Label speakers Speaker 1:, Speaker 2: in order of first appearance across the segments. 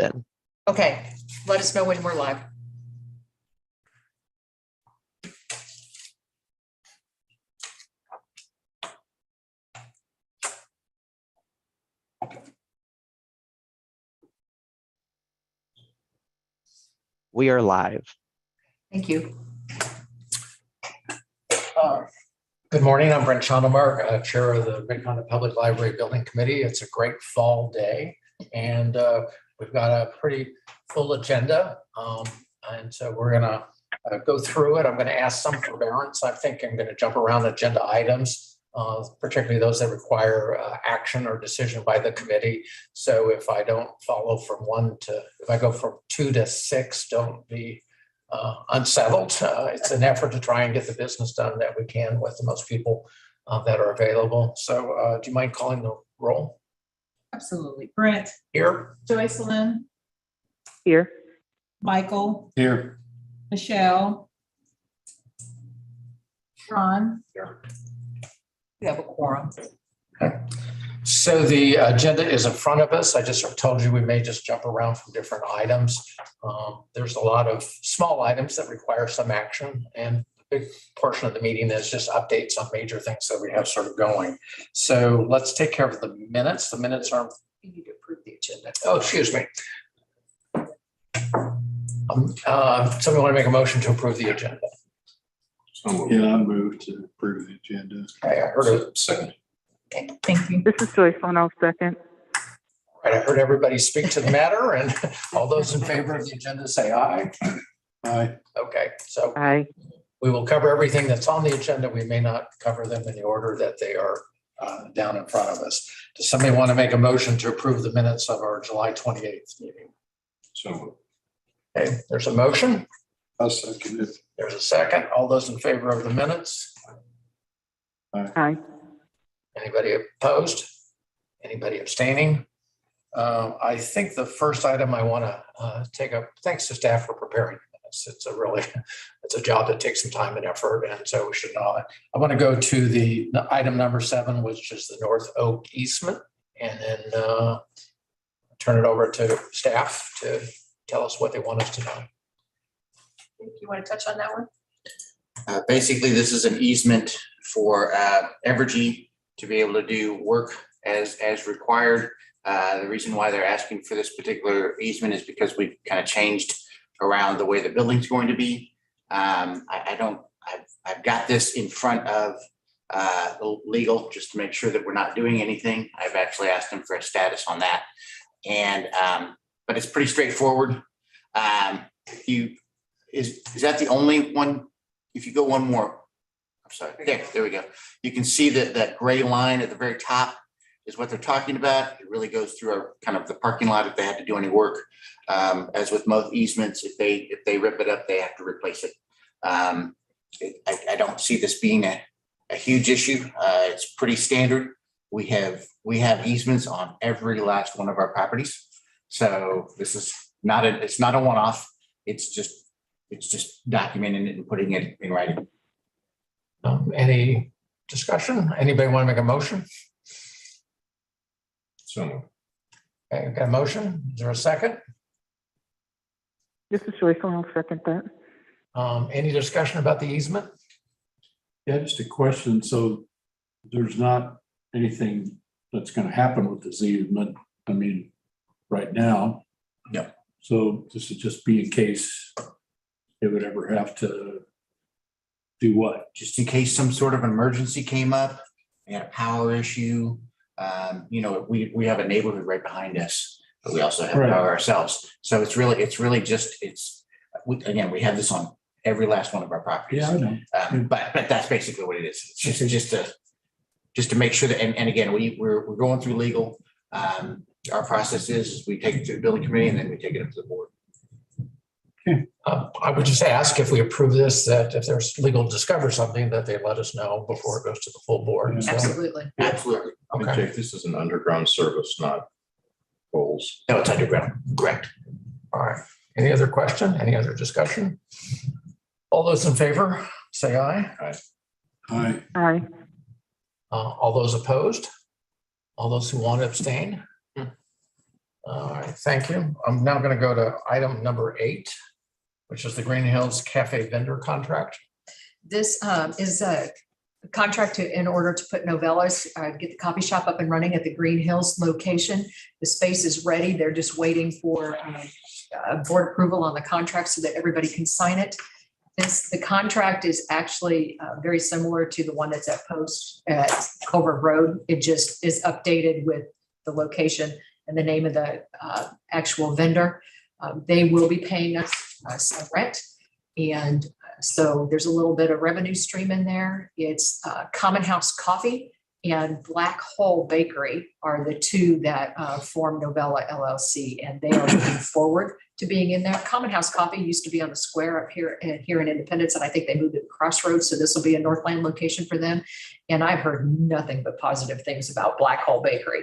Speaker 1: then.
Speaker 2: Okay, let us know when we're live.
Speaker 1: We are live.
Speaker 2: Thank you.
Speaker 3: Good morning. I'm Brent Shondelmark, Chair of the Mid-Continent Public Library Building Committee. It's a great fall day, and we've got a pretty full agenda. And so we're going to go through it. I'm going to ask some forbearance. I think I'm going to jump around agenda items, particularly those that require action or decision by the committee. So if I don't follow from if I go from 2 to 6, don't be unsettled. It's an effort to try and get the business done that we can with the most people that are available. So do you mind calling the roll?
Speaker 4: Absolutely. Brent.
Speaker 3: Here.
Speaker 4: Joycelyn.
Speaker 5: Here.
Speaker 4: Michael.
Speaker 3: Here.
Speaker 4: Michelle. Ron.
Speaker 3: Here.
Speaker 2: We have a quorum.
Speaker 3: Okay. So the agenda is in front of us. I just sort of told you we may just jump around from different items. There's a lot of small items that require some action, and a big portion of the meeting is just updates on major things that we have sort of going. So let's take care of the minutes. The minutes are.
Speaker 2: You need to approve the agenda.
Speaker 3: Oh, excuse me. Somebody want to make a motion to approve the agenda?
Speaker 6: Yeah, I move to approve the agenda.
Speaker 3: Okay, I heard a
Speaker 6: Second.
Speaker 2: Okay, thank you.
Speaker 5: This is Joycelyn. I'll second.
Speaker 3: Right, I heard everybody speak to the matter, and all those in favor of the agenda say aye.
Speaker 6: Aye.
Speaker 3: Okay, so
Speaker 5: Aye.
Speaker 3: we will cover everything that's on the agenda. We may not cover them in the order that they are down in front of us. Does somebody want to make a motion to approve the minutes of our July 28th meeting?
Speaker 6: So
Speaker 3: Okay, there's a motion.
Speaker 6: I'll second it.
Speaker 3: There's a second. All those in favor of the minutes?
Speaker 5: Aye.
Speaker 3: Anybody opposed? Anybody abstaining? I think the first item I want to take up, thanks to staff for preparing this. It's a job that takes some time and effort, and so we should know it. I want to go to the item number 7, which is the North Oak easement, and then turn it over to staff to tell us what they want us to know.
Speaker 2: You want to touch on that one?
Speaker 7: Basically, this is an easement for Evergy to be able to do work as required. The reason why they're asking for this particular easement is because we've kind of changed around the way the building's going to be. I've got this in front of legal just to make sure that we're not doing anything. I've actually asked them for a status on that. And but it's pretty straightforward. Is that the only one? If you go one more, I'm sorry, there we go. You can see that gray line at the very top is what they're talking about. It really goes through our kind of the parking lot if they had to do any work. As with most easements, if they rip it up, they have to replace it. I don't see this being a huge issue. It's pretty standard. We have easements on every last one of our properties. So this is it's not a one-off. It's just documenting it and putting it in writing.
Speaker 3: Any discussion? Anybody want to make a motion?
Speaker 6: So
Speaker 3: Okay, got a motion? Is there a second?
Speaker 5: This is Joycelyn. I'll second that.
Speaker 3: Any discussion about the easement?
Speaker 6: yeah, just a question. So there's not anything that's going to happen with this easement. I mean, right now.
Speaker 7: No.
Speaker 6: So this is just be in case they would ever have to do what?
Speaker 7: Just in case some sort of emergency came up, we had a power issue. We have a neighborhood right behind us, but we also have
Speaker 6: Right.
Speaker 7: power ourselves. So it's really just, we have this on every last one of our properties.
Speaker 6: Yeah, I know.
Speaker 7: But that's basically what it is. It's just to make sure that, and again, we're going through legal. Our process is we take it to the building committee and then we take it up to the board.
Speaker 3: I would just ask if we approve this, that if there's legal discover something, that they let us know before it goes to the full board. So,
Speaker 2: Absolutely.
Speaker 7: Absolutely.
Speaker 3: okay.
Speaker 8: Jake, this is an underground service, not poles.
Speaker 7: No, it's underground. Correct.
Speaker 3: All right. Any other question? Any other discussion? All those in favor, say aye.
Speaker 6: Aye.
Speaker 5: Aye.
Speaker 3: All those opposed? All those who want to abstain? All right, thank you. I'm now going to go to item number 8, which is the Green Hills Cafe vendor contract.
Speaker 2: This is a contract in order to put Novellas, get the coffee shop up and running at the Green Hills location. The space is ready. They're just waiting for board approval on the contract so that everybody can sign it. The contract is actually very similar to the one that's at Post at Culver Road. It just is updated with the location and the name of the actual vendor. They will be paying us some rent. And so there's a little bit of revenue stream in there. It's Common House Coffee and Black Hole Bakery are the two that form Novella LLC, and they are looking forward to being in there. Common House Coffee used to be on the square up here in Independence, and I think they moved to the Crossroads, so this will be a Northland location for them. And I've heard nothing but positive things about Black Hole Bakery.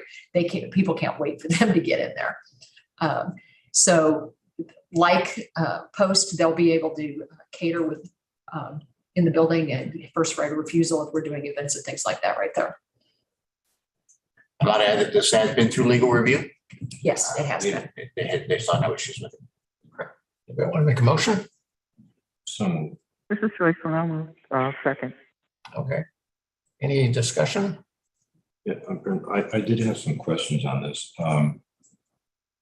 Speaker 2: People can't wait for them to get in there. So like Post, they'll be able to cater with in the building and first right of refusal if we're doing events and things like that right there.
Speaker 7: I'm not add that this has been through legal review.
Speaker 2: Yes, it has been.
Speaker 7: They saw no issues with it.
Speaker 3: Anybody want to make a motion?
Speaker 8: So
Speaker 5: This is Joyce and I'll move, second.
Speaker 3: Okay. Any discussion?
Speaker 8: yeah, I did have some questions on this.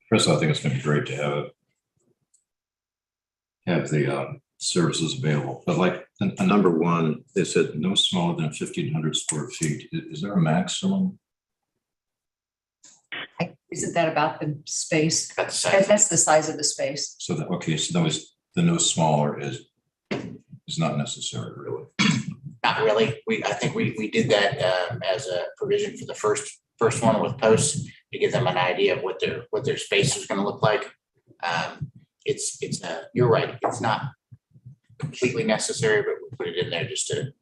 Speaker 8: First of all, I think it's going to be great to have the services available, but like a number one, they said no smaller than 1,500 square feet. Is there a maximum?
Speaker 2: Isn't that about the space?
Speaker 7: That's the size.
Speaker 2: That's the size of the space.
Speaker 8: So that, okay, so that was the no smaller is not necessary really.
Speaker 7: Not really. I think we did that as a provision for the first one with Post to give them an idea of what their space was going to look like. It's you're right. It's not completely necessary, but we put it in there just to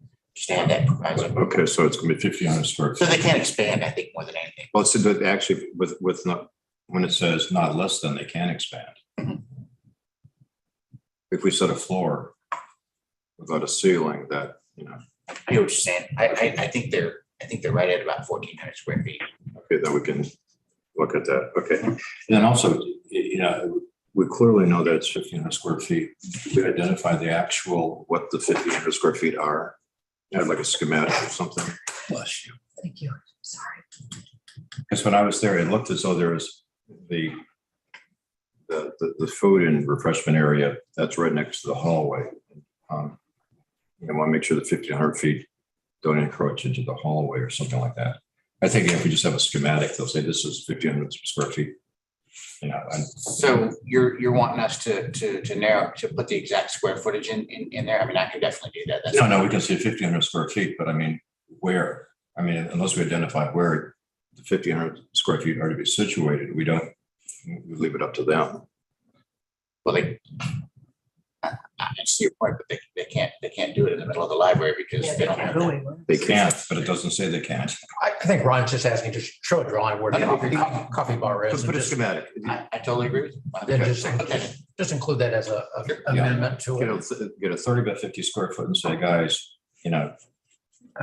Speaker 7: have that proviso.
Speaker 8: Okay, so it's gonna be 1,500 square
Speaker 7: So
Speaker 8: feet.
Speaker 7: they can't expand, I think, more than anything.
Speaker 8: Well, so that actually with not, when it says not less than, they can expand.
Speaker 7: Mhm.
Speaker 8: If we set a floor without a ceiling, that, you know,
Speaker 7: I hear what you're saying. I think they're right at about 1,400 square feet.
Speaker 8: okay, then we can look at that. Okay. And then also, you know, we clearly know that it's 1,500 square feet. We identify the actual, what the 1,500 square feet are. Have like a schematic or something.
Speaker 3: Bless you.
Speaker 2: Thank you. Sorry.
Speaker 8: Because when I was there, it looked as though there was the food and refreshment area that's right next to the hallway. You want to make sure the 1,500 feet don't encroach into the hallway or something like that. I think if we just have a schematic, they'll say this is 1,500 square feet. You know,
Speaker 7: So you're wanting us to narrow, to put the exact square footage in there? I mean, I can definitely do that. That's
Speaker 8: no, we can see 1,500 square feet, but I mean, where? I mean, unless we identify where the 1,500 square feet are to be situated, we leave it up to them.
Speaker 7: Well, I see your point, but they can't do it in the middle of the library because they don't have that.
Speaker 8: They can't, but it doesn't say they can't.
Speaker 3: I think Ron's just asking to show a drawing where the coffee bar is. and
Speaker 8: Put a
Speaker 3: just-
Speaker 8: schematic.
Speaker 7: I totally agree with you.
Speaker 3: Then
Speaker 7: Okay.
Speaker 3: just include that as a amendment to it.
Speaker 8: Get a 30 by 50 square foot and say, guys, you know,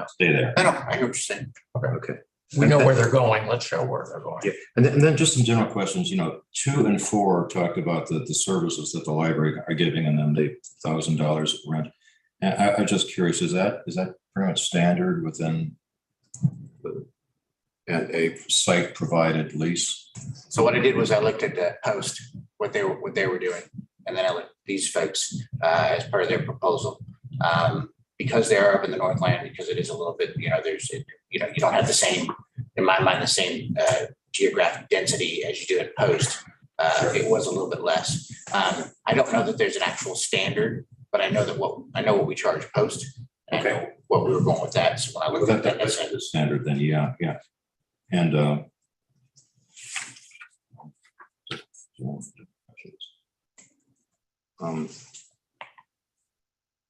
Speaker 8: stay there.
Speaker 7: I know, I hear what you're saying.
Speaker 8: Okay.
Speaker 3: We know where they're going. Let's show where they're going.
Speaker 8: Yeah, and then just some general questions, you know, 2 and 4 talked about the services that the library are giving and then the $1,000 rent. And I'm just curious, is that pretty much standard within a site provided lease?
Speaker 7: So what I did was I looked at the Post, what they were doing, and then I looked at these folks as part of their proposal. Because they're up in the Northland, because it is a little bit, you know, you don't have the same, in my mind, the same geographic density as you do at Post. It was a little bit less. I don't know that there's an actual standard, but I know what we charge Post. And I know what we were going with that. So when I
Speaker 8: Well,
Speaker 7: looked at that,
Speaker 8: that's the standard then, yeah. And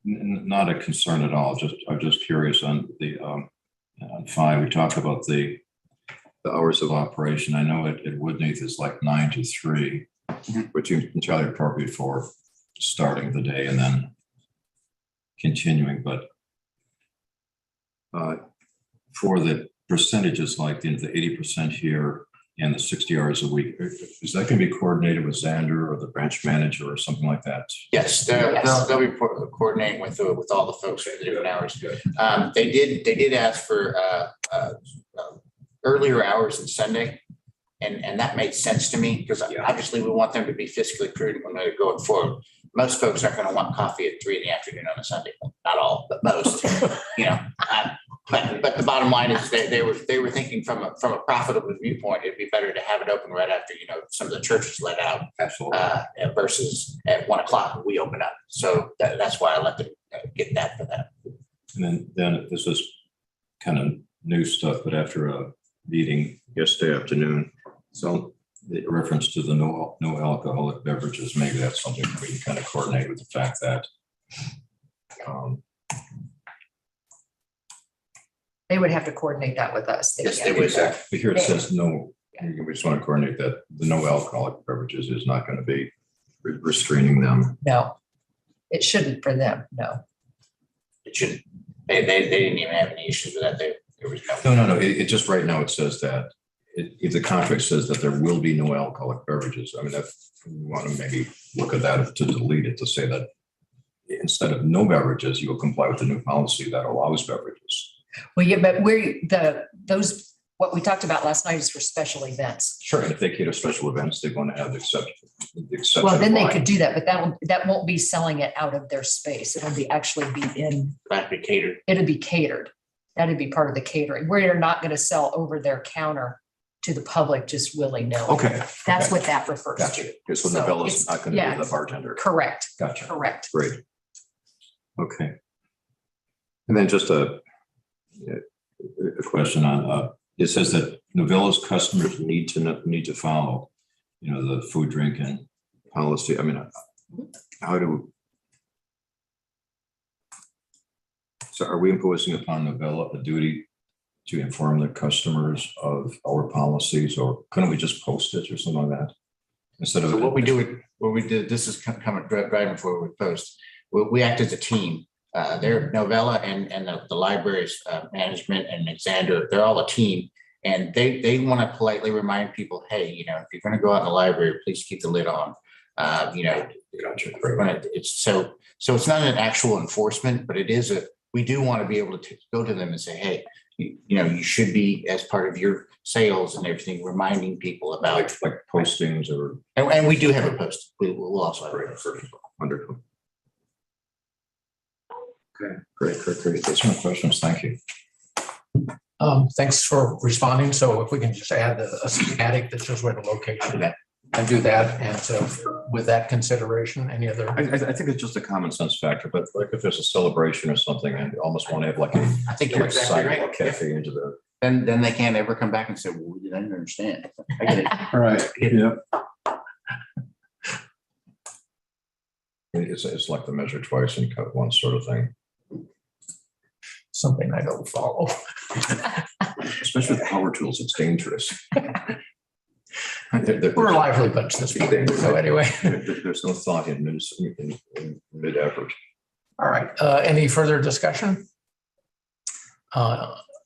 Speaker 8: not a concern at all. I'm just curious on the on 5. We talk about the hours of operation. I know at Woodneath is like 9 to 3, which is entirely appropriate for starting the day and then continuing. But for the percentages like the 80% here and the 60 hours a week, is that going to be coordinated with Xander or the branch manager or something like that?
Speaker 7: Yes, they'll be coordinating with all the folks for the different hours.
Speaker 8: Good.
Speaker 7: They did ask for earlier hours than Sunday. And that made sense to me because obviously we want them to be fiscally prudent when they're going forward. Most folks aren't going to want coffee at 3 PM on a Sunday. Not all, but most, you know. But the bottom line is they were thinking from a profitable viewpoint, it'd be better to have it open right after, you know, some of the churches let out.
Speaker 8: Absolutely.
Speaker 7: Versus at 1 o'clock when we open up. So that's why I let them get that for that.
Speaker 8: And then this is kind of new stuff, but after a meeting yesterday afternoon, so the reference to the no alcoholic beverages, maybe that's something we can kind of coordinate with the fact that
Speaker 2: They would have to coordinate that with us.
Speaker 7: Yes,
Speaker 2: can't
Speaker 7: they
Speaker 2: do
Speaker 7: would.
Speaker 2: that.
Speaker 8: but here it says no, we just want to coordinate that the no alcoholic beverages is not going to be restraining them.
Speaker 2: No, it shouldn't for them. No.
Speaker 7: It shouldn't. They didn't even have any issues with that. There was no.
Speaker 8: No. It just right now it says that if the contract says that there will be no alcoholic beverages, I mean, that we want to maybe look at that to delete it to say that instead of no beverages, you will comply with the new policy that allows beverages.
Speaker 2: Well, yeah, but what we talked about last night is for special events.
Speaker 8: Sure. And if they cater special events, they're going to have the exception.
Speaker 2: Well, then they
Speaker 8: apply.
Speaker 2: could do that, but that won't be selling it out of their space. It'll be actually be in,
Speaker 7: That'd be catered.
Speaker 2: it'll be catered. That'd be part of the catering. We're not going to sell over their counter to the public just willy-nilly.
Speaker 8: Okay.
Speaker 2: That's
Speaker 8: okay.
Speaker 2: what that refers
Speaker 8: Gotcha.
Speaker 2: to.
Speaker 8: Okay, so
Speaker 2: So
Speaker 8: Novella's
Speaker 2: it's-
Speaker 8: not going to
Speaker 2: yeah.
Speaker 8: be the bartender.
Speaker 2: Correct,
Speaker 8: Gotcha.
Speaker 2: correct.
Speaker 8: Great. Okay. And then just a question on, it says that Novella's customers need to follow, you know, the food, drink and policy. I mean, so are we imposing upon Novella a duty to inform the customers of our policies, or couldn't we just post it or something like that? Instead of
Speaker 7: So what we did, this is coming right before we post. We act as a team. They're Novella and the library's management and Xander, they're all a team. And they want to politely remind people, hey, you know, if you're going to go out in the library, please keep the lid on. You know, it's so it's not an actual enforcement, but it is we do want to be able to go to them and say, hey, you know, you should be, as part of your sales and everything, reminding people about
Speaker 8: like postings or.
Speaker 7: and we do have a post. We'll also have a post.
Speaker 8: Wonderful. Okay, great. That's my questions. Thank you.
Speaker 3: Thanks for responding. So if we can just add a schematic that shows where the location and do that. And so with that consideration, any other?
Speaker 8: I think it's just a common sense factor, but like if there's a celebration or something, and you almost want to have like a.
Speaker 7: I think you're exactly right.
Speaker 8: Cafe into the.
Speaker 7: Then they can't ever come back and say, well, we didn't understand. I get it.
Speaker 6: All right, yeah.
Speaker 8: It's like the measure twice and cut once sort of thing.
Speaker 3: Something I don't follow.
Speaker 8: Especially with power tools, it's dangerous.
Speaker 3: We're a lively bunch this morning. So anyway,
Speaker 8: There's no thought in mid-effort.
Speaker 3: all right. Any further discussion?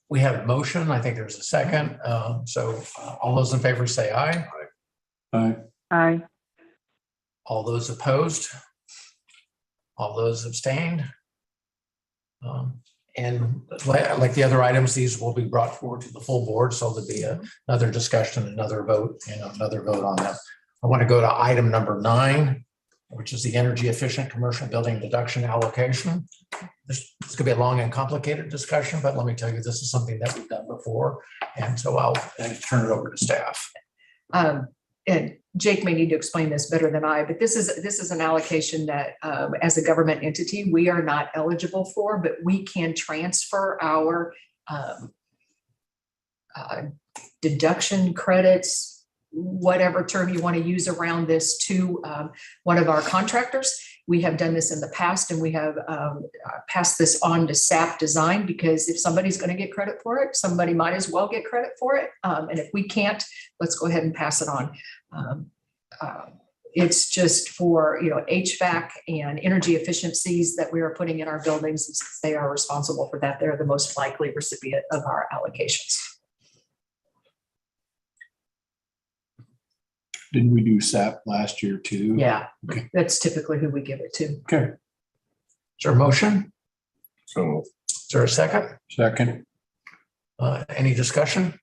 Speaker 3: We have a motion. I think there's a second. So all those in favor say aye.
Speaker 5: Aye.
Speaker 3: All those opposed? All those abstained? And like the other items, these will be brought forward to the full board. So there'll be another discussion, another vote, and another vote on them. I want to go to item number 9, which is the energy efficient commercial building deduction allocation. This could be a long and complicated discussion, but let me tell you, this is something that we've done before. And so I'll turn it over to staff.
Speaker 2: And Jake may need to explain this better than I, but this is an allocation that as a government entity, we are not eligible for, but we can transfer our deduction credits, whatever term you want to use around this, to one of our contractors. We have done this in the past, and we have passed this on to SAP Design, because if somebody's going to get credit for it, somebody might as well get credit for it. And if we can't, let's go ahead and pass it on. It's just for, you know, HVAC and energy efficiencies that we are putting in our buildings. Since they are responsible for that, they're the most likely recipient of our allocations.
Speaker 6: Didn't we do SAP last year too?
Speaker 2: Yeah,
Speaker 6: Okay.
Speaker 2: that's typically who we give it to.
Speaker 6: Okay,
Speaker 3: Is there a motion?
Speaker 8: So
Speaker 3: Is there a second?
Speaker 6: second.
Speaker 3: Any discussion?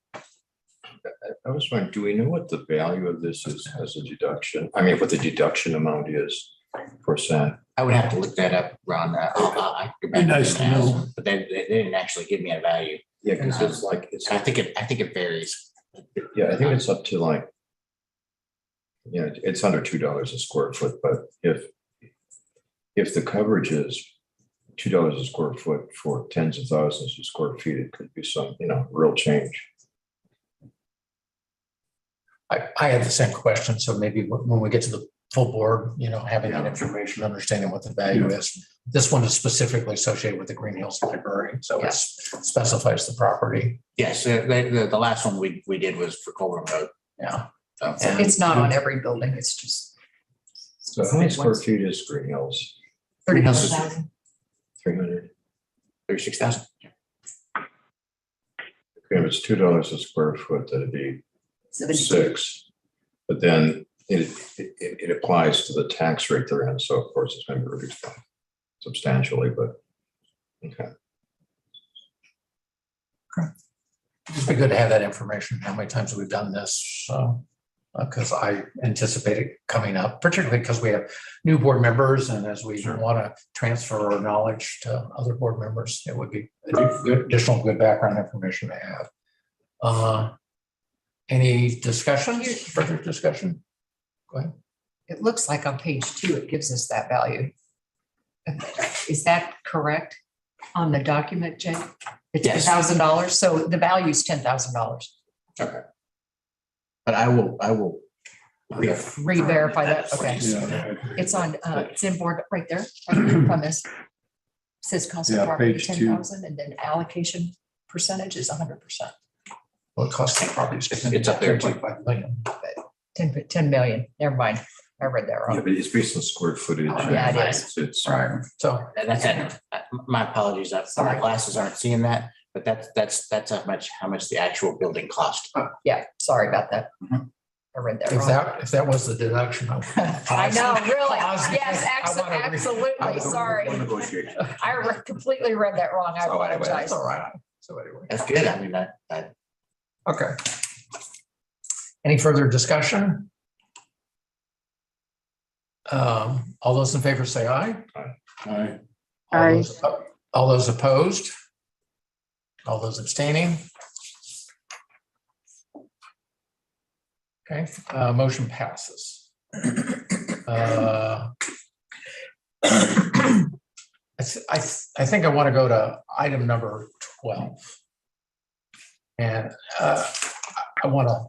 Speaker 8: I was wondering, do we know what the value of this is as a deduction? I mean, what the deduction amount is for SAP?
Speaker 7: I would have to look that up, Ron. I could
Speaker 6: Be nice to know.
Speaker 7: But they didn't actually give me a value.
Speaker 8: Yeah, because it's like, it's,
Speaker 7: I think it varies.
Speaker 8: yeah, I think it's up to like, yeah, it's under $2 a square foot, but if the coverage is $2 a square foot for tens of thousands of square feet, it could be some, real change.
Speaker 3: I had the same question, so maybe when we get to the full board, having that information, understanding what the value is. This one is specifically associated with the Green Hills Library, so it specifies the property.
Speaker 7: Yes, the last one we did was for Colburn Road.
Speaker 3: Yeah.
Speaker 7: So
Speaker 2: So it's not on every building, it's just
Speaker 8: So how many square feet is Green Hills?
Speaker 2: 30,000.
Speaker 8: 300?
Speaker 7: 36,000.
Speaker 8: Okay, if it's $2 a square foot, that'd be 6. But then it applies to the tax rate they're in, so of course it's going to be reduced substantially, but okay.
Speaker 3: It'd be good to have that information, how many times we've done this, because I anticipate it coming up, particularly because we have new board members, and as we want to transfer our knowledge to other board members, it would be additional good background information to have. Any discussion, further discussion? Go ahead.
Speaker 2: It looks like on page 2, it gives us that value. Is that correct on the document, Jay? It's
Speaker 7: Yes.
Speaker 2: $1,000, so the value is $10,000.
Speaker 7: Okay. But I will.
Speaker 2: Re-verify that, okay.
Speaker 6: Yeah.
Speaker 2: It's on, it's in board right there, right from this. Says cost of
Speaker 6: Yeah,
Speaker 2: property
Speaker 6: page 2.
Speaker 2: 10,000 and then allocation percentage is 100%.
Speaker 3: What cost of property?
Speaker 7: It's up there too.
Speaker 3: 10.5 million.
Speaker 2: 10 million, never mind. I read that
Speaker 8: Yeah,
Speaker 2: wrong.
Speaker 8: but it's based on square footage.
Speaker 2: Yeah, it is.
Speaker 8: It's
Speaker 3: Right, so
Speaker 7: That's it. My apologies. My
Speaker 2: Sorry.
Speaker 7: glasses aren't seeing that, but that's how much the actual building cost.
Speaker 2: Yeah, sorry about that.
Speaker 7: Mhm.
Speaker 2: I read that
Speaker 3: if
Speaker 2: wrong.
Speaker 3: that was the deduction.
Speaker 2: I know, really. Yes, absolutely.
Speaker 8: No
Speaker 2: Sorry.
Speaker 8: negotiation.
Speaker 2: I completely read that wrong. I
Speaker 8: So anyway,
Speaker 2: apologize.
Speaker 3: That's all right. So anyway,
Speaker 7: That's good. I mean, that
Speaker 3: okay. Any further discussion? All those in favor say aye.
Speaker 6: Aye.
Speaker 3: All those opposed? All those abstaining? Okay, motion passes. I think I want to go to item number 12. And I want to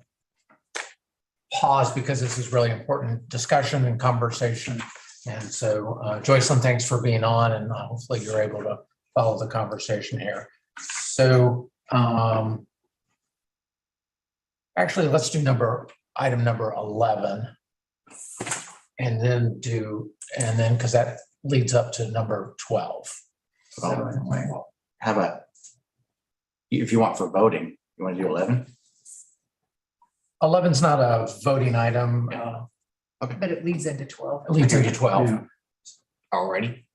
Speaker 3: pause because this is really important discussion and conversation. And so Joycelyn, thanks for being on, and hopefully you're able to follow the conversation here. So actually, let's do item number 11. And then because that leads up to number 12. So anyway,
Speaker 7: how about if you want for voting, you want to do 11?
Speaker 3: 11's not a voting item.
Speaker 2: But it leads into 12.
Speaker 3: It leads into 12.
Speaker 6: Yeah.
Speaker 7: Already?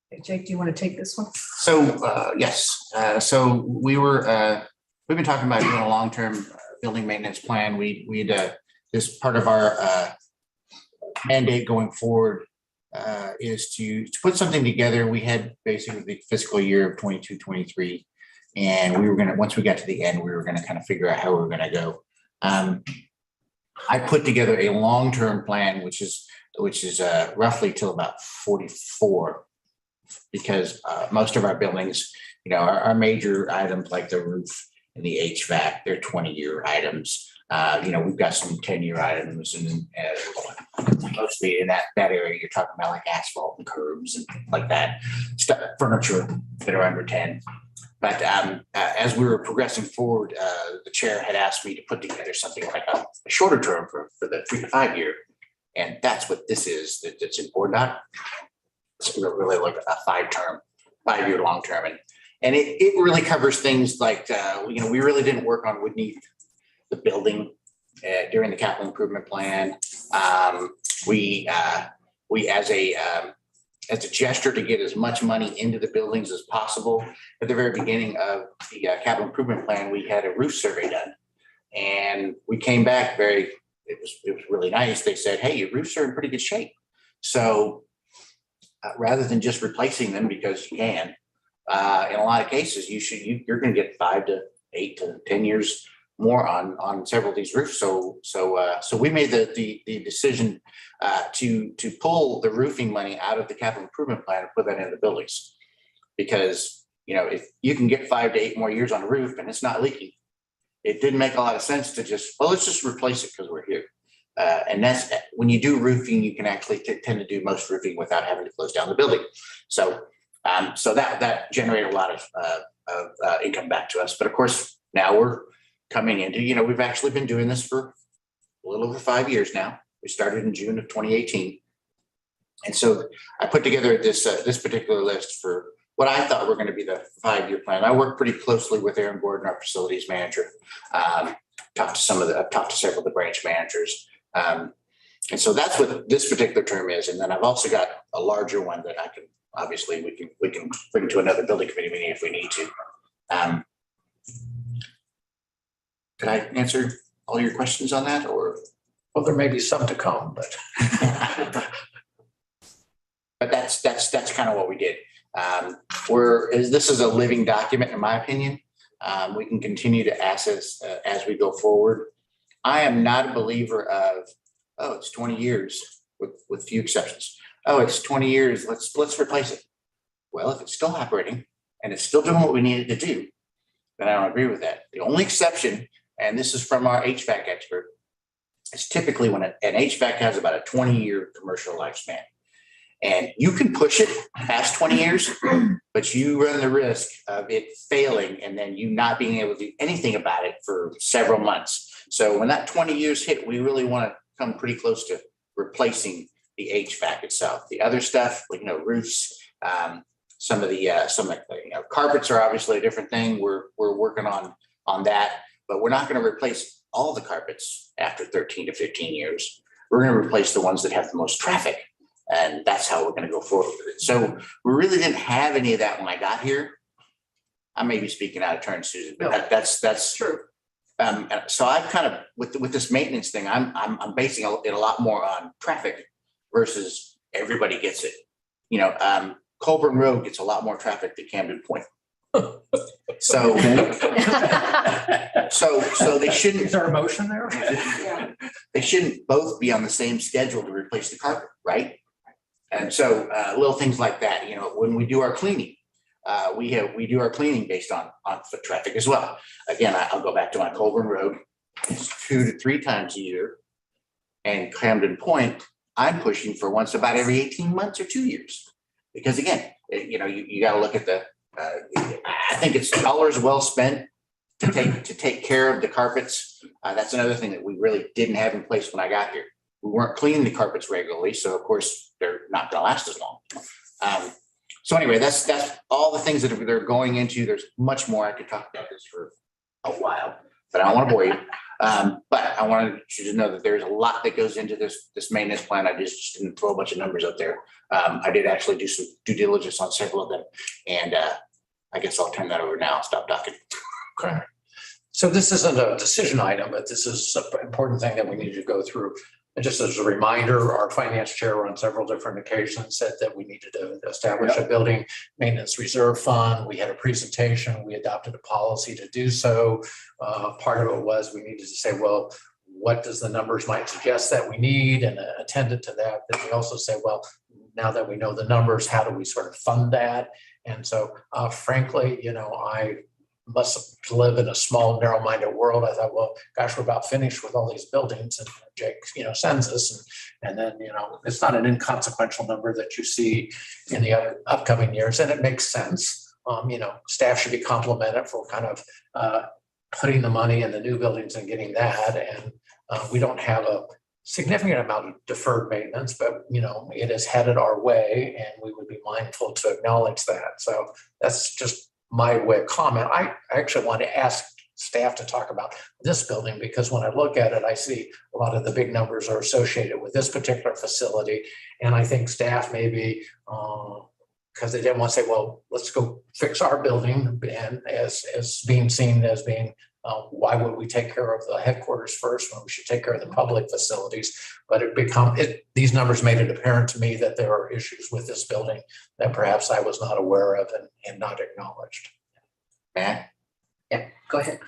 Speaker 2: Hey, Jake, do you want to take this one?
Speaker 7: So, yes, so we've been talking about doing a long-term building maintenance plan. We'd this part of our mandate going forward is to put something together. We had basically the fiscal year of 22, 23, and we were going to, once we got to the end, we were going to kind of figure out how we were going to go. I put together a long-term plan, which is roughly till about 44, because most of our buildings, our major items like the roof and the HVAC, they're 20-year items. We've got some 10-year items, and mostly in that area, you're talking about like asphalt and curbs and like that stuff, furniture that are under 10. But as we were progressing forward, the chair had asked me to put together something like a shorter term for the 3 to 5 year. And that's what this is that's in board doc. It's really like a 5-year long term. And it really covers things like, we really didn't work on Woodneath, the building. during the capital improvement plan. We as a gesture to get as much money into the buildings as possible, at the very beginning of the capital improvement plan, we had a roof survey done. And we came back it was really nice. They said, hey, your roofs are in pretty good shape. So rather than just replacing them because you can, in a lot of cases, you're going to get 5 to 8 to 10 years more on several of these roofs. So we made the decision to pull the roofing money out of the capital improvement plan and put that in the buildings, because if you can get 5 to 8 more years on a roof and it's not leaking, it didn't make a lot of sense to let's just replace it because we're here. And that's when you do roofing, you can actually tend to do most roofing without having to close down the building. So that generated a lot of income back to us. But of course, now we're coming into, we've actually been doing this for a little over 5 years now. We started in June of 2018. And so I put together this particular list for what I thought were going to be the 5-year plan. I worked pretty closely with Aaron Gordon, our facilities manager. I've talked to several of the branch managers. And so that's what this particular term is. And then I've also got a larger one that I can, obviously we can bring to another building committee meeting if we need to. Could I answer all your questions on that, or?
Speaker 3: Well, there may be some to come, but.
Speaker 7: But that's kind of what we did. This is a living document, in my opinion. We can continue to access as we go forward. I am not a believer of, it's 20 years with few exceptions. It's 20 years. Let's replace it. Well, if it's still operating and it's still doing what we needed to do, then I don't agree with that. The only exception, and this is from our HVAC expert, is typically when an HVAC has about a 20-year commercial lifespan. And you can push it past 20 years, but you run the risk of it failing and then you not being able to do anything about it for several months. So when that 20 years hit, we really want to come pretty close to replacing the HVAC itself. The other stuff, like roofs, some of the carpets are obviously a different thing. We're working on that, but we're not going to replace all the carpets after 13 to 15 years. We're going to replace the ones that have the most traffic. And that's how we're going to go forward with it. So we really didn't have any of that when I got here. I may be speaking out of turn, Susan, but that's
Speaker 2: True.
Speaker 7: So I've kind of with this maintenance thing, I'm basing it a lot more on traffic versus everybody gets it. Colburn Road gets a lot more traffic than Camden Point. So they shouldn't.
Speaker 3: Is there a motion there?
Speaker 7: They shouldn't both be on the same schedule to replace the carpet, right? And so little things like that, when we do our cleaning, we do our cleaning based on foot traffic as well. Again, I'll go back to my Colburn Road. It's 2 to 3 times a year. And Camden Point, I'm pushing for once about every 18 months or 2 years. Because again, you got to look at I think it's dollars well spent to take care of the carpets. That's another thing that we really didn't have in place when I got here. We weren't cleaning the carpets regularly, so of course they're not going to last as long. So anyway, that's all the things that they're going into. There's much more. I could talk about this for a while, but I don't want to bore you. But I wanted you to know that there's a lot that goes into this maintenance plan. I just didn't throw a bunch of numbers up there. I did actually do some due diligence on several of them, and I guess I'll turn that over now. Stop talking.
Speaker 3: Okay. So this isn't a decision item, but this is an important thing that we need to go through. And just as a reminder, our finance chair on several different occasions said that we needed to establish a building maintenance reserve fund. We had a presentation. We adopted a policy to do so. Part of it was we needed to say, well, what does the numbers might suggest that we need, and attended to that. Then we also say, well, now that we know the numbers, how do we sort of fund that? And so frankly, I must live in a small, narrow-minded world. I thought, well, gosh, we're about finished with all these buildings, and Jake, sends us, and then, it's not an inconsequential number that you see in the upcoming years, and it makes sense. Staff should be complimented for kind of putting the money in the new buildings and getting that, and we don't have a significant amount of deferred maintenance, but it is headed our way, and we would be mindful to acknowledge that. So that's just my way of comment. I actually want to ask staff to talk about this building, because when I look at it, I see a lot of the big numbers are associated with this particular facility. And I think staff maybe, because they didn't want to say, well, let's go fix our building, and as being seen as being, why would we take care of the headquarters first when we should take care of the public facilities? But these numbers made it apparent to me that there are issues with this building that perhaps I was not aware of and not acknowledged.
Speaker 7: Matt?
Speaker 2: Yeah, go ahead.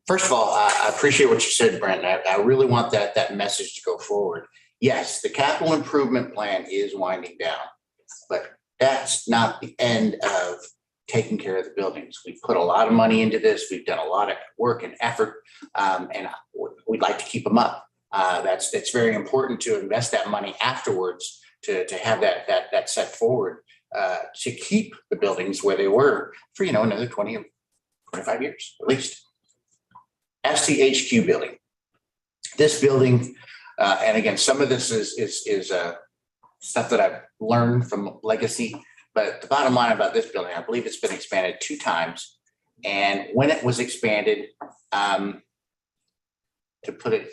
Speaker 7: First of all, I appreciate what you said, Brent. I really want that message to go forward. Yes, the capital improvement plan is winding down, but that's not the end of taking care of the buildings. We've put a lot of money into this. We've done a lot of work and effort, and we'd like to keep them up. It's very important to invest that money afterwards to have that set forward to keep the buildings where they were for another 20 or 25 years at least. As to the HQ building, this building, and again, some of this is stuff that I've learned from legacy. But the bottom line about this building, I believe it's been expanded 2 times. And when it was expanded, to put it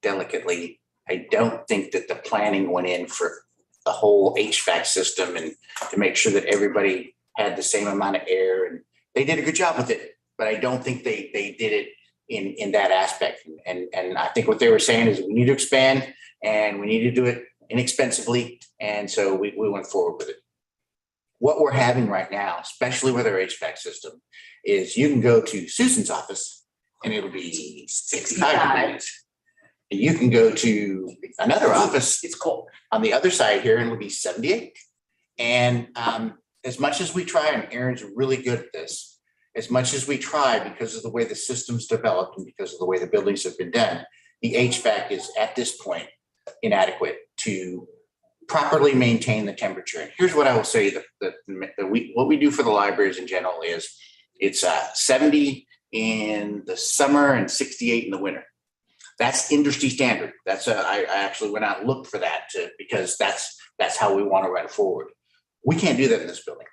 Speaker 7: delicately, I don't think that the planning went in for the whole HVAC system and to make sure that everybody had the same amount of air. And they did a good job with it, but I don't think they did it in that aspect. And I think what they were saying is we need to expand and we need to do it inexpensively. And so we went forward with it. What we're having right now, especially with our HVAC system, is you can go to Susan's office and it'll be 65 degrees. And you can go to another office.
Speaker 2: It's cold.
Speaker 7: On the other side here, and it'll be 78. And as much as we try, and Aaron's really good at this, as much as we try because of the way the system's developed and because of the way the buildings have been done, the HVAC is at this point inadequate to properly maintain the temperature. And here's what I will say what we do for the libraries in general is it's 70 in the summer and 68 in the winter. That's industry standard. I actually went out and looked for that because that's how we want to run forward. We can't do that in this building.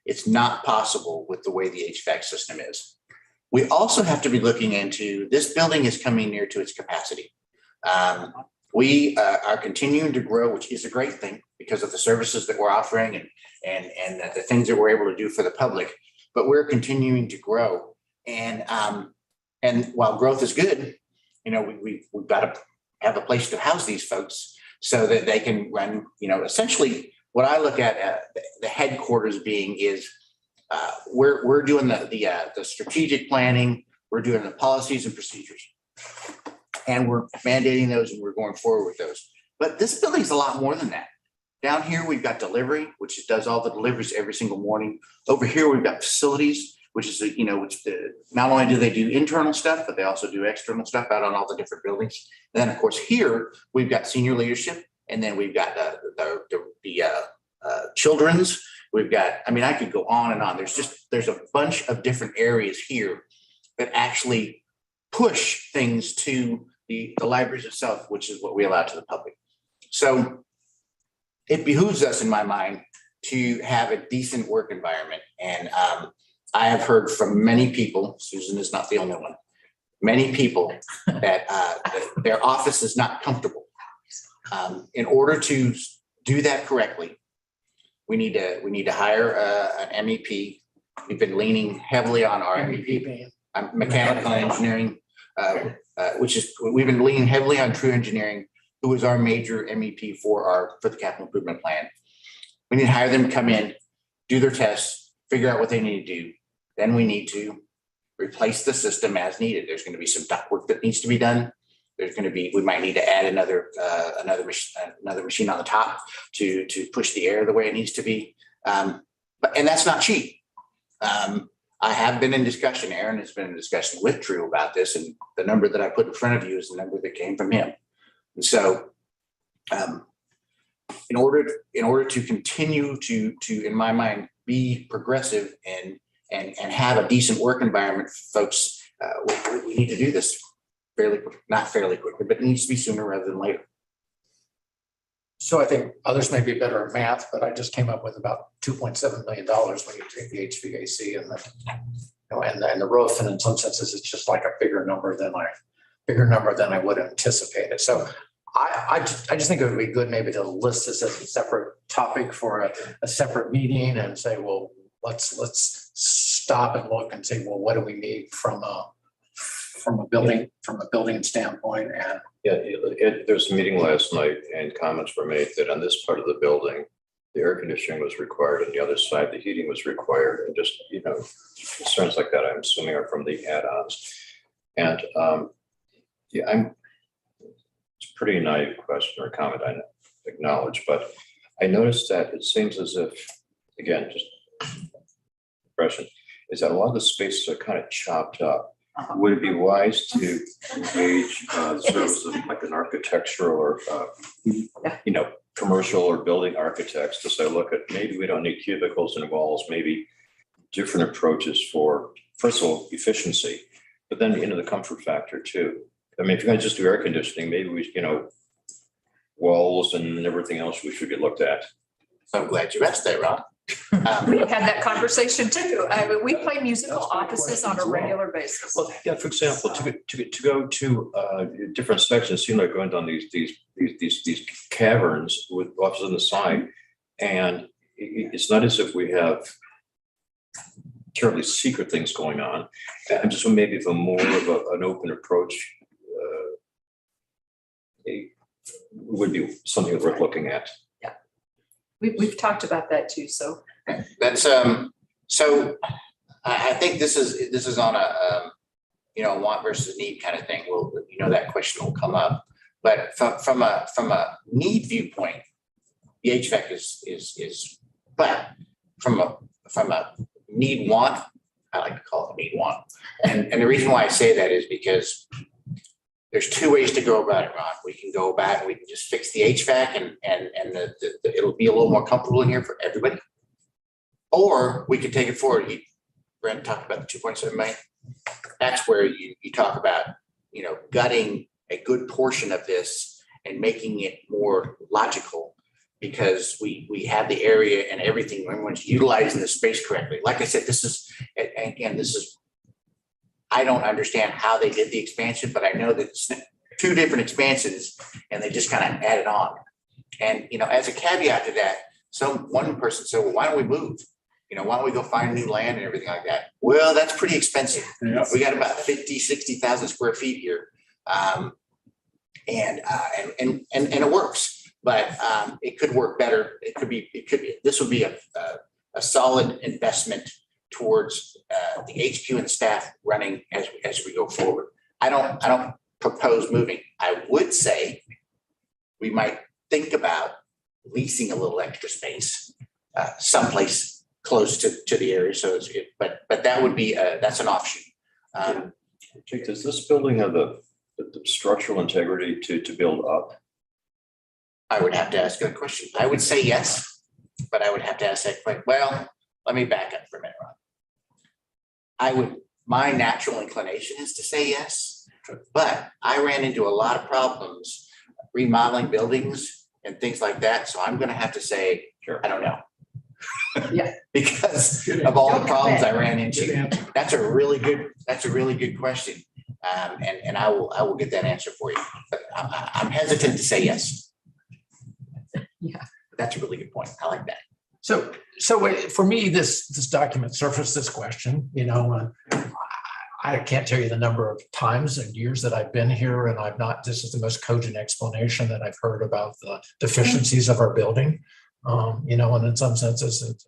Speaker 7: It's not possible with the way the HVAC system is. We also have to be looking into this building is coming near to its capacity. We are continuing to grow, which is a great thing because of the services that we're offering and the things that we're able to do for the public. But we're continuing to grow, and while growth is good, we've got to have a place to house these folks so that they can run. Essentially, what I look at the headquarters being is we're doing the strategic planning, we're doing the policies and procedures. And we're mandating those and we're going forward with those. But this building is a lot more than that. Down here, we've got delivery, which does all the deliveries every single morning. Over here, we've got facilities, which is, not only do they do internal stuff, but they also do external stuff out on all the different buildings. And then, of course, here, we've got senior leadership. And then we've got the children's. We've got, I could go on and on. There's a bunch of different areas here that actually push things to the libraries itself, which is what we allow to the public. So it behooves us, in my mind, to have a decent work environment. And I have heard from many people, Susan is not the only one, many people that their office is not comfortable. In order to do that correctly, we need to hire an MEP. We've been leaning heavily on our MEP, mechanical engineering, we've been leaning heavily on True Engineering, who is our major MEP for the capital improvement plan. We need to hire them to come in, do their tests, figure out what they need to do. Then we need to replace the system as needed. There's going to be some duct work that needs to be done. We might need to add another machine on the top to push the air the way it needs to be. And that's not cheap. I have been in discussion, Aaron has been in discussion with Drew about this, and the number that I put in front of you is the number that came from him. And so in order to continue to, in my mind, be progressive and have a decent work environment, folks, we need to do this not fairly quickly, but it needs to be sooner rather than later.
Speaker 3: So I think others may be better at math, but I just came up with about $2.7 million when you take the HVAC and the roof, and in some senses, it's just like a bigger number than I would have anticipated. So I just think it would be good maybe to list this as a separate topic for a separate meeting and say, well, let's stop and look and say, well, what do we need from a building standpoint? And
Speaker 8: Yeah, there's a meeting last night and comments were made that on this part of the building, the air conditioning was required, and the other side, the heating was required, and just, concerns like that, I'm assuming are from the add-ons. And it's a pretty naive question or comment, I acknowledge, but I noticed that it seems as if, again, just impression, is that a lot of the spaces are kind of chopped up. Would it be wise to engage the service of like an architectural or, commercial or building architects to say, look, at maybe we don't need cubicles and walls, maybe different approaches for, first of all, efficiency, but then, the comfort factor too. I mean, if you're going to just do air conditioning, maybe we, walls and everything else we should get looked at.
Speaker 7: So I'm glad you asked that, Ron.
Speaker 2: We've had that conversation too. We play musical offices on a regular basis.
Speaker 8: Well, yeah, for example, to go to different sections, seem like going down these caverns with offices on the side, and it's not as if we have terribly secret things going on. I'm just maybe if a more of an open approach would be something worth looking at.
Speaker 2: We've talked about that too, so.
Speaker 7: That's so I think this is on a want versus need kind of thing. Well, that question will come up, but from a need viewpoint, the HVAC is but from a need want, I like to call it need want, and the reason why I say that is because there's two ways to go about it, Ron. We can go back and we can just fix the HVAC and it'll be a little more comfortable in here for everybody. Or we can take it forward. Brent talked about the 2.7 million. That's where you talk about, gutting a good portion of this and making it more logical because we have the area and everything. Everyone's utilizing the space correctly. Like I said, I don't understand how they did the expansion, but I know that it's two different expansions and they just kind of added on. And, as a caveat to that, one person said, well, why don't we move? Why don't we go find new land and everything like that? Well, that's pretty expensive.
Speaker 6: Yeah.
Speaker 7: We got about 60,000 square feet here. And it works, but it could work better. This would be a solid investment towards the HQ and staff running as we go forward. I don't propose moving. I would say we might think about leasing a little extra space someplace close to the area. So but that would be that's an option.
Speaker 8: Jake, does this building have the structural integrity to build up?
Speaker 7: I would have to ask that question. I would say yes, but I would have to ask that question. Well, let me back up for a minute, Ron. My natural inclination is to say yes, but I ran into a lot of problems remodeling buildings and things like that. So I'm going to have to say, I don't know.
Speaker 2: Yeah.
Speaker 7: Because of all the problems I ran
Speaker 6: Good
Speaker 7: into.
Speaker 6: answer.
Speaker 7: That's a really good question. And I will get that answer for you. But I'm hesitant to say yes.
Speaker 2: Yeah.
Speaker 7: That's a really good point. I like that.
Speaker 3: so for me, this document surfaced this question, I can't tell you the number of times and years that I've been here and this is the most cogent explanation that I've heard about the deficiencies of our building. And in some senses, it's,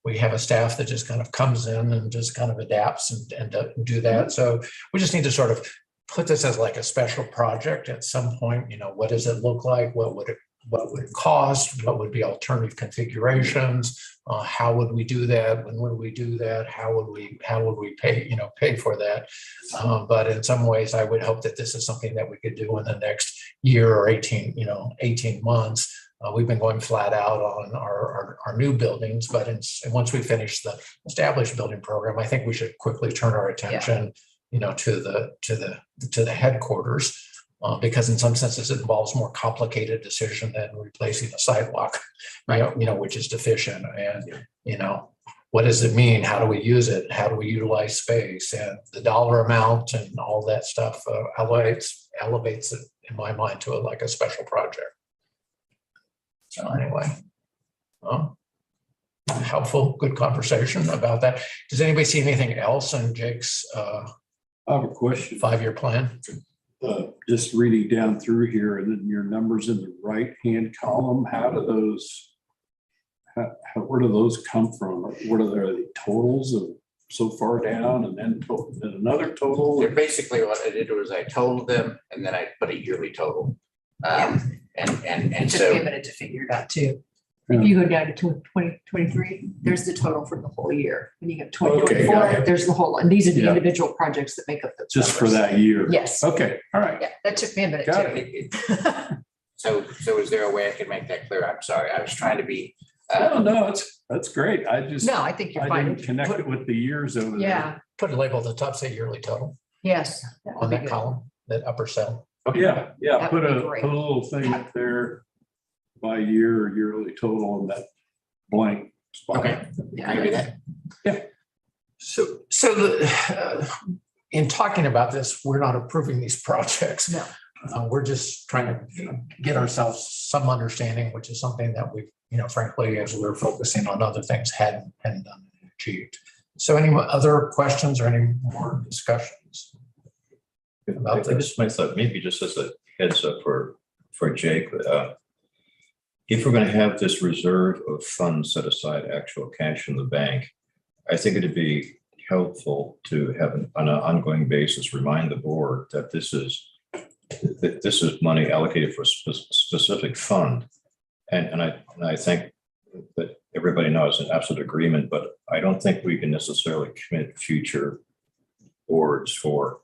Speaker 3: we have a staff that just kind of comes in and just kind of adapts and do that. So we just need to sort of put this as like a special project at some point. What does it look like? What would it cost? What would be alternative configurations? How would we do that? When would we do that? How would we pay for that? But in some ways, I would hope that this is something that we could do in the next year or 18 months. We've been going flat out on our new buildings, but once we finish the established building program, I think we should quickly turn our attention, to the headquarters. Because in some senses it involves more complicated decision than replacing a sidewalk, which is deficient. And, what does it mean? How do we use it? How do we utilize space? And the dollar amount and all that stuff elevates it in my mind to like a special project. So anyway, helpful, good conversation about that. Does anybody see anything else in Jake's
Speaker 6: I have a question.
Speaker 3: 5-year plan?
Speaker 6: Just reading down through here and then your numbers in the right-hand column, how do those, where do those come from? What are the totals of so far down and then another total?
Speaker 7: They're basically what I did was I totaled them and then I put a yearly total. And
Speaker 2: It took
Speaker 7: so.
Speaker 2: me a minute to figure it out too. If you go down to 2023, there's the total for the whole year. When you get
Speaker 6: Okay, got
Speaker 2: 2024,
Speaker 6: it.
Speaker 2: there's the whole, and these are the
Speaker 6: Yeah.
Speaker 2: individual projects that make up the.
Speaker 6: Just for that year?
Speaker 2: Yes.
Speaker 6: Okay, all right.
Speaker 2: Yeah, that took me a minute
Speaker 6: Got
Speaker 2: too.
Speaker 7: So is there a way I can make that clear? I'm sorry, I was trying to be.
Speaker 6: No, that's great.
Speaker 2: No, I think you're
Speaker 6: I
Speaker 2: fine.
Speaker 6: didn't connect it with the years over there.
Speaker 2: Yeah,
Speaker 3: Put a label at the top, say yearly total
Speaker 2: yes. that would
Speaker 3: on
Speaker 2: be
Speaker 3: that
Speaker 2: good.
Speaker 3: column, that upper cell.
Speaker 6: Yeah,
Speaker 2: That
Speaker 6: put
Speaker 2: would
Speaker 6: a
Speaker 2: be great.
Speaker 6: little thing up there by year or yearly total on that blank spot.
Speaker 7: Okay. I can do that.
Speaker 3: So in talking about this, we're not approving these projects.
Speaker 2: No.
Speaker 3: We're just trying to get ourselves some understanding, which is something that we, frankly, as we're focusing on other things, hadn't done and achieved. So any other questions or any more discussions?
Speaker 8: I just might thought, maybe just as a heads up for Jake, if we're going to have this reserve of funds set aside, actual cash in the bank, I think it'd be helpful to have on an ongoing basis, remind the board that this is money allocated for a specific fund. And I think that everybody knows an absolute agreement, but I don't think we can necessarily commit future boards for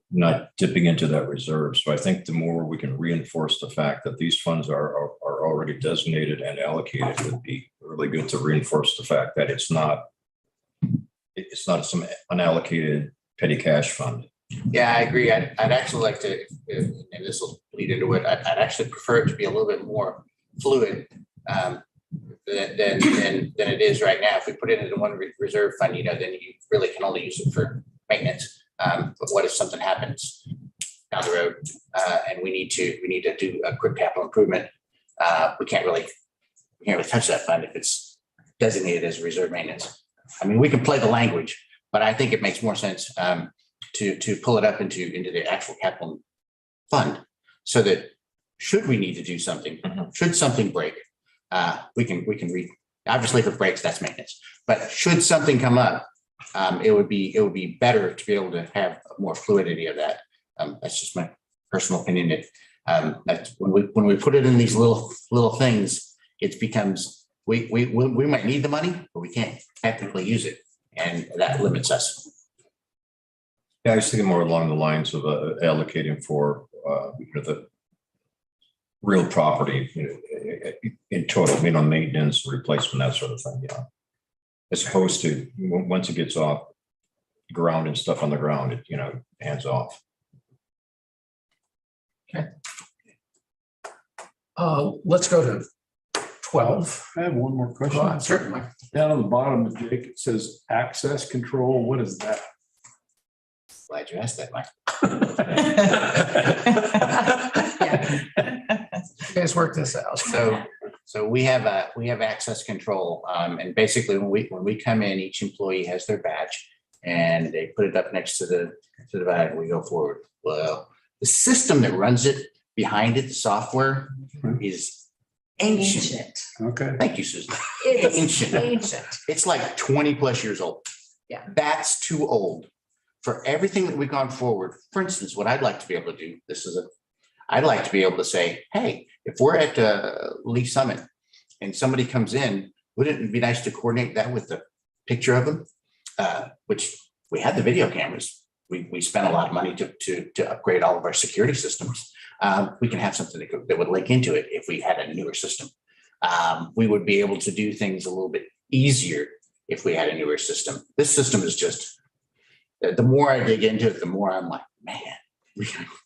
Speaker 8: not dipping into that reserve. So I think the more we can reinforce the fact that these funds are already designated and allocated, would be really good to reinforce the fact that it's not some unallocated petty cash fund.
Speaker 7: Yeah, I agree. I'd actually like to, and this will lead into it, I'd actually prefer it to be a little bit more fluid than it is right now. If we put it into one reserve fund, then you really can only use it for maintenance. But what if something happens down the road and we need to do a quick capital improvement? We can't really touch that fund if it's designated as reserve maintenance. I mean, we can play the language, but I think it makes more sense to pull it up into the actual capital fund, so that should we need to do something, should something break, we can read. Obviously, if it breaks, that's maintenance. But should something come up, it would be better to be able to have more fluidity of that. That's just my personal opinion. That's when we put it in these little things, it becomes we might need the money, but we can't technically use it, and that limits us.
Speaker 8: Yeah, I was thinking more along the lines of allocating for the real property in total, maintenance, replacement, that sort of thing, as opposed to once it gets off ground and stuff on the ground, it hands off.
Speaker 3: Okay. Let's go to 12.
Speaker 6: I have one more question.
Speaker 3: Certainly.
Speaker 6: Down on the bottom of Jake, it says access control. What is that?
Speaker 7: Glad you asked that, Mike.
Speaker 3: You guys work this out.
Speaker 7: So we have access control, and basically when we come in, each employee has their badge, and they put it up next to the badge. We go forward. Well, the system that runs it behind it, the software, is ancient.
Speaker 6: Okay.
Speaker 7: Thank you, Susan.
Speaker 2: It is
Speaker 7: Ancient.
Speaker 2: ancient.
Speaker 7: It's like 20 plus years old.
Speaker 2: Yeah.
Speaker 7: That's too old for everything that we've gone forward. For instance, what I'd like to be able to do, I'd like to be able to say, hey, if we're at Lee Summit and somebody comes in, wouldn't it be nice to coordinate that with the picture of them? Which we had the video cameras. We spent a lot of money to upgrade all of our security systems. We can have something that would link into it if we had a newer system. We would be able to do things a little bit easier if we had a newer system. This system is just, the more I dig into it, the more I'm like, man.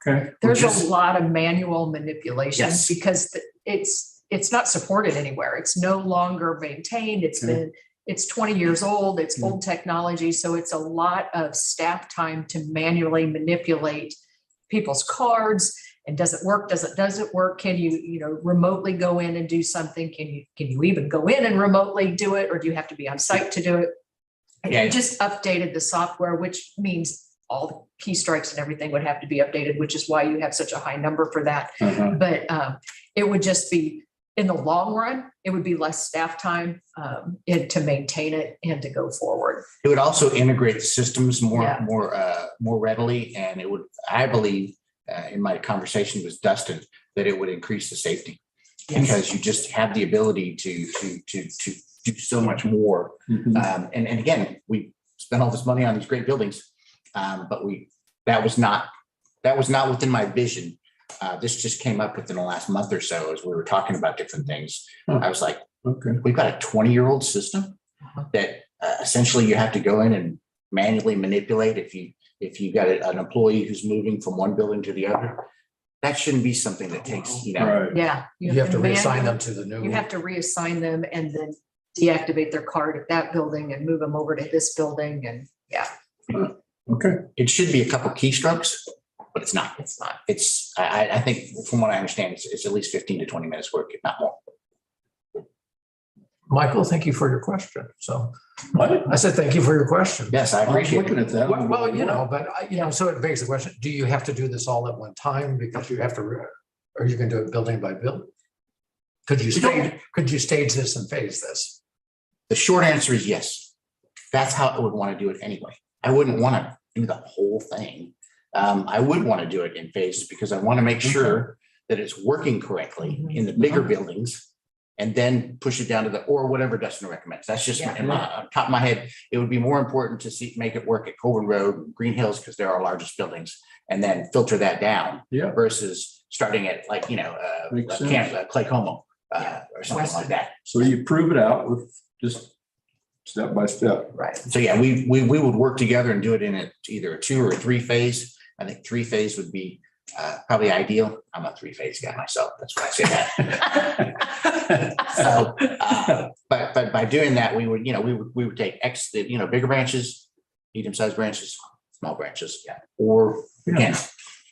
Speaker 6: Okay.
Speaker 2: There's a lot of manual manipulation because it's not supported anywhere. It's no longer maintained. It's been, it's 20 years old, it's old technology, so it's a lot of staff time to manually manipulate people's cards. And does it work? Does it work? Can you remotely go in and do something? Can you even go in and remotely do it, or do you have to be on site to do it? And
Speaker 3: Yeah.
Speaker 2: we just updated the software, which means all the key strikes and everything would have to be updated, which is why you have such a high number for that.
Speaker 6: Uh-huh.
Speaker 2: But it would just be, in the long run, it would be less staff time to maintain it and to go forward.
Speaker 7: It would also integrate the systems
Speaker 2: Yeah.
Speaker 7: more readily, and it would, I believe, in my conversation with Dustin, that it would increase the safety. Because you just have the ability to do so much more.
Speaker 6: Mhm.
Speaker 7: And again, we spent all this money on these great buildings, but that was not within my vision. This just came up within the last month or so as we were talking about different things.
Speaker 6: Huh.
Speaker 7: I was like,
Speaker 6: Okay.
Speaker 7: we've got a 20-year-old system that essentially you have to go in and manually manipulate if you got an employee who's moving from one building to the other. That shouldn't be something that takes,
Speaker 6: Right.
Speaker 2: Yeah.
Speaker 3: You have to reassign
Speaker 2: manually-
Speaker 3: them to the new.
Speaker 2: You have to reassign them and then deactivate their card at that building and move them over to this building. And yeah,
Speaker 6: Okay.
Speaker 7: It should be a couple keystrokes, but it's not.
Speaker 2: it's not.
Speaker 7: It's, I think from what I understand, it's at least 15 to 20 minutes work, if not more.
Speaker 3: Michael, thank you for your question. So
Speaker 6: What?
Speaker 3: I said, thank you for your question.
Speaker 7: Yes, I
Speaker 6: I was
Speaker 7: appreciate
Speaker 6: looking
Speaker 7: it.
Speaker 6: at that.
Speaker 3: Well, so it begs the question, do you have to do this all at one time? Because you have to, or you can do it building by building? Could you stage this and phase this?
Speaker 7: The short answer is yes. That's how I would want to do it anyway. I wouldn't want to do the whole thing. I would want to do it in phases because I want to make sure that it's working correctly in the bigger buildings and then push it down to or whatever Dustin recommends. That's just
Speaker 2: Yeah.
Speaker 7: in my on top of my head. It would be more important to make it work at Colburn Road, Green Hills, because they're our largest buildings, and then filter that down
Speaker 6: Yeah.
Speaker 7: versus starting at
Speaker 6: Makes sense.
Speaker 7: Clay Como or something like that.
Speaker 6: So you prove it out with just step by step.
Speaker 2: Right.
Speaker 7: So yeah, we would work together and do it in either a 2 or 3 phase. I think 3 phase would be probably ideal. I'm a 3 phase guy myself. That's why I say that. So, but by doing that, we would take bigger branches, medium-sized branches, small branches. Yeah. Or again,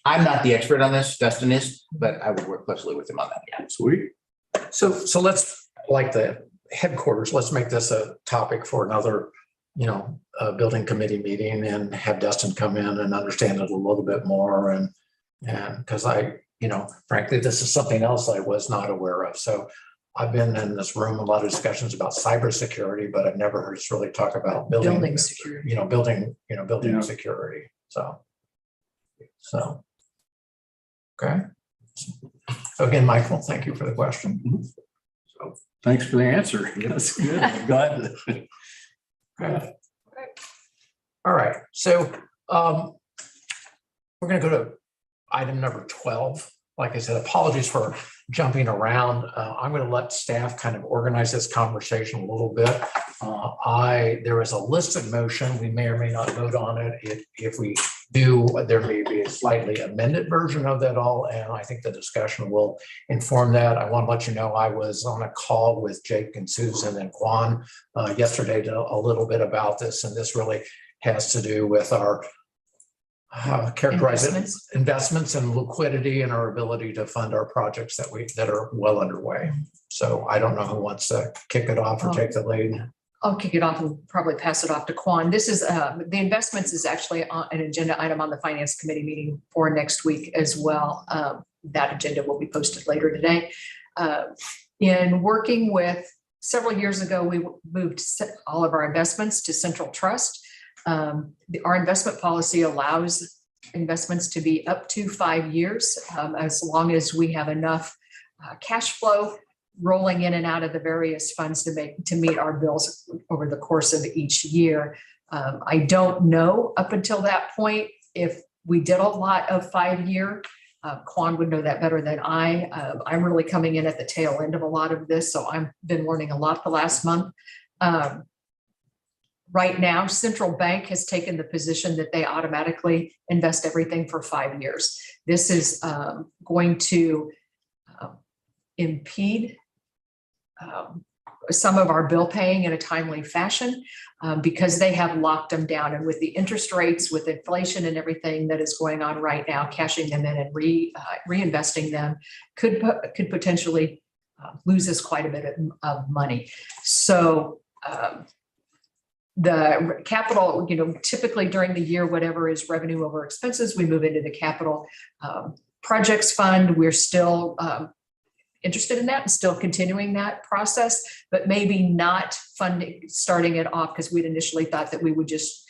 Speaker 7: I'm not the expert on this, Dustin is, but I would work closely with him on that. Yeah.
Speaker 6: Sweet.
Speaker 3: So let's, like the headquarters, let's make this a topic for another, building committee meeting and have Dustin come in and understand it a little bit more. And because frankly, this is something else I was not aware of. So I've been in this room, a lot of discussions about cybersecurity, but I've never heard us really talk about
Speaker 2: Building security.
Speaker 3: building
Speaker 6: Yeah.
Speaker 3: security. So, okay. So again, Michael, thank you for the question.
Speaker 6: So thanks for the answer. That's good. I'm glad that.
Speaker 3: Okay. All right, so we're going to go to item number 12. Like I said, apologies for jumping around. I'm going to let staff kind of organize this conversation a little bit. There is a listed motion. We may or may not vote on it. If we do, there may be a slightly amended version of that all, and I think the discussion will inform that. I want to let you know I was on a call with Jake and Susan and Quan yesterday to a little bit about this, and this really has to do with our investments and liquidity and our ability to fund our projects that are well underway. So I don't know who wants to kick it off or take the lead.
Speaker 2: I'll kick it off and probably pass it off to Quan. This is the investments is actually an agenda item on the finance committee meeting for next week as well. That agenda will be posted later today. In working with several years ago, we moved all of our investments to Central Trust. Our investment policy allows investments to be up to 5 years, as long as we have enough cash flow rolling in and out of the various funds to meet our bills over the course of each year. I don't know up until that point if we did a lot of 5-year. Quan would know that better than I. I'm really coming in at the tail end of a lot of this, so I've been learning a lot the last month. Right now, Central Bank has taken the position that they automatically invest everything for 5 years. This is going to impede some of our bill paying in a timely fashion because they have locked them down. And with the interest rates, with inflation and everything that is going on right now, cashing them in and reinvesting them could potentially lose us quite a bit of money. So the capital, typically during the year, whatever is revenue over expenses, we move into the capital projects fund. We're still interested in that and still continuing that process, but maybe not starting it off because we'd initially thought that we would just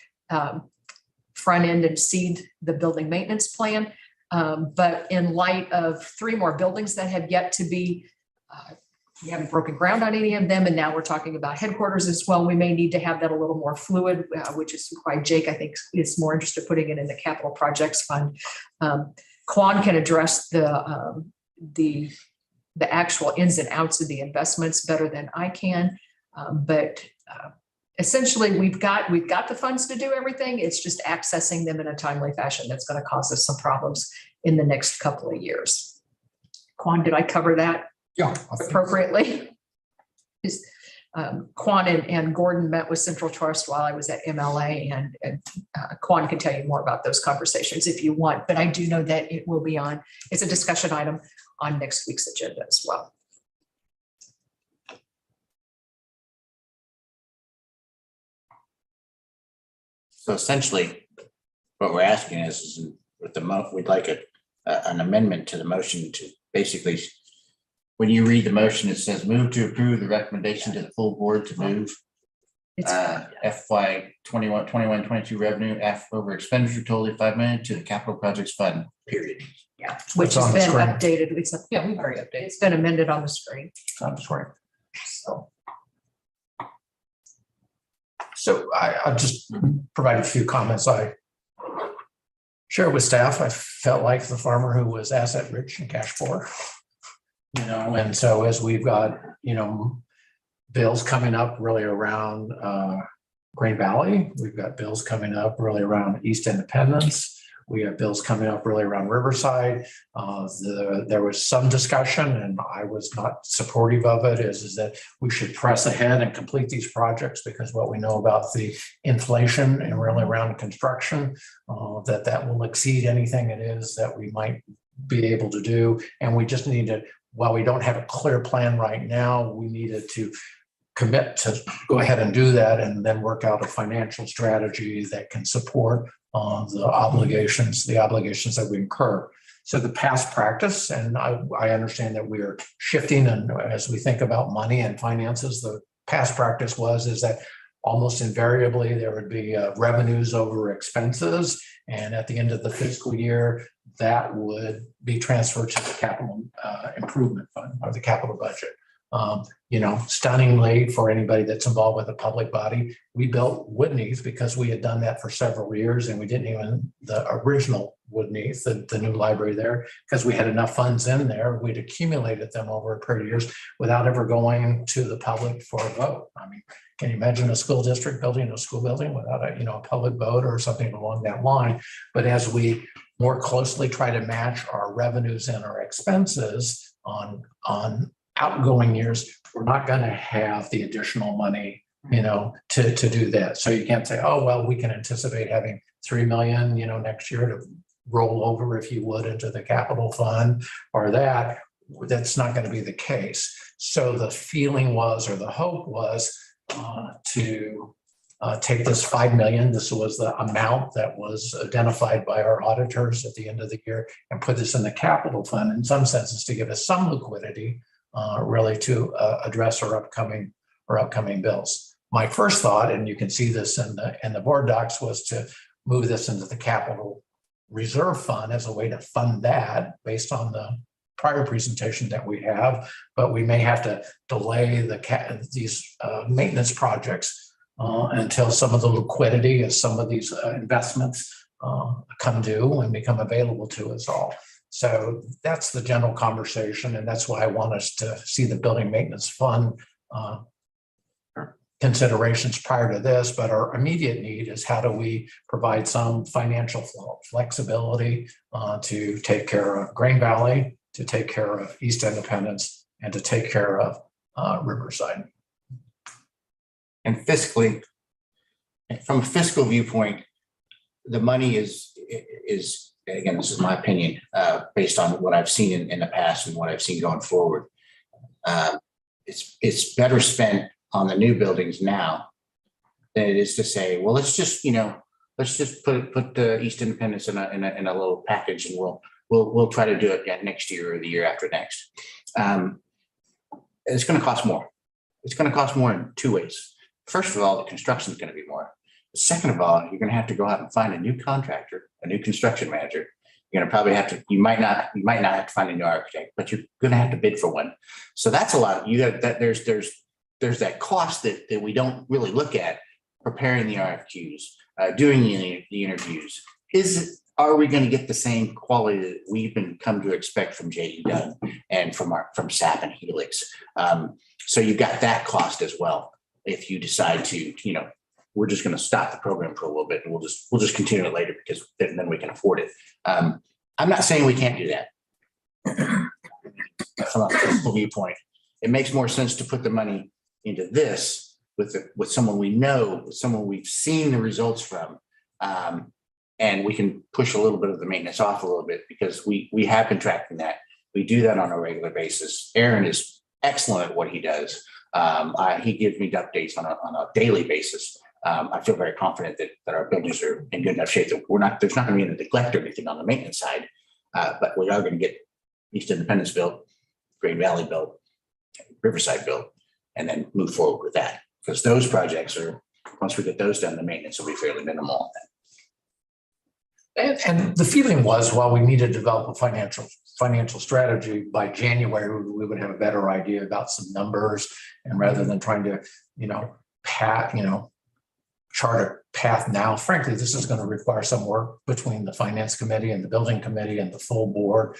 Speaker 2: front end and seed the building maintenance plan. But in light of 3 more buildings that have yet to be, we haven't broken ground on any of them. And now we're talking about headquarters as well. We may need to have that a little more fluid, which is why Jake, I think, is more interested in putting it in the capital projects fund. Quan can address the actual ins and outs of the investments better than I can. But essentially we've got the funds to do everything. It's just accessing them in a timely fashion that's going to cause us some problems in the next couple of years. Quan, did I cover that appropriately? Quan and Gordon met with Central Trust while I was at MLA, and Quan can tell you more about those conversations if you want, but I do know that it will be it's a discussion item on next week's agenda as well.
Speaker 7: So essentially, what we're asking is with we'd like an amendment to the motion to basically, when you read the motion, it says move to approve the recommendation to the full board to move
Speaker 2: It's
Speaker 7: FY 21-22 revenue over expenditure totally 5 million to the capital projects fund, period.
Speaker 2: yeah, which
Speaker 3: It's
Speaker 2: has
Speaker 3: on the
Speaker 2: been
Speaker 3: screen.
Speaker 2: updated. We've already updated. It's been amended on the screen.
Speaker 3: I'm sorry.
Speaker 2: So
Speaker 3: So I'll just provide a few comments. I share with staff. I felt like the farmer who was asset rich and cash poor. And so as we've got, bills coming up really around Green Valley, we've got bills coming up really around East Independence. We have bills coming up really around Riverside. There was some discussion, and I was not supportive of it, is that we should press ahead and complete these projects because what we know about the inflation and really around construction, that will exceed anything it is that we might be able to do. And we just need to, while we don't have a clear plan right now, we needed to commit to go ahead and do that and then work out a financial strategy that can support the obligations that we incur. So the past practice, and I understand that we are shifting, and as we think about money and finances, the past practice is that almost invariably there would be revenues over expenses, and at the end of the fiscal year, that would be transferred to the capital improvement fund or the capital budget. Stunningly for anybody that's involved with a public body, we built Woodneath because we had done that for several years, and we didn't even the original Woodneath, the new library there, because we had enough funds in there. We'd accumulated them over a period of years without ever going to the public for a vote. I mean, can you imagine a school district building a school building without a public vote or something along that line? But as we more closely try to match our revenues and our expenses on outgoing years, we're not going to have the additional money, to do that. So you can't say, oh, well, we can anticipate having 3 million, next year to roll over, if you would, into the capital fund or that. That's not going to be the case. So the feeling was, or the hope was, to take this 5 million. This was the amount that was identified by our auditors at the end of the year, and put this in the capital fund in some senses to give us some liquidity, really to address our upcoming bills. My first thought, and you can see this in the board docs, was to move this into the capital reserve fund as a way to fund that based on the prior presentation that we have, but we may have to delay these maintenance projects until some of the liquidity as some of these investments come due and become available to us all. So that's the general conversation, and that's why I want us to see the building maintenance fund considerations prior to this. But our immediate need is how do we provide some financial flexibility to take care of Green Valley, to take care of East Independence, and to take care of Riverside.
Speaker 7: And fiscally, from a fiscal viewpoint, the money is, again, this is my opinion, based on what I've seen in the past and what I've seen going forward. It's better spent on the new buildings now than it is to say, well, let's just put the East Independence in a little package, and we'll try to do it again next year or the year after next. It's going to cost more. It's going to cost more in two ways. First of all, the construction is going to be more. Second of all, you're going to have to go out and find a new contractor, a new construction manager. You're going to probably have to, you might not have to find a new architect, but you're going to have to bid for one. So that's a lot. You got that there's that cost that we don't really look at, preparing the RFQs, doing the interviews. Are we going to get the same quality that we've come to expect from J.E. Dunn and from SAP and Helix? So you've got that cost as well. If you decide to, we're just going to stop the program for a little bit, and we'll just continue it later because then we can afford it. I'm not saying we can't do that. From a fiscal viewpoint, it makes more sense to put the money into this with someone we know, with someone we've seen the results from, and we can push a little bit of the maintenance off a little bit because we have been tracking that. We do that on a regular basis. Aaron is excellent at what he does. He gives me updates on a daily basis. I feel very confident that our buildings are in good enough shape that there's not going to be any neglect or anything on the maintenance side, but we are going to get East Independence built, Green Valley built, Riverside built, and then move forward with that. Because those projects once we get those done, the maintenance will be fairly minimal.
Speaker 3: And the feeling was, while we need to develop a financial strategy by January, we would have a better idea about some numbers, and rather than trying to, chart a path now. Frankly, this is going to require some work between the finance committee and the building committee and the full board,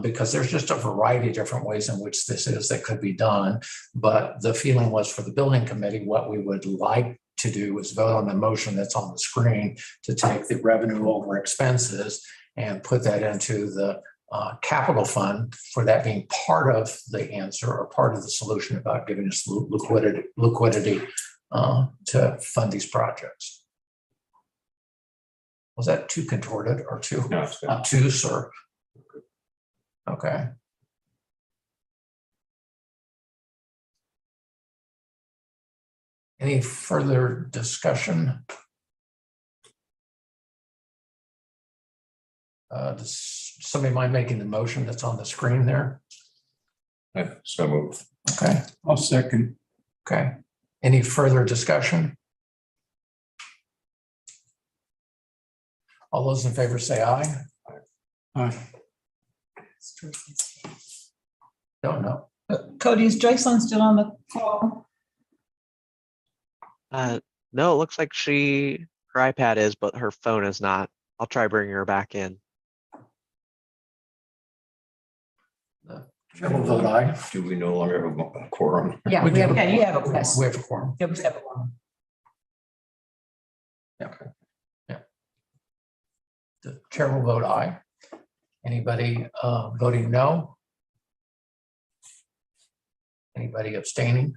Speaker 3: because there's just a variety of different ways in which that could be done. But the feeling was, for the building committee, what we would like to do is vote on the motion that's on the screen to take the revenue over expenses and put that into the capital fund, for that being part of the answer or part of the solution about giving us liquidity to fund these projects. Was that too contorted or too obtuse or? Okay. Any further discussion? Does somebody mind making the motion that's on the screen there?
Speaker 8: So move.
Speaker 3: Okay.
Speaker 6: I'll second.
Speaker 3: Okay. Any further discussion? All those in favor say aye.
Speaker 6: Aye.
Speaker 3: Don't know.
Speaker 4: Cody, is Jocelyn still on the call?
Speaker 1: No, it looks like her iPad is, but her phone is not. I'll try bringing her back in.
Speaker 3: Chair will vote aye.
Speaker 8: Do we no longer have a quorum?
Speaker 2: Yeah,
Speaker 3: We
Speaker 2: we have
Speaker 3: do.
Speaker 2: a
Speaker 4: Yeah, you have a
Speaker 2: yes.
Speaker 3: We have a quorum.
Speaker 2: Yeah, we have a quorum.
Speaker 3: The chair will vote aye. Anybody voting no? Anybody abstaining?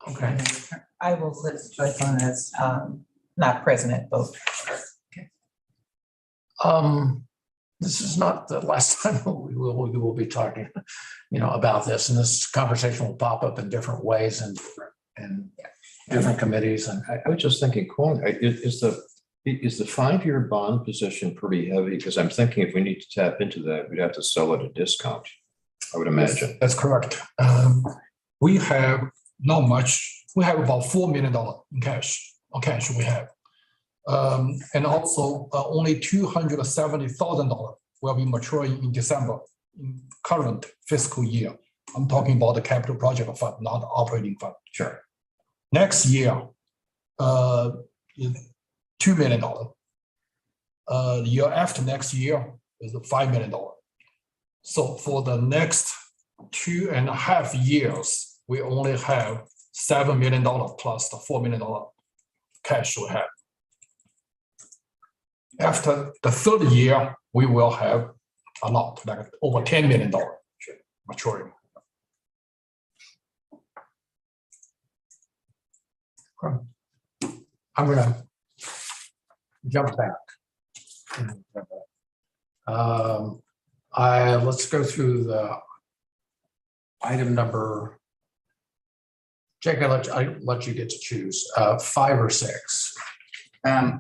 Speaker 3: Okay.
Speaker 9: I will list Jocelyn as not president vote.
Speaker 3: This is not the last time we will be talking, about this, and this conversation will pop up in different ways and different committees. And
Speaker 8: I was just thinking, is the 5-year bond position pretty heavy? Because I'm thinking if we need to tap into that, we'd have to sell at a discount, I would imagine.
Speaker 10: That's correct. We have not much. We have about $4 million in cash. We have. And also only $270,000 will be maturing in December in current fiscal year. I'm talking about the capital project fund, not the operating fund.
Speaker 3: sure.
Speaker 10: Next year, is $2 million. The year after next year is $5 million. So for the next 2.5 years, we only have $7 million plus the $4 million cash we have. After the third year, we will have a lot, like over $10 million maturing.
Speaker 3: I'm gonna jump back. Let's go through the item number. Jake, I let you get to choose, 5 or 6.
Speaker 7: Yeah,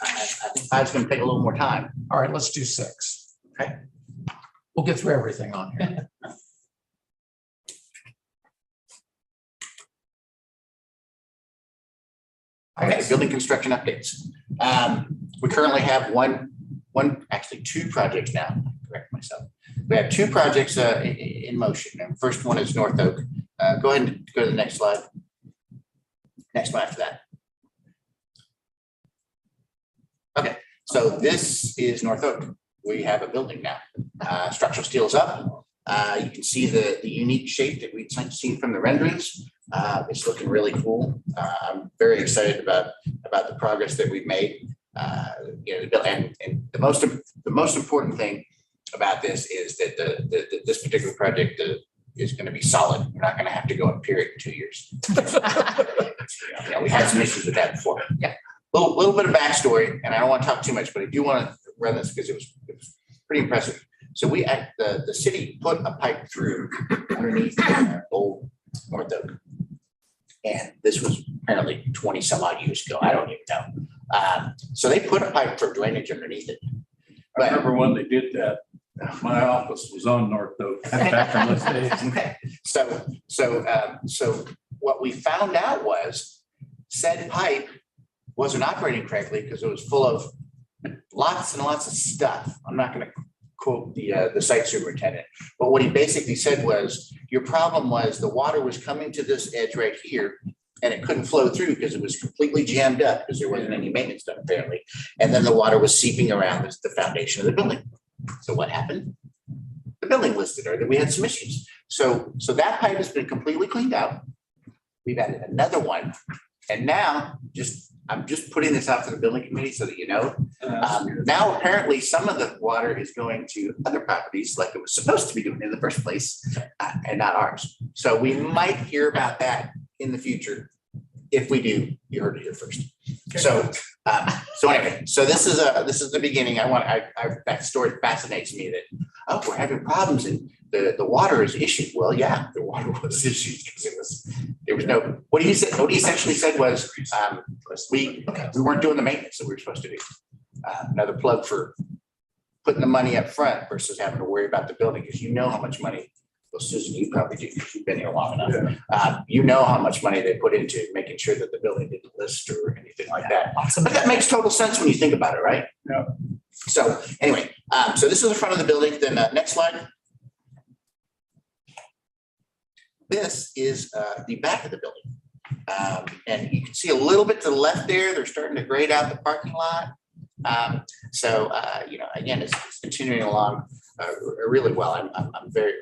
Speaker 7: I think 5's gonna take a little more time.
Speaker 3: All right, let's do 6.
Speaker 7: Okay.
Speaker 3: We'll get through everything on here.
Speaker 7: Okay, building construction updates. We currently have actually 2 projects now. Correct myself. We have 2 projects in motion. And first one is North Oak. Go ahead and go to the next slide. Next one after that. Okay, so this is North Oak. We have a building now. Structural steel is up. You can see the unique shape that we've seen from the renderings. It's looking really cool. I'm very excited about the progress that we've made. And the most important thing about this is that this particular project is going to be solid. We're not going to have to go in period in 2 years. We had some issues with that before. Yeah, little bit of backstory, and I don't want to talk too much, but I do want to run this because it was pretty impressive. So the city put a pipe through underneath old North Oak. And this was apparently 20 some odd years ago. I don't even know. So they put a pipe for drainage underneath it.
Speaker 6: I remember when they did that, my office was on North Oak back in those days.
Speaker 7: Okay. So what we found out was said pipe wasn't operating correctly because it was full of lots and lots of stuff. I'm not going to quote the site superintendent, but what he basically said was your problem was the water was coming to this edge right here and it couldn't flow through because it was completely jammed up because there wasn't any maintenance done apparently. And then the water was seeping around the foundation of the building. So what happened? The building listed or that we had some issues. So that pipe has been completely cleaned out. We've added another one. And now I'm just putting this out to the building committee so that you know. Now apparently some of the water is going to other properties like it was supposed to be doing in the first place and not ours. So we might hear about that in the future. If we do, you heard it here first. So anyway, so this is the beginning. That story fascinates me that we're having problems and the water is issued. Well, yeah, the water was issued because there was no what he said. What he essentially said was we weren't doing the maintenance that we were supposed to do. Another plug for putting the money up front versus having to worry about the building because you know how much money. Well, Susan, you probably do because you've been here long enough. Yeah. You know how much money they put into making sure that the building didn't list or anything like that. Awesome. But that makes total sense when you think about it, right?
Speaker 6: Yeah.
Speaker 7: So anyway, so this is the front of the building. Then next slide. This is the back of the building. And you can see a little bit to the left there. They're starting to grade out the parking lot. Again, it's continuing along really well. I'm very,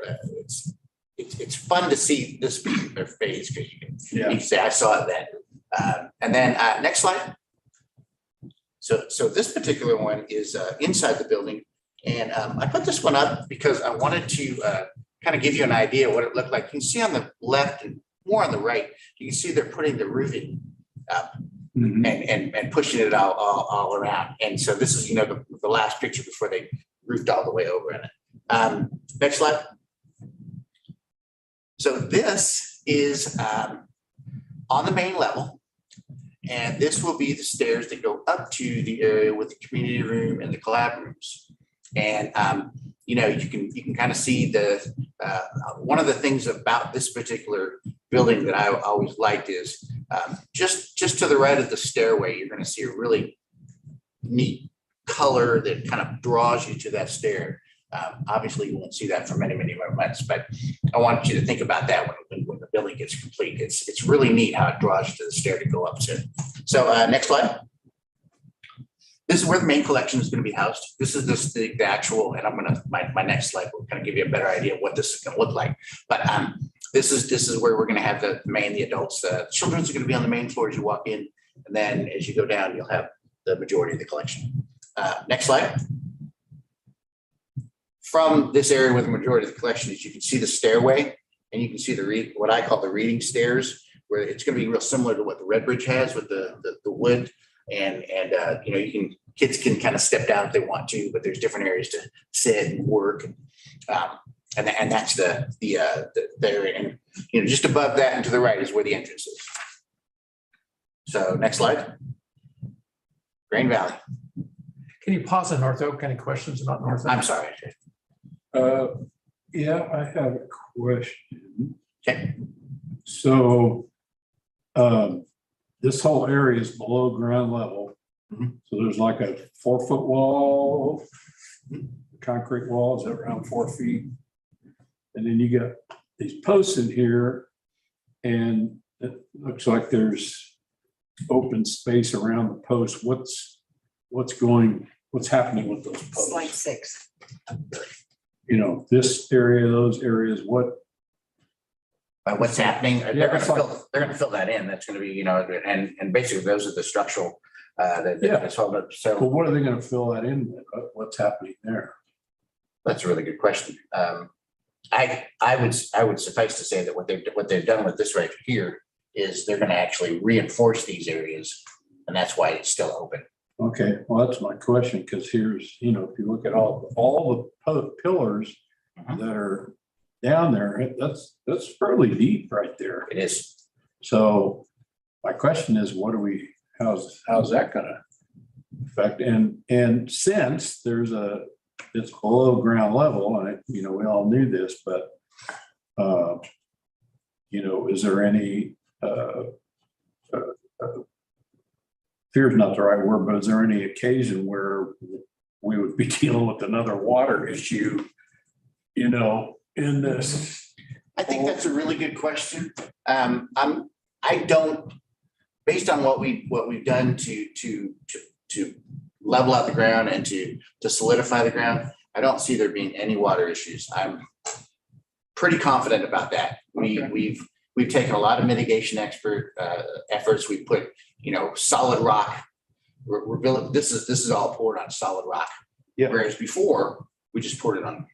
Speaker 7: it's fun to see this particular phase because you can say I saw it then. And then next slide. So this particular one is inside the building. And I put this one up because I wanted to kind of give you an idea of what it looked like. You can see on the left and more on the right, you can see they're putting the roofing up. Mm-hmm. and pushing it all around. And so this is, the last picture before they roofed all the way over in it. Next slide. So this is on the main level, and this will be the stairs that go up to the area with the community room and the collab rooms. And you can kind of see one of the things about this particular building that I always liked is just to the right of the stairway, you're going to see a really neat color that kind of draws you to that stair. Obviously, you won't see that for many, many more months, but I want you to think about that when the building gets complete. It's really neat how it draws you to the stair to go up to. So next slide. This is where the main collection is going to be housed. This is the actual, and my next slide will kind of give you a better idea of what this is going to look like. But this is where we're going to have the adults. Children's are going to be on the main floor as you walk in, and then as you go down, you'll have the majority of the collection. Next slide. From this area where the majority of the collection is, you can see the stairway, and you can see what I call the reading stairs. where it's gonna be real similar to what the Red Bridge has with the wood. And you know, kids can kind of step down if they want to, but there's different areas to sit and work. And that's the area. And, you know, just above that and to the right is where the entrance is. So next slide. Green Valley.
Speaker 3: Can you pause on North Oak? Any questions about North Oak?
Speaker 7: I'm sorry.
Speaker 6: Yeah, I have a question.
Speaker 7: Okay.
Speaker 6: So this whole area is below ground level.
Speaker 7: Mhm.
Speaker 6: So there's like a 4-foot wall, concrete walls around 4 feet. And then you got these posts in here, and it looks like there's open space around the post. What's happening with those
Speaker 2: Slide
Speaker 6: posts?
Speaker 2: 6.
Speaker 6: You know, this area, those areas, what?
Speaker 7: What's happening?
Speaker 6: Yeah,
Speaker 7: They're
Speaker 6: it's like-
Speaker 7: gonna fill that in. That's gonna be, you know, and basically those are the structural.
Speaker 6: Yeah.
Speaker 7: That's all.
Speaker 6: Well,
Speaker 7: So
Speaker 6: what are they gonna fill that in with? What's happening there?
Speaker 7: that's a really good question. I would suffice to say that what they've done with this right here is they're gonna actually reinforce these areas, and that's why it's still open.
Speaker 6: Okay, well, that's my question, because here's, you know, if you look at all the pillars that are down there, that's fairly deep right there.
Speaker 7: It is.
Speaker 6: So my question is, how's that gonna affect? And since it's below ground level, and you know, we all knew this, but you know, is there any fear is not the right word, but is there any occasion where we would be dealing with another water issue, you know, in this?
Speaker 7: I think that's a really good question. I don't, based on what we've done to level out the ground and to solidify the ground, I don't see there being any water issues. I'm pretty confident about that. We've taken a lot of mitigation efforts. We put, you know, solid rock. We're building, this is all poured on solid rock.
Speaker 6: Yeah.
Speaker 7: Whereas before, we just poured it on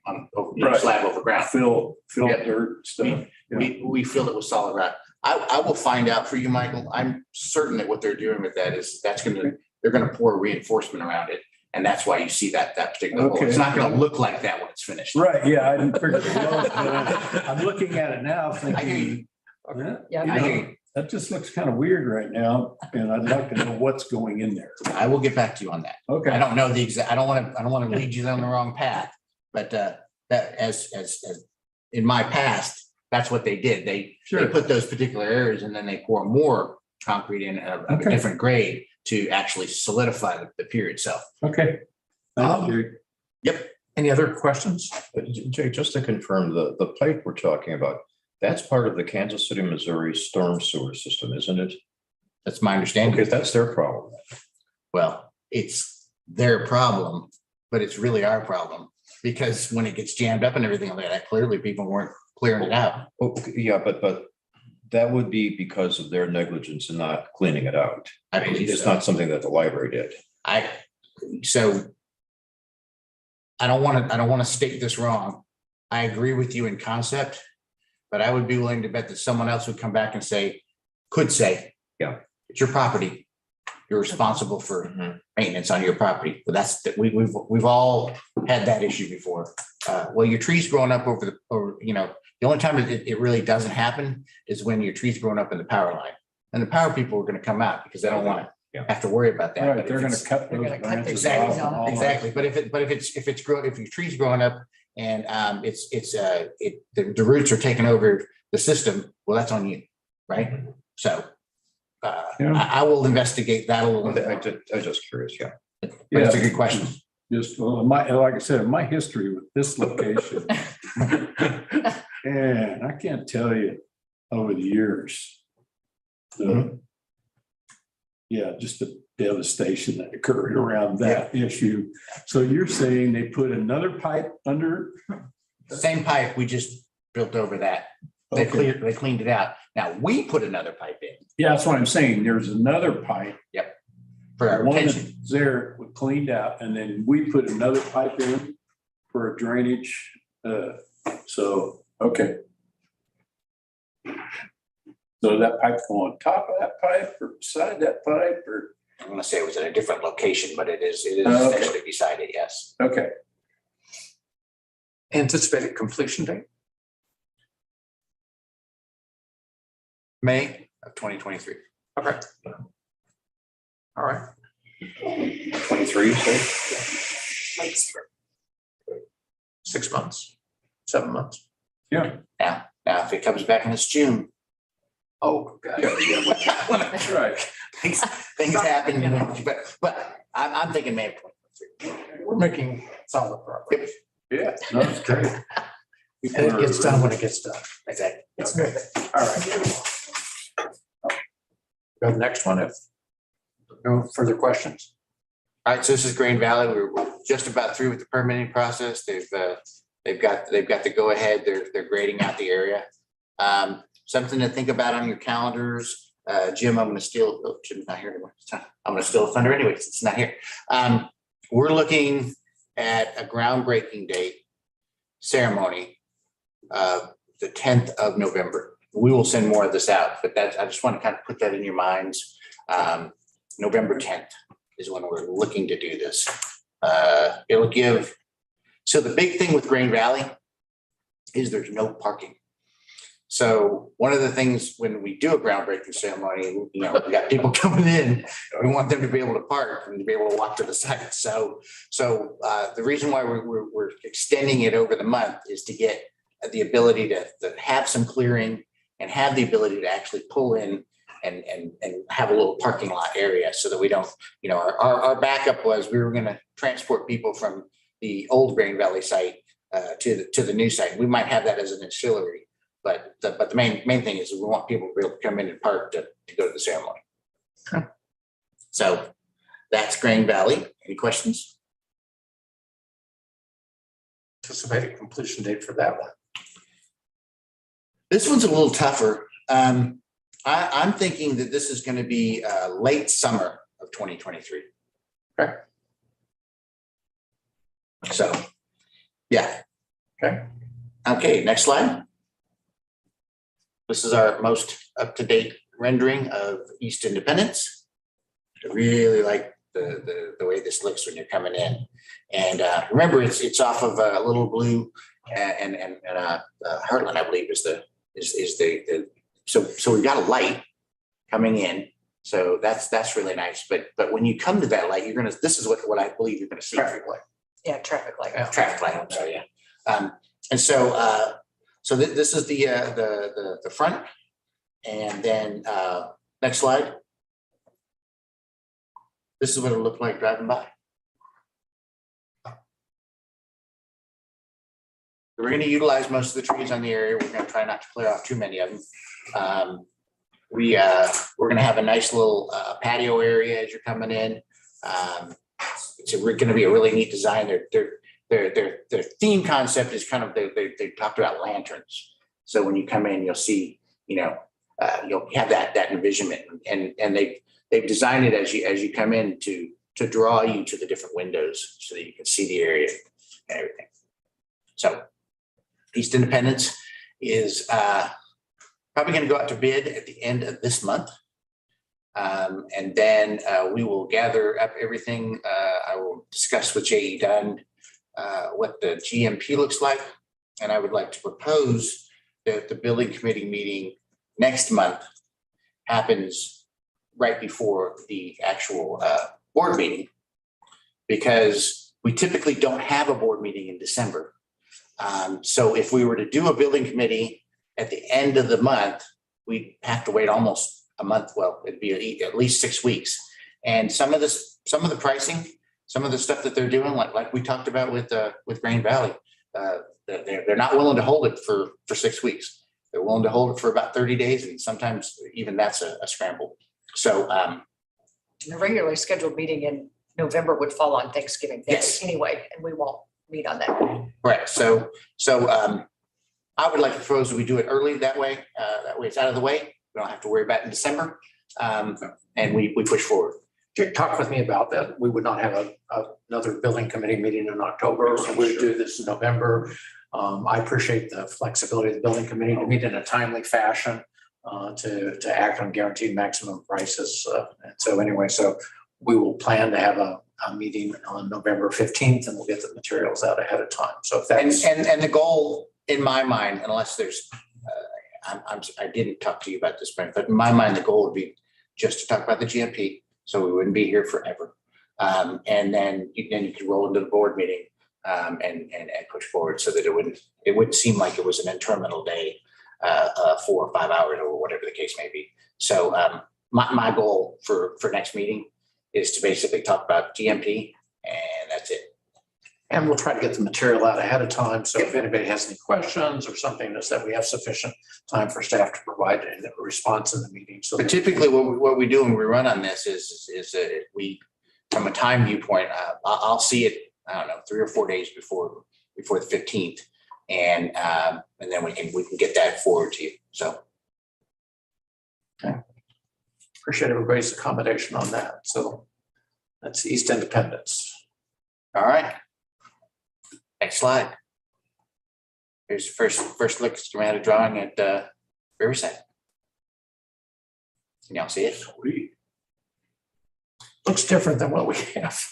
Speaker 6: Right.
Speaker 7: slab over ground.
Speaker 6: Fill
Speaker 7: Yeah.
Speaker 6: dirt stuff.
Speaker 7: We filled it with solid rock. I will find out for you, Michael. I'm certain that what they're doing with that is they're gonna pour reinforcement around it. And that's why you see that particular hole. It's
Speaker 6: Okay.
Speaker 7: not gonna look like that when it's finished.
Speaker 6: Right, yeah, I didn't figure it was, but I'm looking at it now
Speaker 7: I hear
Speaker 6: thinking,
Speaker 7: you.
Speaker 6: yeah,
Speaker 2: Yeah,
Speaker 6: you
Speaker 7: I hear
Speaker 6: know,
Speaker 7: you.
Speaker 6: that just looks kind of weird right now, and I'd like to know what's going in there.
Speaker 7: I will get back to you on that. I
Speaker 6: Okay,
Speaker 7: don't know the exact, I don't want to lead you down the wrong path, but that as in my past, that's what they did. They
Speaker 6: sure,
Speaker 7: put those particular areas and then they pour more concrete in of a
Speaker 6: Okay.
Speaker 7: different grade to actually solidify the pier itself.
Speaker 6: okay. Thank you.
Speaker 7: Yep.
Speaker 3: Any other questions?
Speaker 8: Jay, just to confirm, the pipe we're talking about, that's part of the Kansas City, Missouri storm sewer system, isn't it?
Speaker 7: That's my understanding.
Speaker 8: Okay, that's their problem.
Speaker 7: Well, it's their problem, but it's really our problem because when it gets jammed up and everything like that, clearly people weren't clearing it out.
Speaker 8: Oh, okay, yeah, but that would be because of their negligence in not cleaning it out.
Speaker 7: I believe
Speaker 8: It's
Speaker 7: so.
Speaker 8: not something that the library did.
Speaker 7: So I don't want to state this wrong. I agree with you in concept, but I would be willing to bet that someone else would come back and could say,
Speaker 8: Yeah.
Speaker 7: it's your property. You're responsible for maintenance on your property. But we've all had that issue before. Well, your tree's growing up the only time it really doesn't happen is when your tree's growing up in the power line. And the power people are going to come out because they don't want to have to worry about that.
Speaker 6: All right,
Speaker 7: But
Speaker 6: they're
Speaker 7: if
Speaker 6: gonna
Speaker 7: it's-
Speaker 6: cut
Speaker 2: they're
Speaker 6: those
Speaker 2: gonna cut
Speaker 6: branches
Speaker 2: exactly,
Speaker 6: off. and all that.
Speaker 7: Exactly, but if your tree's growing up and the roots are taking over the system, well, that's on you, right? So
Speaker 6: Yeah.
Speaker 7: I will investigate that a little bit.
Speaker 8: I was just curious, yeah.
Speaker 7: But it's a
Speaker 6: Yeah.
Speaker 7: good question.
Speaker 6: Just, well, like I said, my history with this location. And I can't tell you over the years. Just the devastation that occurred around that issue. So you're saying they put another pipe under?
Speaker 7: Same pipe, we just built over that. They
Speaker 6: Okay.
Speaker 7: cleaned it out. Now we put another pipe in
Speaker 6: Yeah, that's what I'm saying. There's another pipe.
Speaker 7: for our
Speaker 6: One
Speaker 7: retention.
Speaker 6: that's there cleaned out, and then we put another pipe in for a drainage. So, okay. So that pipe go on top of that pipe or beside that pipe or?
Speaker 7: I'm gonna say it was at a different location, but it is
Speaker 6: Oh, okay.
Speaker 7: essentially beside it, yes.
Speaker 6: Okay.
Speaker 3: Anticipated completion date?
Speaker 7: May of 2023.
Speaker 3: Okay. All right.
Speaker 6: 23, so.
Speaker 3: 6 months, 7 months.
Speaker 6: Yeah.
Speaker 7: Now, if it comes back in this June,
Speaker 3: Oh, God.
Speaker 6: That's right.
Speaker 7: things happen, you know, but I'm thinking May of 2023.
Speaker 3: We're making solid progress.
Speaker 6: Yeah, no, that's great.
Speaker 3: And it gets done when it gets done.
Speaker 7: Exactly.
Speaker 3: Okay. All right. Go to the next one if no further questions.
Speaker 7: All right, so this is Green Valley. We're just about through with the permitting process. They've got the go ahead. They're grading out the area. Something to think about on your calendars. Jim, I'm going to steal. Oh, Jim's not here anymore. I'm going to steal thunder anyway. It's not here. We're looking at a groundbreaking date ceremony, the 10th of November. We will send more of this out, but I just want to kind of put that in your minds. November 10th is when we're looking to do this. It'll give. So the big thing with Green Valley is there's no parking. So one of the things when we do a groundbreaking ceremony, you know, we got people coming in, we want them to be able to park and to be able to walk to the site. So the reason why we're extending it over the month is to get the ability to have some clearing and have the ability to actually pull in and have a little parking lot area so that we don't, you know, our backup was we were going to transport people from the old Green Valley site to the new site. We might have that as an ancillary. But the main thing is we want people to be able to come in and park to go to the ceremony.
Speaker 3: Okay.
Speaker 7: So that's Green Valley. Any questions?
Speaker 3: Anticipated completion date for that one.
Speaker 7: This one's a little tougher. I'm thinking that this is going to be late summer of 2023.
Speaker 3: Okay.
Speaker 7: So, yeah.
Speaker 3: Okay.
Speaker 7: Okay, next slide. This is our most up-to-date rendering of East Independence. I really like the way this looks when you're coming in. And remember, it's off of Little Blue and Heartland, I believe, is the so we've got a light coming in. So that's really nice. But when you come to that light, this is what I believe you're gonna see.
Speaker 3: Traffic light.
Speaker 2: Yeah, traffic light.
Speaker 3: Yeah.
Speaker 7: Traffic light, I'm sorry, yeah. And so this is the front, and then next slide. This is what it looked like driving by. We're going to utilize most of the trees on the area. We're going to try not to clear off too many of them. We're going to have a nice little patio area as you're coming in. It's going to be a really neat design. Their theme concept is kind of they talked about lanterns. So when you come in, you'll see, you know, you'll have that envisionment, and they've designed it as you come in to draw you to the different windows so that you can see the area and everything. So East Independence is probably going to go out to bid at the end of this month. And then we will gather up everything. I will discuss with J.E. Dunn what the GMP looks like. And I would like to propose that the building committee meeting next month happens right before the actual board meeting, because we typically don't have a board meeting in December. So if we were to do a building committee at the end of the month, we'd have to wait almost a month. Well, it'd be at least 6 weeks. And some of the pricing, some of the stuff that they're doing, like we talked about with Green Valley, they're not willing to hold it for 6 weeks. They're willing to hold it for about 30 days. And sometimes even that's a scramble. So
Speaker 2: The regularly scheduled meeting in November would fall on Thanksgiving Day
Speaker 7: Yes.
Speaker 2: anyway, and we won't meet on that.
Speaker 7: right. So I would like to propose that we do it early that way. That way it's out of the way. We don't have to worry about it in December. And we push forward.
Speaker 3: Talk with me about that. We would not have another building committee meeting in October. So we would do this in November. I appreciate the flexibility of the building committee to meet in a timely fashion. to act on guaranteed maximum prices. And so anyway, so we will plan to have a meeting on November 15th, and we'll get the materials out ahead of time. So if that's.
Speaker 7: And the goal in my mind, unless there's, I didn't talk to you about this, Brent, but in my mind, the goal would be just to talk about the GMP, so we wouldn't be here forever. And then you could roll into the board meeting and push forward so that it wouldn't seem like it was an interminable day, 4 or 5 hours or whatever the case may be. So my goal for next meeting is to basically talk about GMP, and that's it.
Speaker 3: And we'll try to get the material out ahead of time. So if anybody has any questions or something, is that we have sufficient time for staff to provide a response in the meeting. So
Speaker 7: But typically what we do when we run on this is we, from a time viewpoint, I'll see it, I don't know, 3 or 4 days before the 15th. And then we can get that forward to you. So.
Speaker 3: Okay. Appreciate everybody's accommodation on that. So that's East Independence.
Speaker 7: All right. Next slide. Here's the first look schematic drawing at Riverside. Can y'all see it?
Speaker 6: Sweet.
Speaker 3: Looks different than what we have.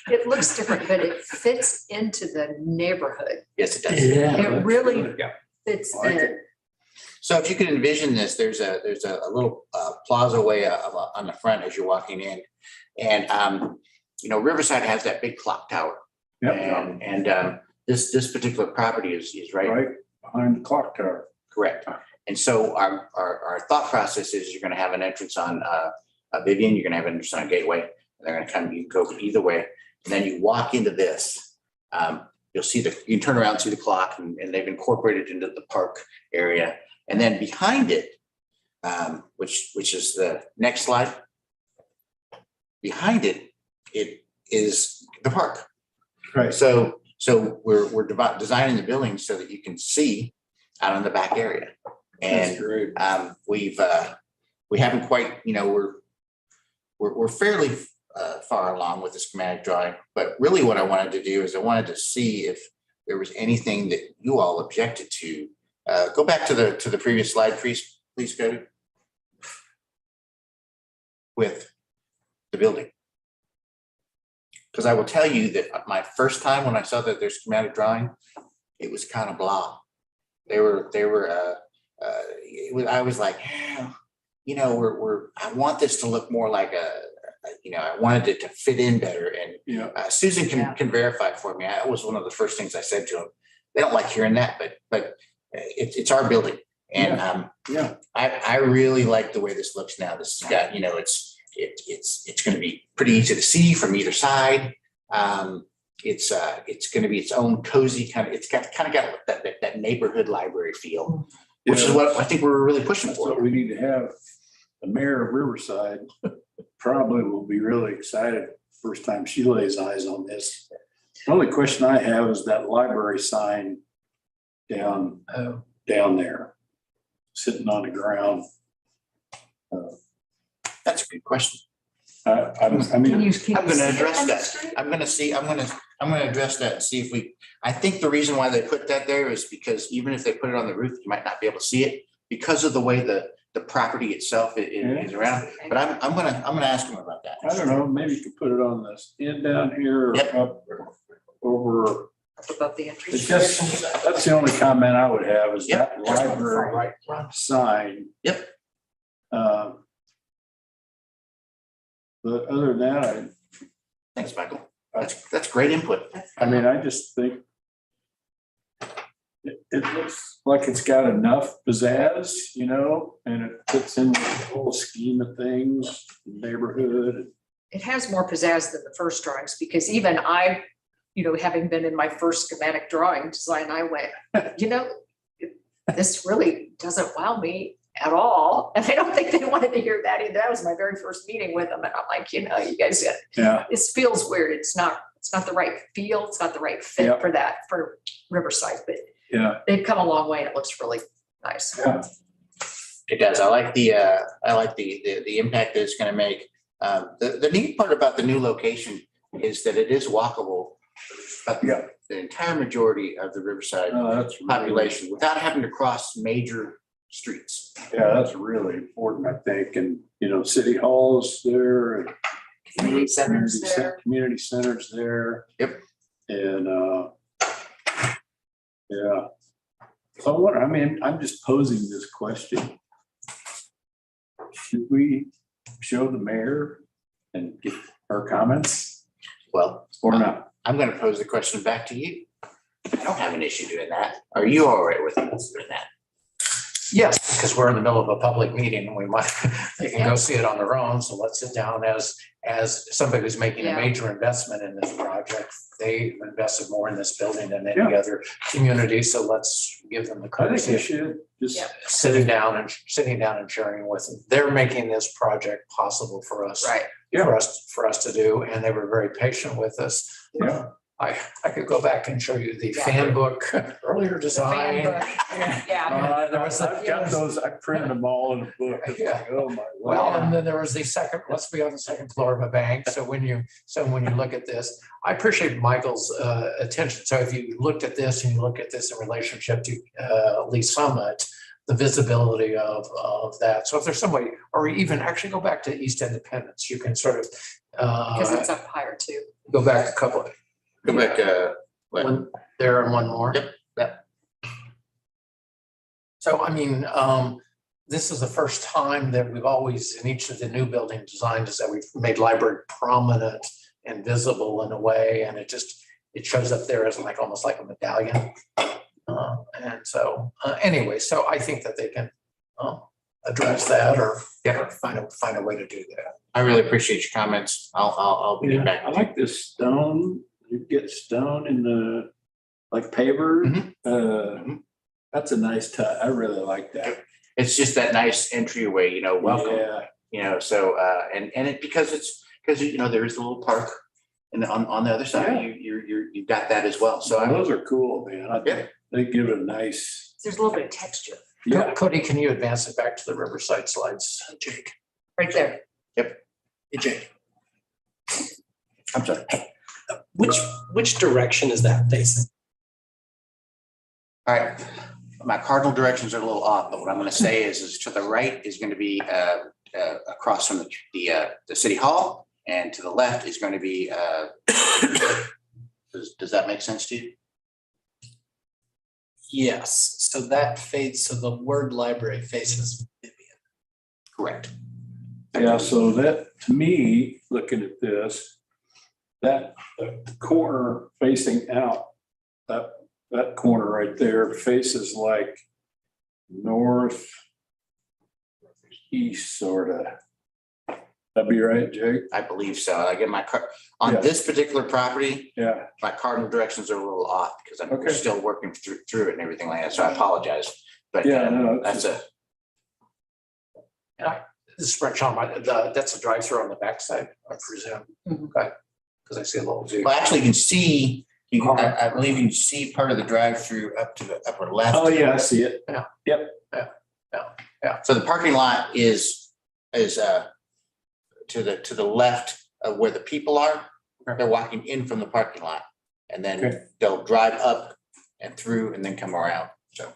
Speaker 2: It looks different, but it fits into the neighborhood.
Speaker 7: Yes, it does.
Speaker 2: It really
Speaker 6: Yeah.
Speaker 2: fits
Speaker 6: I like
Speaker 2: in.
Speaker 7: So if you can envision this, there's a little plaza way on the front as you're walking in, and Riverside has that big clock tower.
Speaker 6: Yep.
Speaker 7: And this particular property is right
Speaker 6: Right behind the clock tower.
Speaker 7: correct. And so our thought process is you're going to have an entrance on Vivian, you're going to have an entrance on Gateway, and they're going to come, you can go either way, and then you walk into this. You'll see you can turn around, see the clock, and they've incorporated into the park area. And then behind it, which is the next slide, behind it is the park.
Speaker 6: Right.
Speaker 7: So we're designing the building so that you can see out in the back area.
Speaker 6: That's
Speaker 7: And
Speaker 6: great.
Speaker 7: we haven't quite, we're fairly far along with the schematic drawing, but really what I wanted to do is I wanted to see if there was anything that you all objected to. Go back to the previous slide, please go with the building. Because I will tell you that my first time when I saw that their schematic drawing, it was kind of blah. I was like, I want this to look more like I wanted it to fit in better. And
Speaker 6: Yeah.
Speaker 7: Susan can verify for me. That was one of the first things I said to them. They don't like hearing that, but it's our building. And
Speaker 6: Yeah.
Speaker 7: I really like the way this looks now. This has got, it's going to be pretty easy to see from either side. It's going to be its own cozy it's got that neighborhood library feel, which is what I think we're really pushing
Speaker 6: So
Speaker 7: for.
Speaker 6: we need to have the mayor of Riverside probably will be really excited first time she lays eyes on this. The only question I have is that library sign down there, sitting on the ground.
Speaker 7: That's a good question.
Speaker 6: I
Speaker 2: Can
Speaker 6: mean,
Speaker 2: you keep
Speaker 7: I'm going to
Speaker 2: it
Speaker 7: address
Speaker 2: on the
Speaker 7: that.
Speaker 2: street?
Speaker 7: I'm going to address that and see if I think the reason why they put that there is because even if they put it on the roof, you might not be able to see it because of the way the property itself is around. But I'm going to ask them about that.
Speaker 6: I don't know, maybe you could put it on this end down here or
Speaker 7: Yep.
Speaker 6: up over.
Speaker 2: Up above the entrance.
Speaker 6: It's just, that's the only comment I would have is that
Speaker 7: Yep.
Speaker 6: library sign.
Speaker 7: Yep.
Speaker 6: But other than that,
Speaker 7: Thanks, Michael. That's great input.
Speaker 6: I mean, I just think it looks like it's got enough pizzazz, and it fits in with the whole scheme of things, neighborhood.
Speaker 2: It has more pizzazz than the first drawings because even I, having been in my first schematic drawing design, I went, this really doesn't wow me at all. And I don't think they wanted to hear that either. That was my very first meeting with them. And I'm like, you guys,
Speaker 6: Yeah.
Speaker 2: this feels weird. It's not the right feel. It's not the right fit
Speaker 6: Yep.
Speaker 2: for Riverside, but
Speaker 6: Yeah.
Speaker 2: they've come a long way and it looks really nice.
Speaker 6: Yeah.
Speaker 7: It does. I like the impact that it's going to make. The neat part about the new location is that it is walkable. But
Speaker 6: Yeah.
Speaker 7: the entire majority of the Riverside
Speaker 6: Oh, that's really-
Speaker 7: population without having to cross major streets.
Speaker 6: Yeah, that's really important, I think. And, you know, City Hall's there. And
Speaker 2: Community centers there.
Speaker 6: Community centers there.
Speaker 7: Yep.
Speaker 6: And, yeah. So what, I mean, I'm just posing this question. Should we show the mayor and get her comments
Speaker 7: Well,
Speaker 6: or not?
Speaker 7: I'm gonna pose the question back to you. I don't have an issue doing that. Are you all right with us doing that?
Speaker 3: Yes, because we're in the middle of a public meeting and we might, they can go see it on their own. So let's sit down as somebody who's making a
Speaker 2: Yeah.
Speaker 3: major investment in this project. They've invested more in this building than any
Speaker 6: Yeah.
Speaker 3: other community. So let's give them the
Speaker 6: I think you
Speaker 3: courtesy.
Speaker 6: should just.
Speaker 2: Yeah.
Speaker 3: Sitting down and sharing with them. They're making this project possible for us.
Speaker 2: Right.
Speaker 3: For us to do, and they were very patient with us.
Speaker 6: Yeah.
Speaker 3: I could go back and show you the
Speaker 2: Yeah.
Speaker 3: fan book, earlier
Speaker 2: The
Speaker 3: design.
Speaker 2: fan book. Yeah.
Speaker 3: There was a-
Speaker 6: I've got those, I printed them all in a book. It's like, oh my.
Speaker 3: Well,
Speaker 6: word.
Speaker 3: and then there was the second, let's be on the second floor of a bank. So when you look at this, I appreciate Michael's attention. So if you looked at this and you look at this in relationship to Lee Summit, the visibility of that. So if there's some way, or even actually go back to East Independence, you can sort of
Speaker 2: Because it's up higher too.
Speaker 3: go back a couple,
Speaker 7: Go back, what?
Speaker 3: one there and one more.
Speaker 7: Yep.
Speaker 3: So, I mean, this is the first time that we've always, in each of the new building designs, is that we've made library prominent and visible in a way, and it shows up there as like, almost like a medallion. And so, anyway, so I think that they can address that or find a way to do that.
Speaker 7: I really appreciate your comments. I'll be
Speaker 6: Yeah,
Speaker 7: back.
Speaker 6: I like this stone. You get stone in the, like paver. That's a nice touch. I really like that.
Speaker 7: It's just that nice entryway, welcome,
Speaker 6: Yeah.
Speaker 7: so, and it, because there is a little park and on the other side, you've got that as well. So
Speaker 6: Those are cool, man. I think they give it a nice,
Speaker 2: There's a little bit of texture
Speaker 6: yeah.
Speaker 3: Cody, can you advance it back to the Riverside slides, Jake?
Speaker 2: right there.
Speaker 7: Hey, Jake. I'm sorry.
Speaker 11: Which direction is that facing?
Speaker 7: All right, my cardinal directions are a little off, but what I'm gonna say is to the right is gonna be across from the city hall, and to the left is gonna be does that make sense to you?
Speaker 11: Yes, so that fades, so the word library faces Vivian.
Speaker 7: Correct.
Speaker 6: Yeah, so that, to me, looking at this, that the corner facing out, that corner right there faces like north east sort of. That'd be right, Jake?
Speaker 7: I believe so. I get on
Speaker 6: Yeah.
Speaker 7: this particular property,
Speaker 6: Yeah,
Speaker 7: my cardinal directions are a little off because I'm
Speaker 6: Okay.
Speaker 7: still working through it and everything like that, so I apologize. But
Speaker 6: yeah, no,
Speaker 7: that's a,
Speaker 3: This is Brett Sean, that's a drive-through on the backside, I presume. Okay, because I see a little view.
Speaker 7: well, actually, you can see, I believe you can see part of the drive-through up to the upper left.
Speaker 6: oh, yeah, I see it.
Speaker 7: So the parking lot is to the left of where the people are. They're walking in from the parking lot, and then
Speaker 6: Okay.
Speaker 7: they'll drive up and through and then come around. So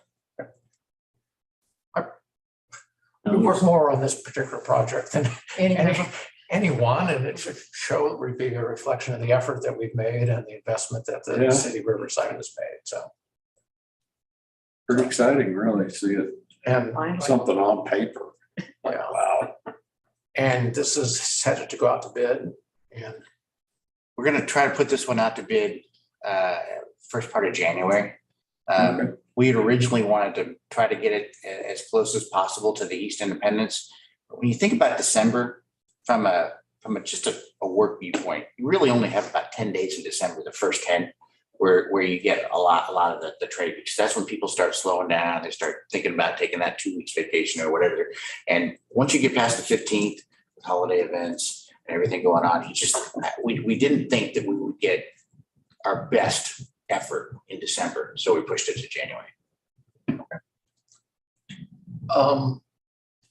Speaker 3: We work more on this particular project than
Speaker 2: Anyway,
Speaker 3: anyone, and it should be a reflection of the effort that we've made and the investment that the
Speaker 6: Yeah.
Speaker 3: city of Riverside has made, so.
Speaker 6: Pretty exciting, really, see it,
Speaker 3: And,
Speaker 6: something on paper.
Speaker 3: yeah,
Speaker 6: Wow.
Speaker 3: and this is headed to go out to bid, and
Speaker 7: we're gonna try to put this one out to bid first part of January.
Speaker 6: Okay.
Speaker 7: We had originally wanted to try to get it as close as possible to the East Independence. But when you think about December, from just a work viewpoint, you really only have about 10 days in December, the first 10, where you get a lot of the trade, because that's when people start slowing down, they start thinking about taking that 2 weeks vacation or whatever. And once you get past the 15th, with holiday events and everything going on, we didn't think that we would get our best effort in December, so we pushed it to January.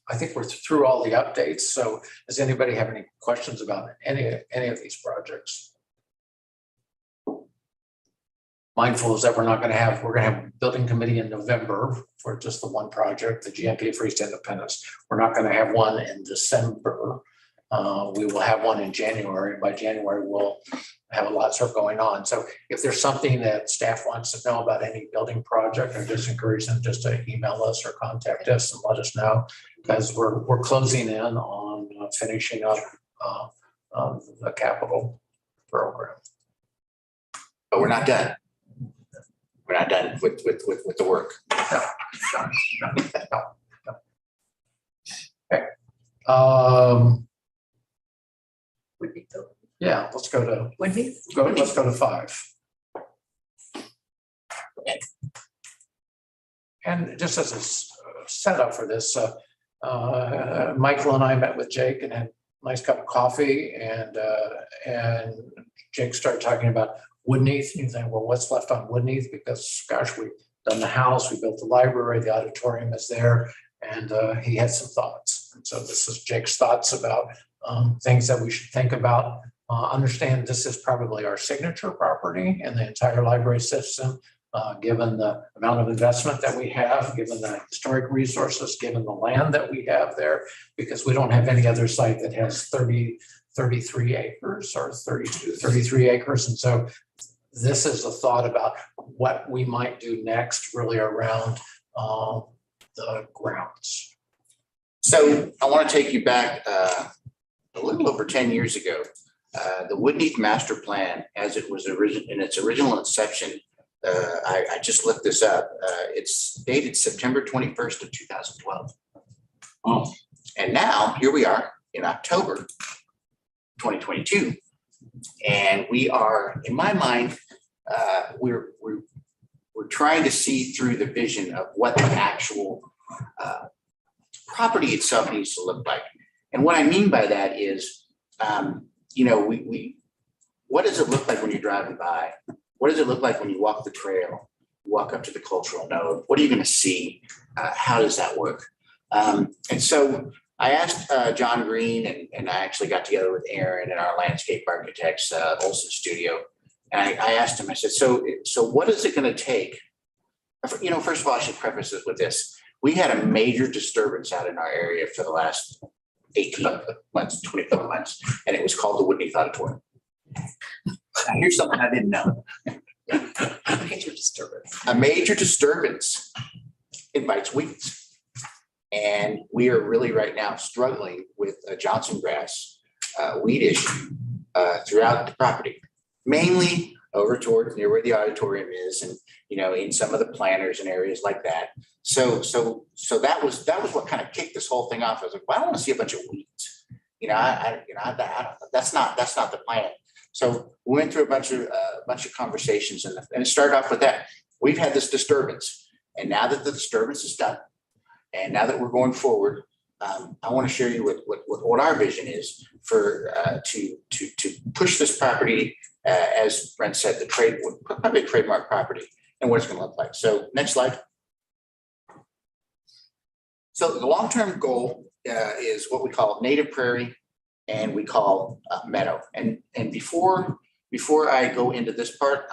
Speaker 3: I think we're through all the updates, so does anybody have any questions about any of these projects? mindful is that we're going to have a building committee in November for just the one project, the GMP Freestanding Independence. We're not going to have one in December. We will have one in January. By January, we'll have a lot sort of going on. So if there's something that staff wants to know about any building project, I just encourage them just to email us or contact us and let us know, because we're closing in on finishing up the capital program.
Speaker 7: But we're not done. We're not done with the work.
Speaker 3: Okay.
Speaker 2: Would-be building.
Speaker 3: Yeah, let's go to
Speaker 2: Would-be?
Speaker 3: let's go to 5. And just as a setup for this, Michael and I met with Jake and had a nice cup of coffee, and Jake started talking about Woodneath. And you think, well, what's left on Woodneath? Because gosh, we've done the house, we built the library, the auditorium is there, and he had some thoughts. And so this is Jake's thoughts about things that we should think about. Understand this is probably our signature property in the entire library system, given the amount of investment that we have, given the historic resources, given the land that we have there, because we don't have any other site that has 33 acres or 33 acres. And so this is a thought about what we might do next, really around the grounds.
Speaker 7: So I want to take you back a little over 10 years ago. The Woodneath Master Plan, as it was in its original inception, I just looked this up. It's dated September 21st of 2012.
Speaker 6: Oh,
Speaker 7: And now here we are in October 2022. And we are, in my mind, we're trying to see through the vision of what the actual property itself needs to look like. And what I mean by that is, what does it look like when you're driving by? What does it look like when you walk the trail, walk up to the cultural node? What are you going to see? How does that work? And so I asked John Green, and I actually got together with Aaron and our landscape architects, Olson Studio. And I asked him, I said, so what is it going to take? First of all, I should preface this with this. We had a major disturbance out in our area for the last 18 months, 24 months, and it was called the Woodneath Auditorium. Here's something I didn't know.
Speaker 2: Major disturbance.
Speaker 7: A major disturbance invites weeds. And we are really right now struggling with a Johnson grass weed issue throughout the property, mainly over towards near where the auditorium is, and in some of the planters and areas like that. So that was what kind of kicked this whole thing off. I was like, well, I don't want to see a bunch of weeds. That's not the plan. So we went through a bunch of conversations, and it started off with that. We've had this disturbance, and now that the disturbance is done, and now that we're going forward, I want to share you what our vision is for to push this property, as Brent said, probably a trademark property, and what it's going to look like. So next slide. So the long-term goal is what we call native prairie, and we call meadow. And before I go into this part,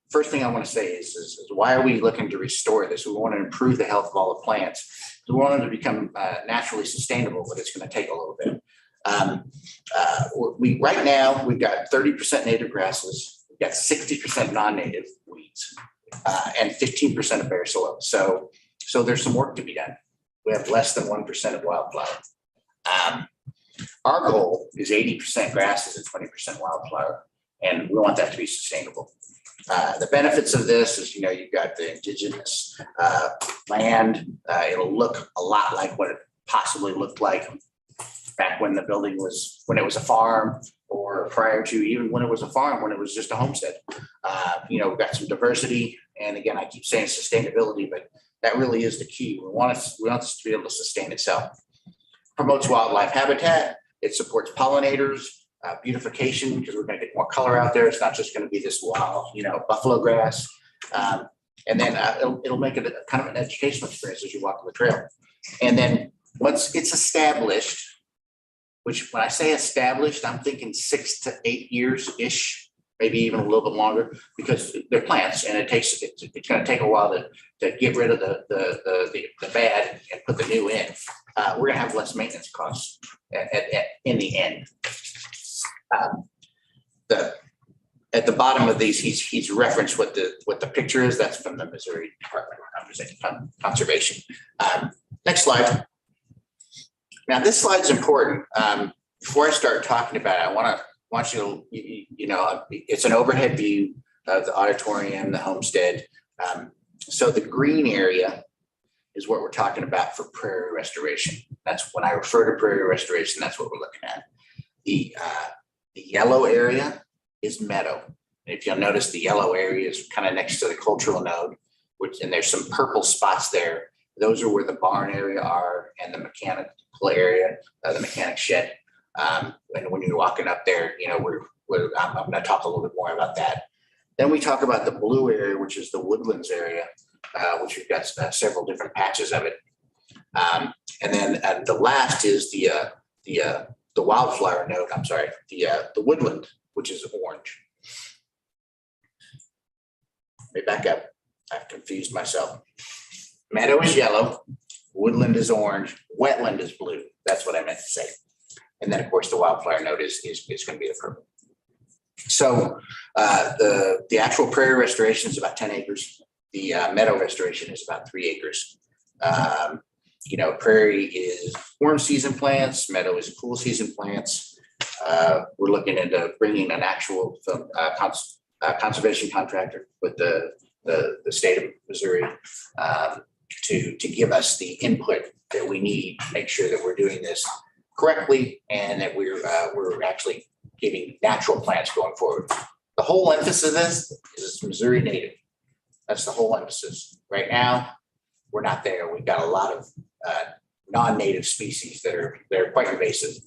Speaker 7: first thing I want to say is why are we looking to restore this? We want to improve the health of all the plants. We want them to become naturally sustainable, but it's going to take a little bit. Right now we've got 30% native grasses, we've got 60% non-native weeds, and 15% of bare soil. So there's some work to be done. We have less than 1% of wildflower. Our goal is 80% grasses and 20% wildflower, and we want that to be sustainable. The benefits of this is, you've got the indigenous land. It'll look a lot like what it possibly looked like back when when it was a farm, or prior to even when it was a farm, when it was just a homestead. We've got some diversity, and again, I keep saying sustainability, but that really is the key. We want this to be able to sustain itself. Promotes wildlife habitat. It supports pollinators, beautification, because we're going to get more color out there. It's not just going to be this wild, buffalo grass. And then it'll make it a kind of an educational experience as you walk on the trail. And then once it's established, which when I say established, I'm thinking 6 to 8 years-ish. maybe even a little bit longer, because they're plants and it's gonna take a while to get rid of the bad and put the new in. We're gonna have less maintenance costs in the end. At the bottom of these, he's referenced what the picture is. That's from the Missouri Department of Conservation. Next slide. Now, this slide's important. Before I start talking about it, I want you to, it's an overhead view of the auditorium, the homestead. So the green area is what we're talking about for prairie restoration. That's when I refer to prairie restoration, that's what we're looking at. The yellow area is meadow. And if you'll notice, the yellow area is kind of next to the cultural node, and there's some purple spots there. Those are where the barn area are and the mechanical area, the mechanic shed. And when you're walking up there, I'm going to talk a little bit more about that. Then we talk about the blue area, which is the woodlands area, which we've got several different patches of it. And then the last is the wildflower node. I'm sorry, the woodland, which is orange. Let me back up. I've confused myself. Meadow is yellow, woodland is orange, wetland is blue. That's what I meant to say. And then, of course, the wildflower node is going to be the purple. So the actual prairie restoration is about 10 acres. The meadow restoration is about 3 acres. Prairie is warm season plants. Meadow is cool season plants. We're looking into bringing an actual conservation contractor with the state of Missouri to give us the input that we need to make sure that we're doing this correctly and that we're actually getting natural plants going forward. The whole emphasis of this is Missouri native. That's the whole emphasis. Right now, we're not there. We've got a lot of non-native species that are quite invasive.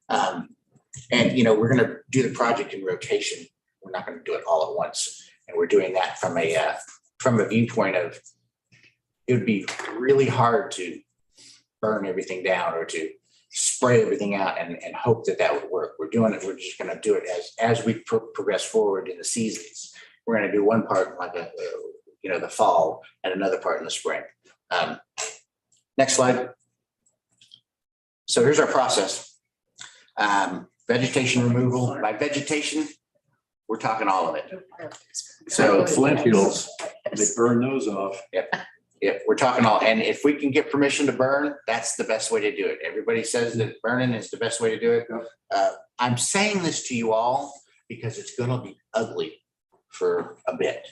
Speaker 7: We're going to do the project in rotation. We're not going to do it all at once. And we're doing that from a viewpoint of it would be really hard to burn everything down or to spray everything out and hope that would work. We're doing it. We're just going to do it as we progress forward in the seasons. We're going to do one part like the fall and another part in the spring. Next slide. So here's our process. Vegetation removal. By vegetation, we're talking all of it.
Speaker 6: So flint hills, they burn those off.
Speaker 7: Yep, we're talking all, and if we can get permission to burn, that's the best way to do it. Everybody says that burning is the best way to do it. I'm saying this to you all because it's going to be ugly for a bit.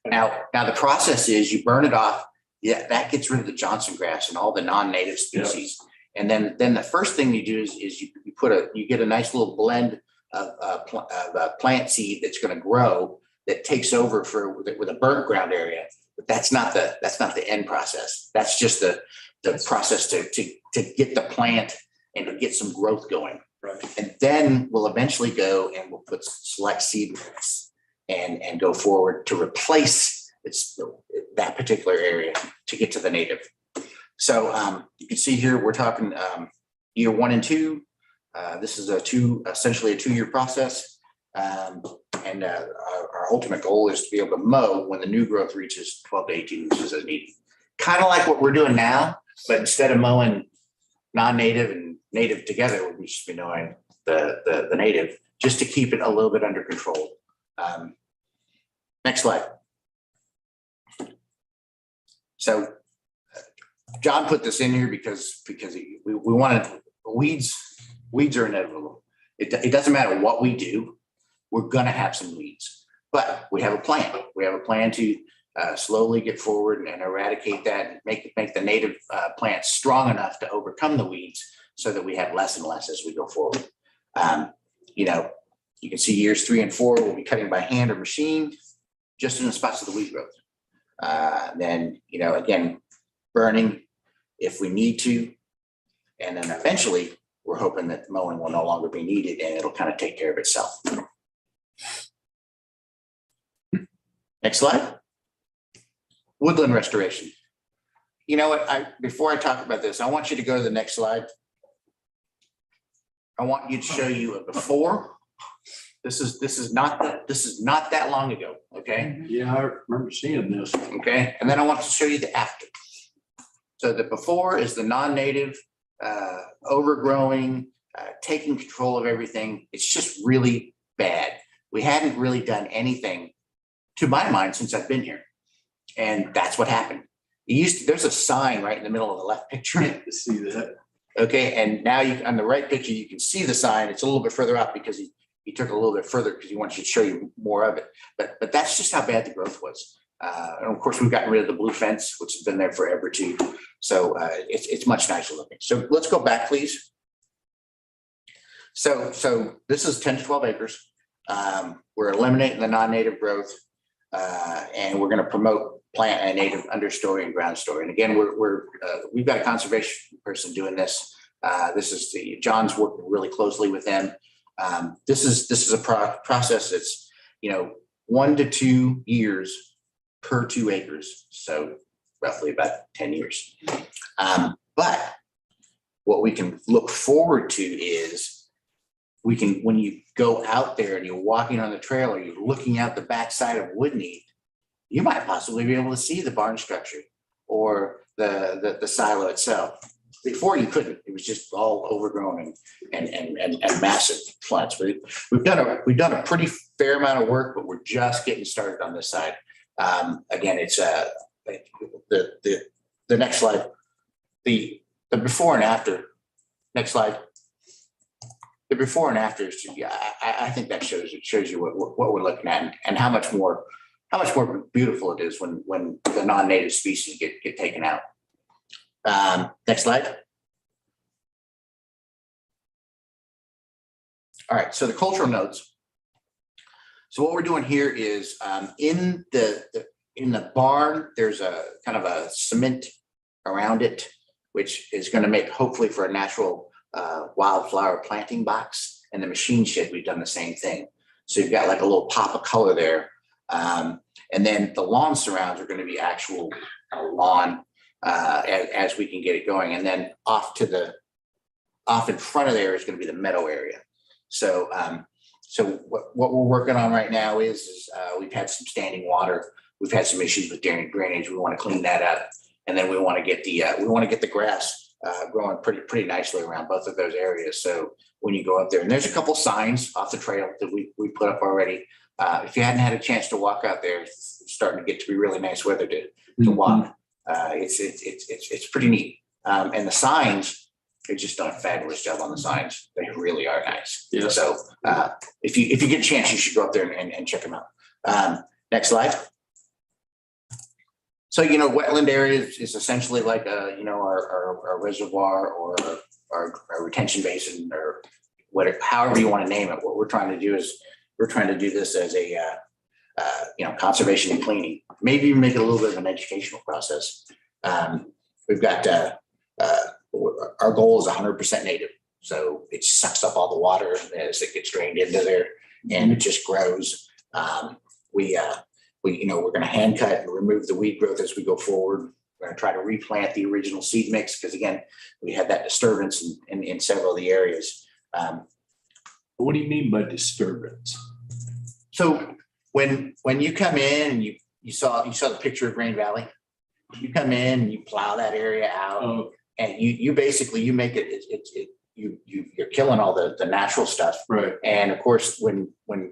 Speaker 7: Now the process is you burn it off. Yeah, that gets rid of the Johnson grass and all the non-native species. Yep. And then the first thing you do is you get a nice little blend of plant seed that's going to grow that takes over with a burnt ground area. But that's not the end process. That's just the process to get the plant and to get some growth going. Right. And then we'll eventually go and we'll put select seed and go forward to replace that particular area to get to the native. So you can see here we're talking year 1 and 2. This is essentially a 2-year process. And our ultimate goal is to be able to mow when the new growth reaches 12 to 18 inches as needed. Kind of like what we're doing now, but instead of mowing non-native and native together, we'll just be mowing the native just to keep it a little bit under control. Next slide. So John put this in here because we wanted weeds are inevitable. It doesn't matter what we do. We're going to have some weeds, but we have a plan. We have a plan to slowly get forward and eradicate that and make the native plants strong enough to overcome the weeds so that we have less and less as we go forward. You can see years 3 and 4, we'll be cutting by hand or machine just in the spots of the weed growth. Then, again, burning if we need to. And then eventually we're hoping that mowing will no longer be needed and it'll kind of take care of itself. Next slide. Woodland restoration. You know what? Before I talk about this, I want you to go to the next slide. I want you to show you a before This is not that long ago, okay?
Speaker 6: Yeah, I remember seeing this.
Speaker 7: Okay, and then I want to show you the after. So the before is the non-native, overgrowing, taking control of everything. It's just really bad. We hadn't really done anything, to my mind, since I've been here. And that's what happened. There's a sign right in the middle of the left picture.
Speaker 6: To see that.
Speaker 7: Okay, and now on the right picture, you can see the sign. It's a little bit further out because he took it a little bit further because he wants to show you more of it. But that's just how bad the growth was. And of course, we've gotten rid of the blue fence, which has been there forever too. So it's much nicer looking. So let's go back, please. So this is 10 to 12 acres. We're eliminating the non-native growth, and we're going to promote plant and native understory and ground story. And again, we've got a conservation person doing this. John's working really closely with them. This is a process that's 1 to 2 years per 2 acres, so roughly about 10 years. But what we can look forward to is when you go out there and you're walking on the trail or you're looking out the backside of Woodneath, you might possibly be able to see the barn structure or the silo itself. Before you couldn't; it was just all overgrown and massive floods. We've done a pretty fair amount of work, but we're just getting started on this side. Again, it's the next slide, the before and after. Next slide. The before and after is, I think that shows you what we're looking at and how much more beautiful it is when the non-native species get taken out. Next slide. All right, so the cultural nodes. So what we're doing here is in the barn, there's a kind of a cement around it, which is going to make hopefully for a natural wildflower planting box. And the machine shed, we've done the same thing. So you've got like a little pop of color there. And then the lawn surrounds are going to be actual lawn as we can get it going. And then off in front of there is going to be the meadow area. So what we're working on right now is we've had some standing water. We've had some issues with drainage. We want to clean that up. And then we want to get the grass growing pretty nicely around both of those areas. So when you go up there, and there's a couple signs off the trail that we put up already. If you hadn't had a chance to walk out there, it's starting to get to be really nice weather to walk. It's pretty neat. And the signs, they've just done a fabulous job on the signs. They really are nice.
Speaker 6: Yeah.
Speaker 7: So if you get a chance, you should go up there and check them out. Next slide. So, wetland areas is essentially like our reservoir or our retention basin or whatever, however you want to name it. What we're trying to do is we're trying to do this as a conservation and cleaning. Maybe even make it a little bit of an educational process. We've got our goal is 100% native, so it sucks up all the water as it gets drained into there, and it just grows. We're going to hand cut and remove the weed growth as we go forward. We're going to try to replant the original seed mix because again, we had that disturbance in several of the areas.
Speaker 6: What do you mean by disturbance?
Speaker 7: So when you come in and you saw the picture of Rain Valley, you come in and you plow that area out, and you basically you make you're killing all the natural stuff.
Speaker 6: Right.
Speaker 7: And of course,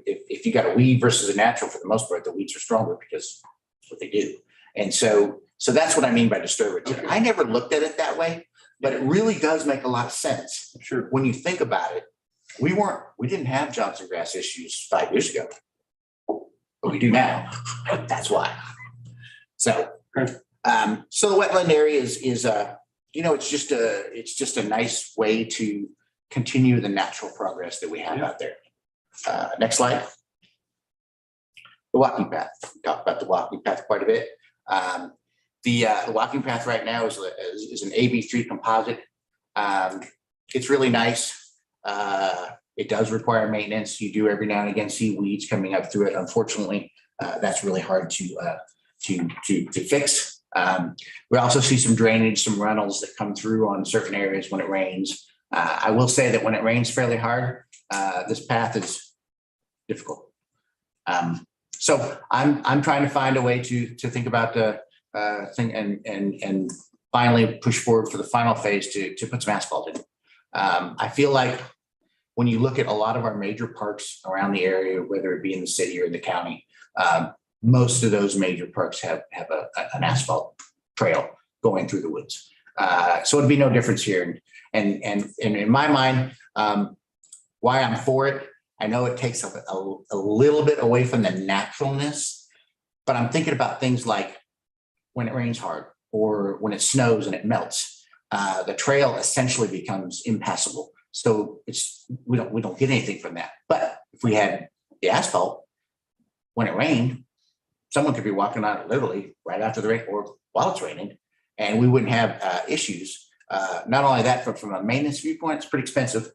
Speaker 7: if you got a weed versus a natural, for the most part, the weeds are stronger because that's what they do. And so that's what I mean by disturbance. Okay. I never looked at it that way, but it really does make a lot of sense.
Speaker 6: Sure.
Speaker 7: When you think about it, we didn't have Johnson grass issues 5 years ago, but we do now. That's why. So, so the wetland area is it's just a nice way to continue the natural progress that we have out there. Next slide. The walking path. We talked about the walking path quite a bit. The walking path right now is an AB3 composite. It's really nice. It does require maintenance. You do every now and again see weeds coming up through it. Unfortunately, that's really hard to fix. We also see some drainage, some runnels that come through on certain areas when it rains. I will say that when it rains fairly hard, this path is difficult. So I'm trying to find a way to think about the thing and finally push forward for the final phase to put some asphalt in. I feel like when you look at a lot of our major parks around the area, whether it be in the city or in the county, most of those major parks have an asphalt trail going through the woods. So it'd be no difference here. And in my mind, why I'm for it, I know it takes a little bit away from the naturalness, but I'm thinking about things like when it rains hard or when it snows and it melts, the trail essentially becomes impassable. So we don't get anything from that. But if we had the asphalt, when it rained, someone could be walking on it literally right after the rain or while it's raining, and we wouldn't have issues. Not only that, but from a maintenance viewpoint, it's pretty expensive.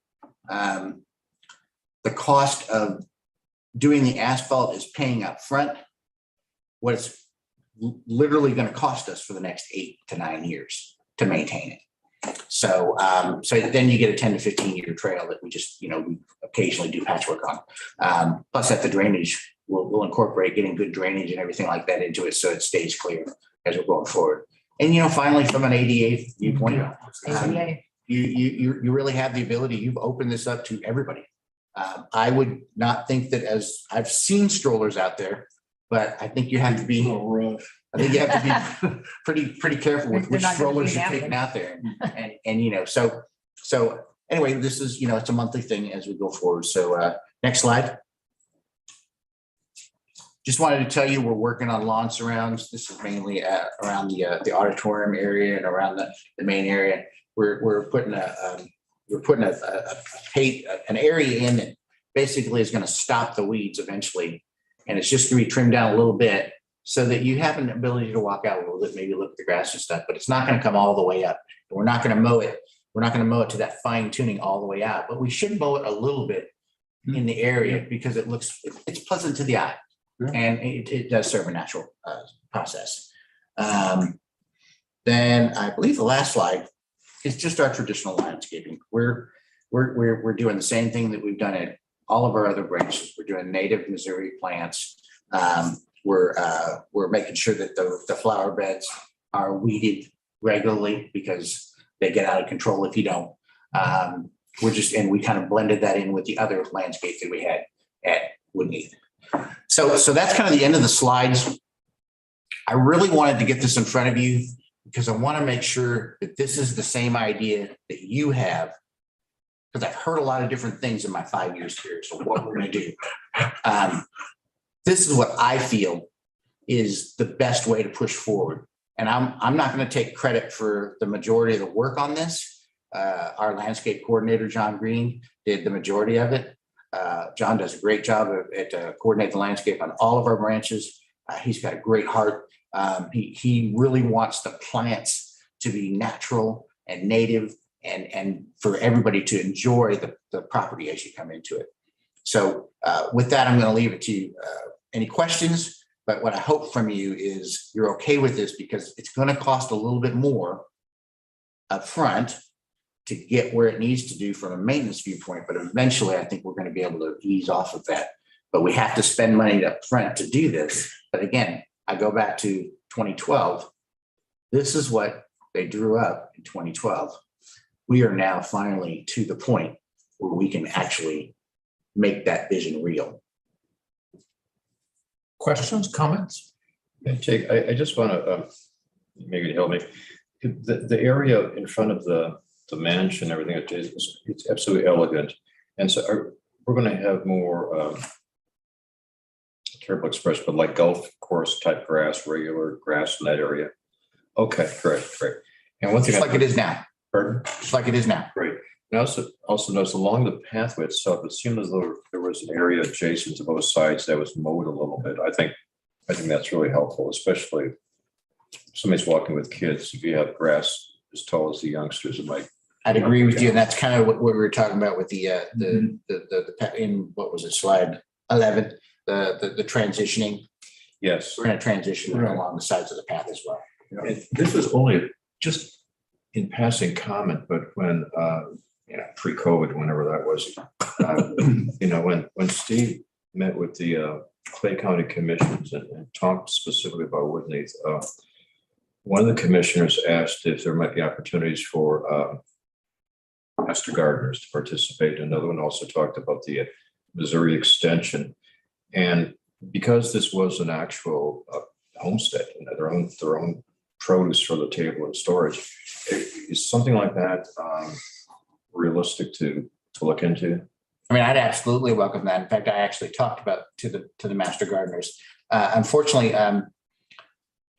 Speaker 7: The cost of doing the asphalt is paying up front what it's literally going to cost us for the next 8 to 9 years to maintain it. So then you get a 10 to 15 year trail that we just, we occasionally do patchwork on. Plus that the drainage will incorporate getting good drainage and everything like that into it so it stays clear as we're going forward. And finally, from an ADA viewpoint, you really have the ability. You've opened this up to everybody. I would not think that, as I've seen strollers out there, but I think you have to be. I think you have to be pretty careful with which strollers you're taking out there, and so anyway, this is it's a monthly thing as we go forward. So next slide. Just wanted to tell you we're working on lawn surrounds. This is mainly around the auditorium area and around the main area. We're putting an area in that basically is going to stop the weeds eventually, and it's just going to be trimmed down a little bit so that you have an ability to walk out a little bit, maybe look at the grass and stuff, but it's not going to come all the way up. We're not going to mow it. We're not going to mow it to that fine tuning all the way out, but we should mow it a little bit in the area because it's pleasant to the eye. And it does serve a natural process. Then I believe the last slide is just our traditional landscaping. We're doing the same thing that we've done at all of our other branches. We're doing native Missouri plants. We're making sure that the flower beds are weeded regularly because they get out of control if you don't. And we kind of blended that in with the other landscape that we had at Woodneath. So that's kind of the end of the slides. I really wanted to get this in front of you because I want to make sure that this is the same idea that you have, because I've heard a lot of different things in my 5 years here. So what we're going to do, this is what I feel is the best way to push forward. And I'm not going to take credit for the majority of the work on this. Our landscape coordinator, John Green, did the majority of it. John does a great job at coordinating the landscape on all of our branches. He's got a great heart. He really wants the plants to be natural and native and for everybody to enjoy the property as you come into it. So with that, I'm going to leave it to you. Any questions? But what I hope from you is you're okay with this because it's going to cost a little bit more up front to get where it needs to do from a maintenance viewpoint. But eventually, I think we're going to be able to ease off of that. But we have to spend money up front to do this. But again, I go back to 2012. This is what they drew up in 2012. We are now finally to the point where we can actually make that vision real.
Speaker 3: Questions, comments?
Speaker 12: Jake, I just want to maybe to help me. The area in front of the mansion, everything, it's absolutely elegant. And so we're going to have more, terrible expression, but like golf course type grass, regular grass in that area. Okay, great. And one thing,
Speaker 7: Just like it is now.
Speaker 12: Pardon?
Speaker 7: Just like it is now.
Speaker 12: Great. And also notice along the pathway itself, it seemed as though there was an area adjacent to both sides that was mowed a little bit. I think that's really helpful, especially if somebody's walking with kids. If you have grass as tall as the youngsters, it might.
Speaker 7: I'd agree with you, and that's kind of what we were talking about with the in what was it, slide 11, the transitioning.
Speaker 12: Yes,
Speaker 7: we're going to transition along the sides of the path as well.
Speaker 12: And this was only just in passing comment, but when pre-COVID, whenever that was, when Steve met with the Clay County Commissions and talked specifically about Woodneath. One of the commissioners asked if there might be opportunities for master gardeners to participate. Another one also talked about the Missouri extension. And because this was an actual homestead, their own produce for the table and storage, is something like that realistic to look into?
Speaker 7: I mean, I'd absolutely welcome that. In fact, I actually talked about to the master gardeners. Unfortunately,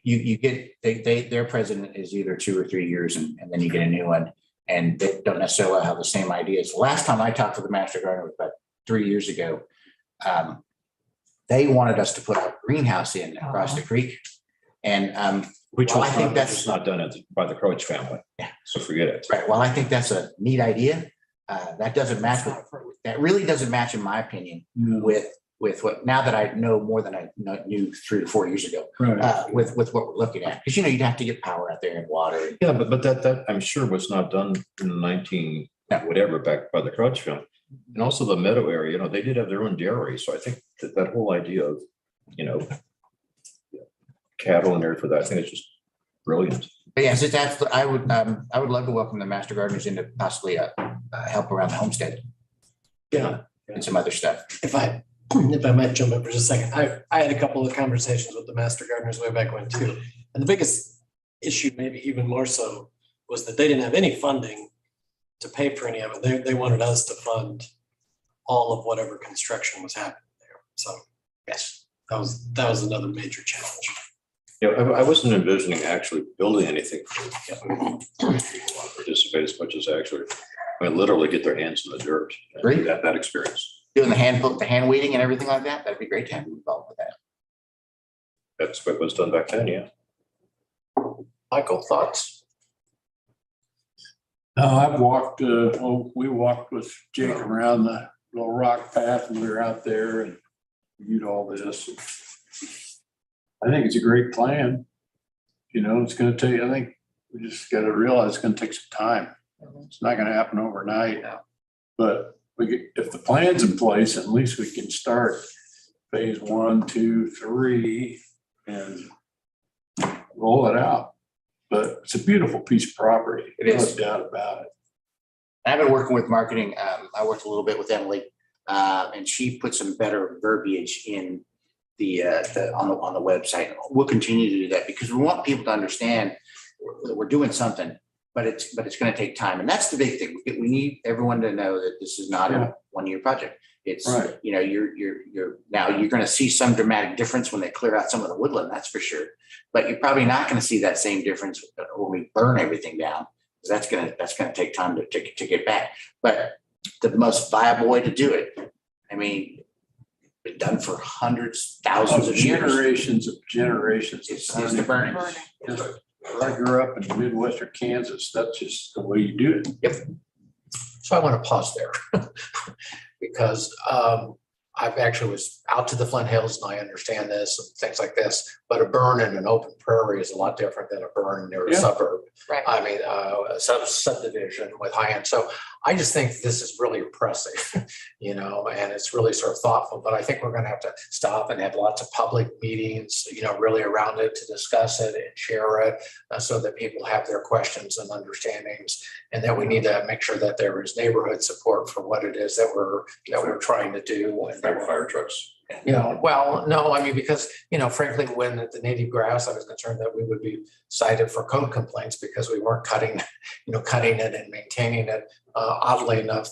Speaker 7: you get their president is either 2 or 3 years, and then you get a new one, and they don't necessarily have the same ideas. The last time I talked to the master gardener was about 3 years ago. They wanted us to put a greenhouse in across the creek, and
Speaker 12: Which
Speaker 7: well,
Speaker 12: was
Speaker 7: I think
Speaker 12: not,
Speaker 7: that's
Speaker 12: not done by the Croach family.
Speaker 7: Yeah.
Speaker 12: So forget it.
Speaker 7: right. Well, I think that's a neat idea. That doesn't match with, that really doesn't match, in my opinion, with what, now that I know more than I knew 3 to 4 years ago, with what we're looking at. Because, you'd have to get power out there and water.
Speaker 12: Yeah, but that I'm sure was not done in the 19 whatever back by the Crouch family. And also the meadow area, they did have their own dairy. So I think that whole idea of, cattle and everything for that, I think it's just brilliant.
Speaker 7: But yes, it's absolutely, I would love to welcome the master gardeners in to possibly help around the homestead.
Speaker 11: Yeah.
Speaker 7: And some other stuff.
Speaker 11: If I might jump in for just a second, I had a couple of conversations with the master gardeners way back when too. And the biggest issue, maybe even more so, was that they didn't have any funding to pay for any of it. They wanted us to fund all of whatever construction was happening there. So
Speaker 7: Yes.
Speaker 11: that was another major challenge.
Speaker 12: I wasn't envisioning actually building anything for people to participate as much as actually, literally get their hands in the dirt.
Speaker 7: Great.
Speaker 12: That experience.
Speaker 7: Doing the hand weeding and everything like that, that'd be great to have you involved with that.
Speaker 12: That's what was done back then, yeah. Michael, thoughts?
Speaker 6: I've walked, we walked with Jake around the little rock path and we were out there and viewed all this. I think it's a great plan. It's going to take, I think we just got to realize it's going to take some time. It's not going to happen overnight. But if the plan's in place, at least we can start phase 1, 2, 3 and roll it out. But it's a beautiful piece of property.
Speaker 7: It is.
Speaker 6: No doubt about it.
Speaker 7: I've been working with marketing. I worked a little bit with Emily, and she put some better verbiage in on the website. We'll continue to do that because we want people to understand that we're doing something, but it's going to take time, and that's the big thing. We need everyone to know that this is not a one-year project. It's
Speaker 6: right.
Speaker 7: You're now you're going to see some dramatic difference when they clear out some of the woodland, that's for sure. But you're probably not going to see that same difference when we burn everything down, because that's going to take time to get back. But the most viable way to do it, been done for hundreds, thousands of years.
Speaker 6: Generations.
Speaker 7: It's the burning.
Speaker 6: I grew up in Midwestern Kansas. That's just the way you do it.
Speaker 7: Yep.
Speaker 3: So I want to pause there because I've actually was out to the Flint Hills and I understand this and things like this, but a burn in an open prairie is a lot different than a burn near a suburb.
Speaker 2: Right.
Speaker 3: A subdivision with high end. So I just think this is really impressive, and it's really sort of thoughtful, but I think we're going to have to stop and have lots of public meetings, really around it to discuss it and share it so that people have their questions and understandings, and that we need to make sure that there is neighborhood support for what it is that we're trying to do. And
Speaker 12: Fire trucks.
Speaker 3: Well, no, because, frankly, when the native grass, I was concerned that we would be cited for code complaints because we weren't cutting it and maintaining it. Oddly enough,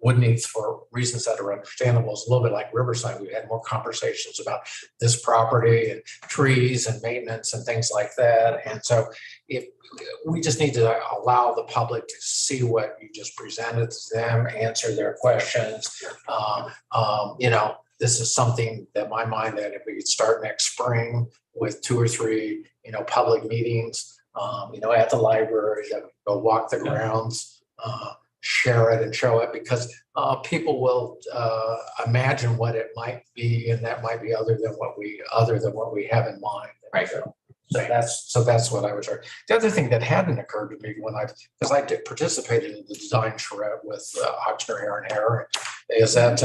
Speaker 3: Woodneath, for reasons that are understandable, is a little bit like Riverside. We had more conversations about this property and trees and maintenance and things like that. And so if we just need to allow the public to see what you just presented to them, answer their questions, this is something that my mind that if we could start next spring with 2 or 3, public meetings, at the library, go walk the grounds, share it and show it, because people will imagine what it might be, and that might be other than what we have in mind.
Speaker 7: Right.
Speaker 3: So that's what I was. The other thing that hadn't occurred to me because I participated in the design charrette with Ochsner, Hare and Hare, is that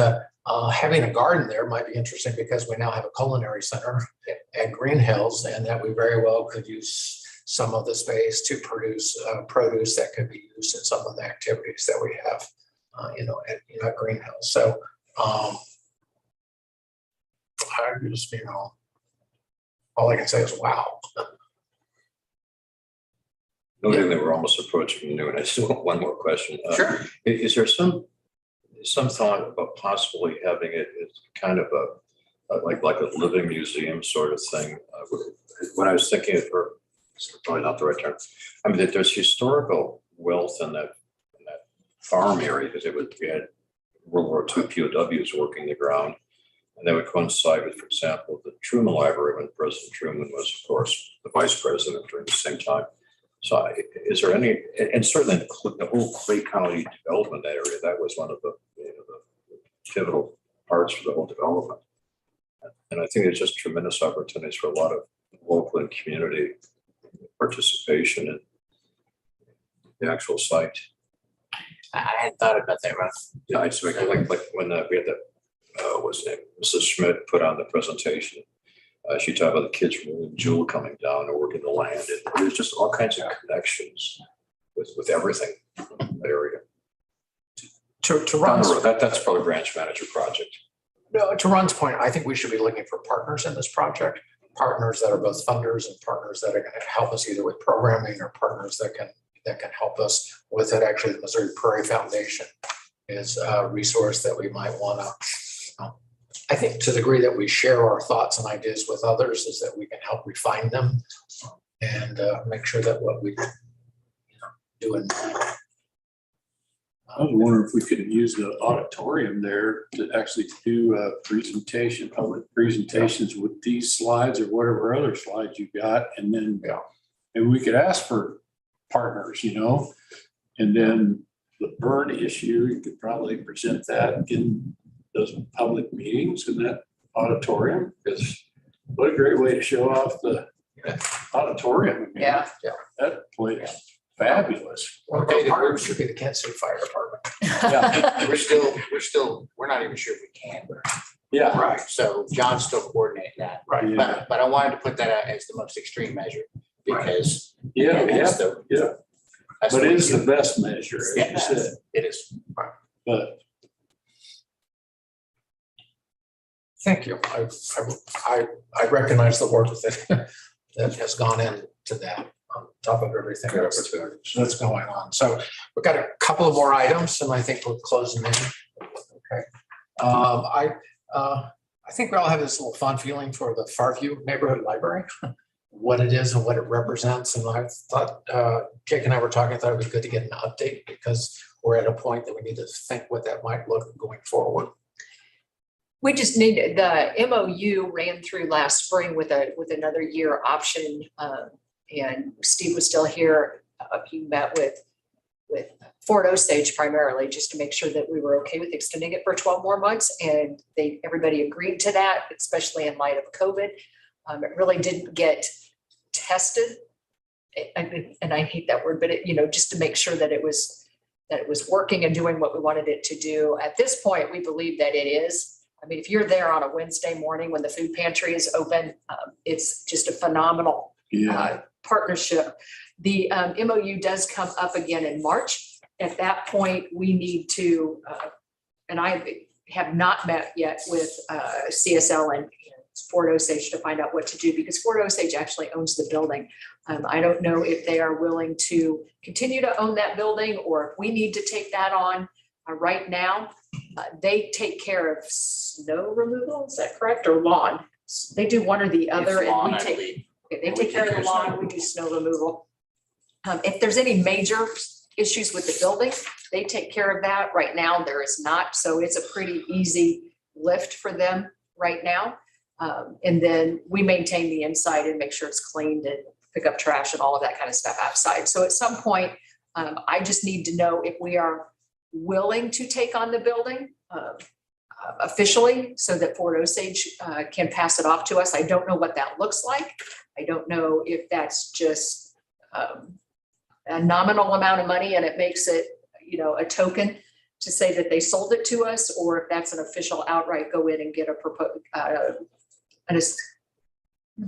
Speaker 3: having a garden there might be interesting because we now have a culinary center at Green Hills, and that we very well could use some of the space to produce produce that could be used in some of the activities that we have, at Green Hills. So I just, all I can say is wow.
Speaker 12: Noting that we're almost approaching noon, I still have one more question.
Speaker 3: Sure.
Speaker 12: Is there some thought about possibly having it as kind of like a living museum sort of thing? When I was thinking of, or it's probably not the right term. I mean, that there's historical wealth in that farm area because we had World War II POWs working the ground. And that would coincide with, for example, the Truman Library when President Truman was, of course, the vice president during the same time. So is there any, and certainly the whole Clay County development area, that was one of the pivotal parts for the whole development. And I think there's just tremendous opportunities for a lot of local and community participation in the actual site.
Speaker 7: I hadn't thought about that, Russ.
Speaker 12: Yeah, I just like when we had the what's her name, Mrs. Schmidt put on the presentation. She talked about the kids from Jewel coming down and working the land, and there's just all kinds of connections with everything in that area.
Speaker 3: To Ron's,
Speaker 12: That's probably a branch manager project.
Speaker 3: no, to Ron's point, I think we should be looking for partners in this project, partners that are both funders and partners that are going to help us either with programming or partners that can help us with it. Actually, the Missouri Prairie Foundation is a resource that we might want to. I think to the degree that we share our thoughts and ideas with others is that we can help refine them and make sure that what we do in
Speaker 6: I was wondering if we could use the auditorium there to actually do a presentation, public presentations with these slides or whatever other slides you got. And then, and we could ask for partners, and then the burn issue, you could probably present that in those public meetings in that auditorium, because what a great way to show off the auditorium. I mean,
Speaker 2: Yeah.
Speaker 6: that place is fabulous.
Speaker 3: Okay, part should be the Kansas City Fire Department.
Speaker 6: Yeah.
Speaker 7: We're not even sure if we can.
Speaker 6: Yeah.
Speaker 7: Right. So John's still coordinating that.
Speaker 3: Right.
Speaker 6: Yeah.
Speaker 7: But I wanted to put that out as the most extreme measure because.
Speaker 6: Yeah.
Speaker 7: that's the-
Speaker 6: Yeah.
Speaker 7: that's
Speaker 6: But
Speaker 7: the
Speaker 6: it
Speaker 7: way
Speaker 6: is
Speaker 7: to-
Speaker 6: the best measure, as you
Speaker 7: Yes,
Speaker 6: said.
Speaker 7: it is.
Speaker 6: But
Speaker 3: Thank you. I recognize the work that has gone into that on top of everything that's going on. So we've got a couple of more items and I think we're closing in. Okay. I think we all have this little fond feeling for the Farview Neighborhood Library, what it is and what it represents. And I thought, Jake and I were talking, I thought it would be good to get an update because we're at a point that we need to think what that might look going forward.
Speaker 2: We just need, the MOU ran through last spring with another year option. And Steve was still here. He met with Fort Osage primarily just to make sure that we were okay with extending it for 12 more months. And everybody agreed to that, especially in light of COVID. It really didn't get tested. And I hate that word, but just to make sure that it was working and doing what we wanted it to do. At this point, we believe that it is. I mean, if you're there on a Wednesday morning when the food pantry is open, it's just a phenomenal partnership. The MOU does come up again in March. At that point, we need to, and I have not met yet with CSL and Fort Osage to find out what to do because Fort Osage actually owns the building. I don't know if they are willing to continue to own that building or if we need to take that on. Right now, they take care of snow removal, is that correct, or lawn? They do one or the other.
Speaker 7: It's lawn,
Speaker 2: and
Speaker 7: I believe.
Speaker 2: they take care of the lawn, we do snow removal. If there's any major issues with the building, they take care of that. Right now, there is not, so it's a pretty easy lift for them right now. And then we maintain the inside and make sure it's cleaned and pick up trash and all of that kind of stuff outside. So at some point, I just need to know if we are willing to take on the building. officially so that Fort Osage can pass it off to us. I don't know what that looks like. I don't know if that's just a nominal amount of money and it makes it, a token to say that they sold it to us, or if that's an official outright go in and get a proposed,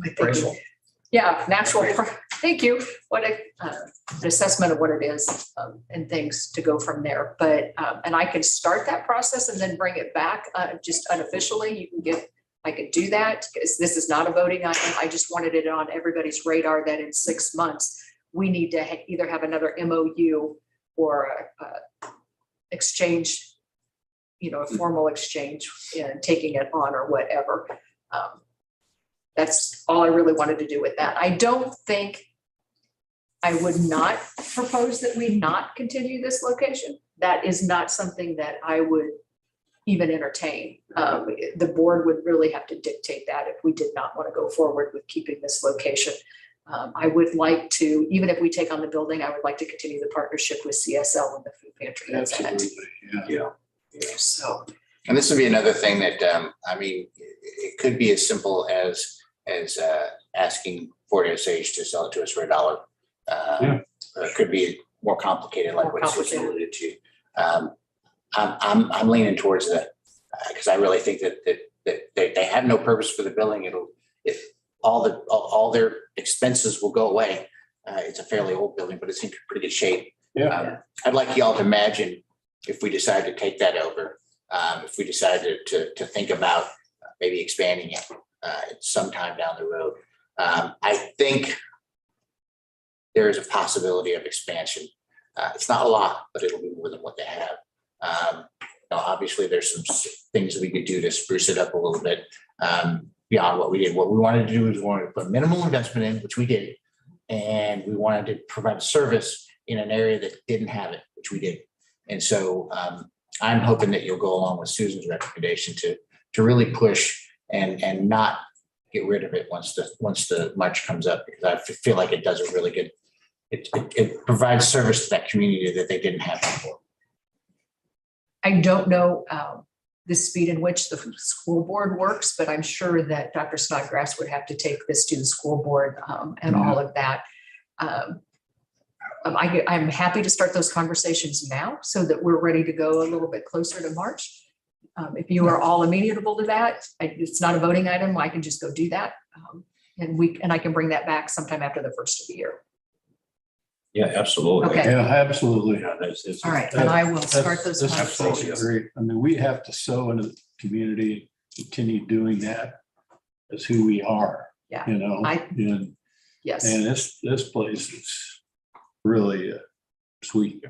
Speaker 3: Appraisal.
Speaker 2: yeah, thank you. What an assessment of what it is and things to go from there. But, and I can start that process and then bring it back just unofficially. I could do that because this is not a voting item. I just wanted it on everybody's radar that in 6 months, we need to either have another MOU or exchange, a formal exchange and taking it on or whatever. That's all I really wanted to do with that. I don't think I would not propose that we not continue this location. That is not something that I would even entertain. The board would really have to dictate that if we did not want to go forward with keeping this location. I would like to, even if we take on the building, I would like to continue the partnership with CSL and the food pantry. That's in it.
Speaker 6: Absolutely, yeah.
Speaker 2: So,
Speaker 7: And this would be another thing that, it could be as simple as asking Fort Osage to sell it to us for $1. Or it could be more complicated, like what Susan alluded to. I'm leaning towards that because I really think that they have no purpose for the building. If all their expenses will go away. It's a fairly old building, but it's in pretty good shape.
Speaker 6: Yeah.
Speaker 7: I'd like y'all to imagine if we decide to take that over, if we decided to think about maybe expanding it sometime down the road. I think there is a possibility of expansion. It's not a lot, but it'll be more than what they have. Obviously, there's some things that we could do to spruce it up a little bit beyond what we did. What we wanted to do is we wanted to put minimal investment in, which we did, and we wanted to provide a service in an area that didn't have it, which we did. And so I'm hoping that you'll go along with Susan's recommendation to really push and not get rid of it once the March comes up, because I feel like it does a really good. It provides service to that community that they didn't have before.
Speaker 2: I don't know the speed in which the school board works, but I'm sure that Dr. Snodgrass would have to take this to the school board and all of that. I'm happy to start those conversations now so that we're ready to go a little bit closer to March. If you are all amenable to that, it's not a voting item. I can just go do that. And I can bring that back sometime after the first of the year.
Speaker 12: Yeah, absolutely.
Speaker 2: Okay.
Speaker 6: Yeah, absolutely.
Speaker 2: All right, and I will start those
Speaker 6: That's absolutely
Speaker 2: conversations.
Speaker 6: great. I mean, we have to sow into the community, continue doing that as who we are.
Speaker 2: Yeah,
Speaker 6: And
Speaker 2: yes.
Speaker 6: this place is really sweet.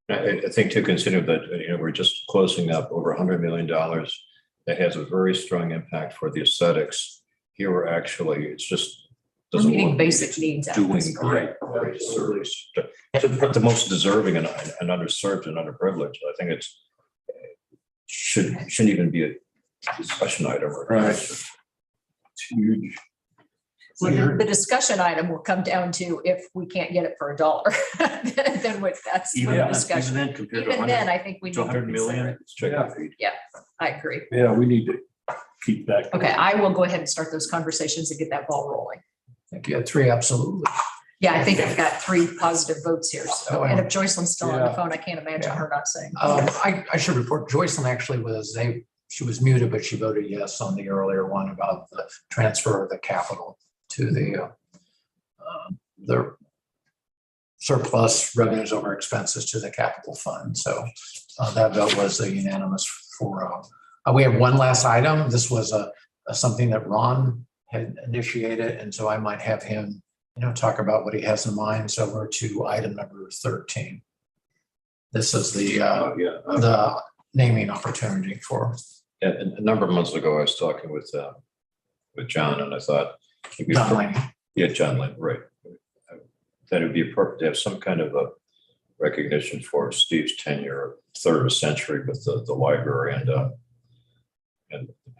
Speaker 12: I think to consider that, we're just closing up over $100 million. That has a very strong impact for the aesthetics. Here we're actually, it's just.
Speaker 2: We're meeting basic needs.
Speaker 12: Doing great service to the most deserving and underserved and underprivileged. I think shouldn't even be a discussion item.
Speaker 6: Right. It's huge.
Speaker 2: Well, the discussion item will come down to if we can't get it for $1, then that's the discussion. Even then, I think we need to consider it.
Speaker 12: It's chicken feed.
Speaker 2: Yeah, I agree.
Speaker 6: Yeah, we need to keep that.
Speaker 2: Okay, I will go ahead and start those conversations and get that ball rolling.
Speaker 3: I think you had 3 absolutely.
Speaker 2: Yeah, I think I've got 3 positive votes here. So, and if Joycelyn's still on the
Speaker 6: Yeah.
Speaker 2: phone, I can't imagine her not saying.
Speaker 3: I should report Joycelyn actually she was muted, but she voted yes on the earlier one about the transfer of the capital to the surplus revenues over expenses to the capital fund. So that vote was a unanimous 4-0. We have one last item. This was something that Ron had initiated, and so I might have him, talk about what he has in mind. So we're to item number 13. This is the naming opportunity for.
Speaker 12: And a number of months ago, I was talking with John, and I thought.
Speaker 3: John Laney.
Speaker 12: Yeah, John Lane, right. That it would be appropriate to have some kind of a recognition for Steve's tenure, third of a century with the library and the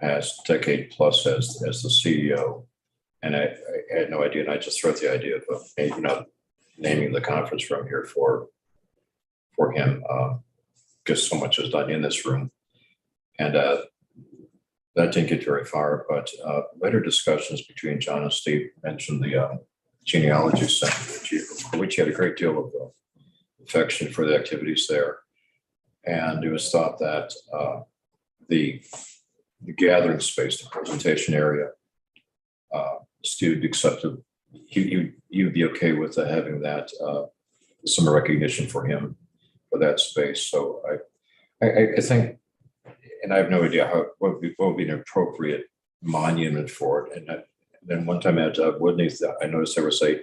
Speaker 12: past decade plus as the CEO. And I had no idea, and I just threw out the idea of naming the conference room here for him. Because so much is done in this room. And that didn't get very far, but later discussions between John and Steve mentioned the genealogy center, for which he had a great deal of affection for the activities there. And it was thought that the gathering space, the presentation area, Steve accepted, you'd be okay with having that some recognition for him for that space. So I think, and I have no idea what would be an appropriate monument for it. And then one time at Woodneath, I noticed there was a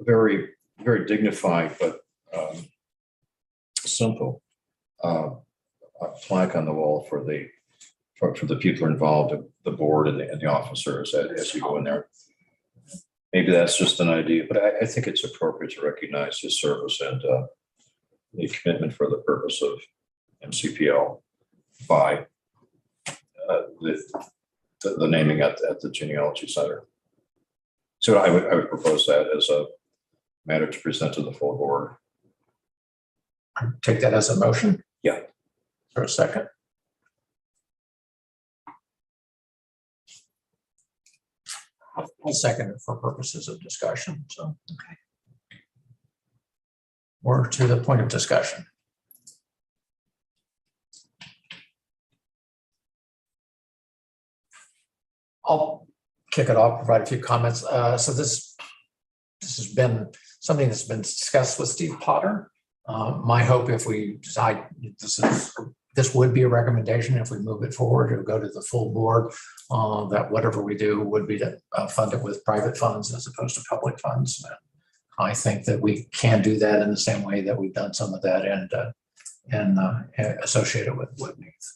Speaker 12: very, very dignified but simple a plaque on the wall for the people involved, the board and the officers as you go in there. Maybe that's just an idea, but I think it's appropriate to recognize his service and the commitment for the purpose of MCPL by the naming at the genealogy center. So I would propose that as a matter to present to the full board.
Speaker 3: Take that as a motion?
Speaker 12: Yeah.
Speaker 3: For a second. I'll second it for purposes of discussion, so. Okay. We're to the point of discussion. I'll kick it off, provide a few comments. So this has been something that's been discussed with Steve Potter. My hope, if we decide this would be a recommendation, if we move it forward or go to the full board, that whatever we do would be to fund it with private funds as opposed to public funds. I think that we can do that in the same way that we've done some of that and associated with Woodneath.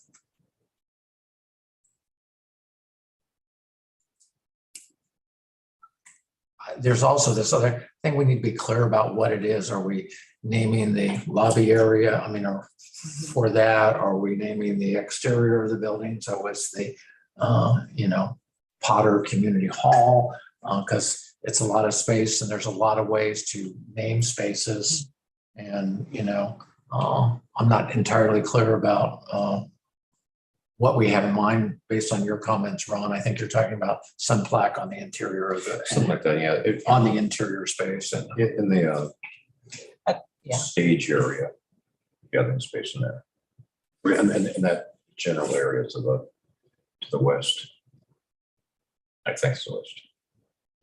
Speaker 3: There's also this other thing we need to be clear about what it is. Are we naming the lobby area? I mean, or for that, are we naming the exterior of the building? So it's the, Potter Community Hall, because it's a lot of space and there's a lot of ways to name spaces. And, I'm not entirely clear about what we have in mind based on your comments, Ron. I think you're talking about some plaque on the interior of the,
Speaker 12: Something like that, yeah.
Speaker 3: on the interior space and
Speaker 12: In the
Speaker 9: yeah.
Speaker 12: stage area, gathering space in there. And that general area to the west. I think so.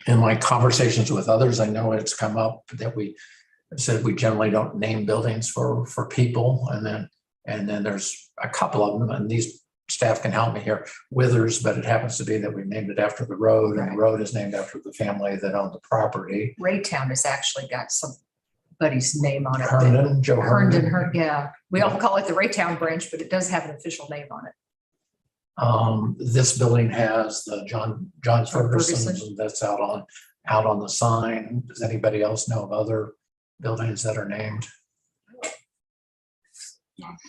Speaker 3: in my conversations with others, I know it's come up that we said we generally don't name buildings for people. And then there's a couple of them, and these staff can help me here, Withers, but it happens to be that we named it after the road, and the road is named after the family that owned the property.
Speaker 2: Raytown has actually got somebody's name on it.
Speaker 3: Herndon, Joe Herndon.
Speaker 2: Herndon, yeah. We all call it the Raytown branch, but it does have an official name on it.
Speaker 3: This building has the John Ferguson that's out on the sign. Does anybody else know of other buildings that are named?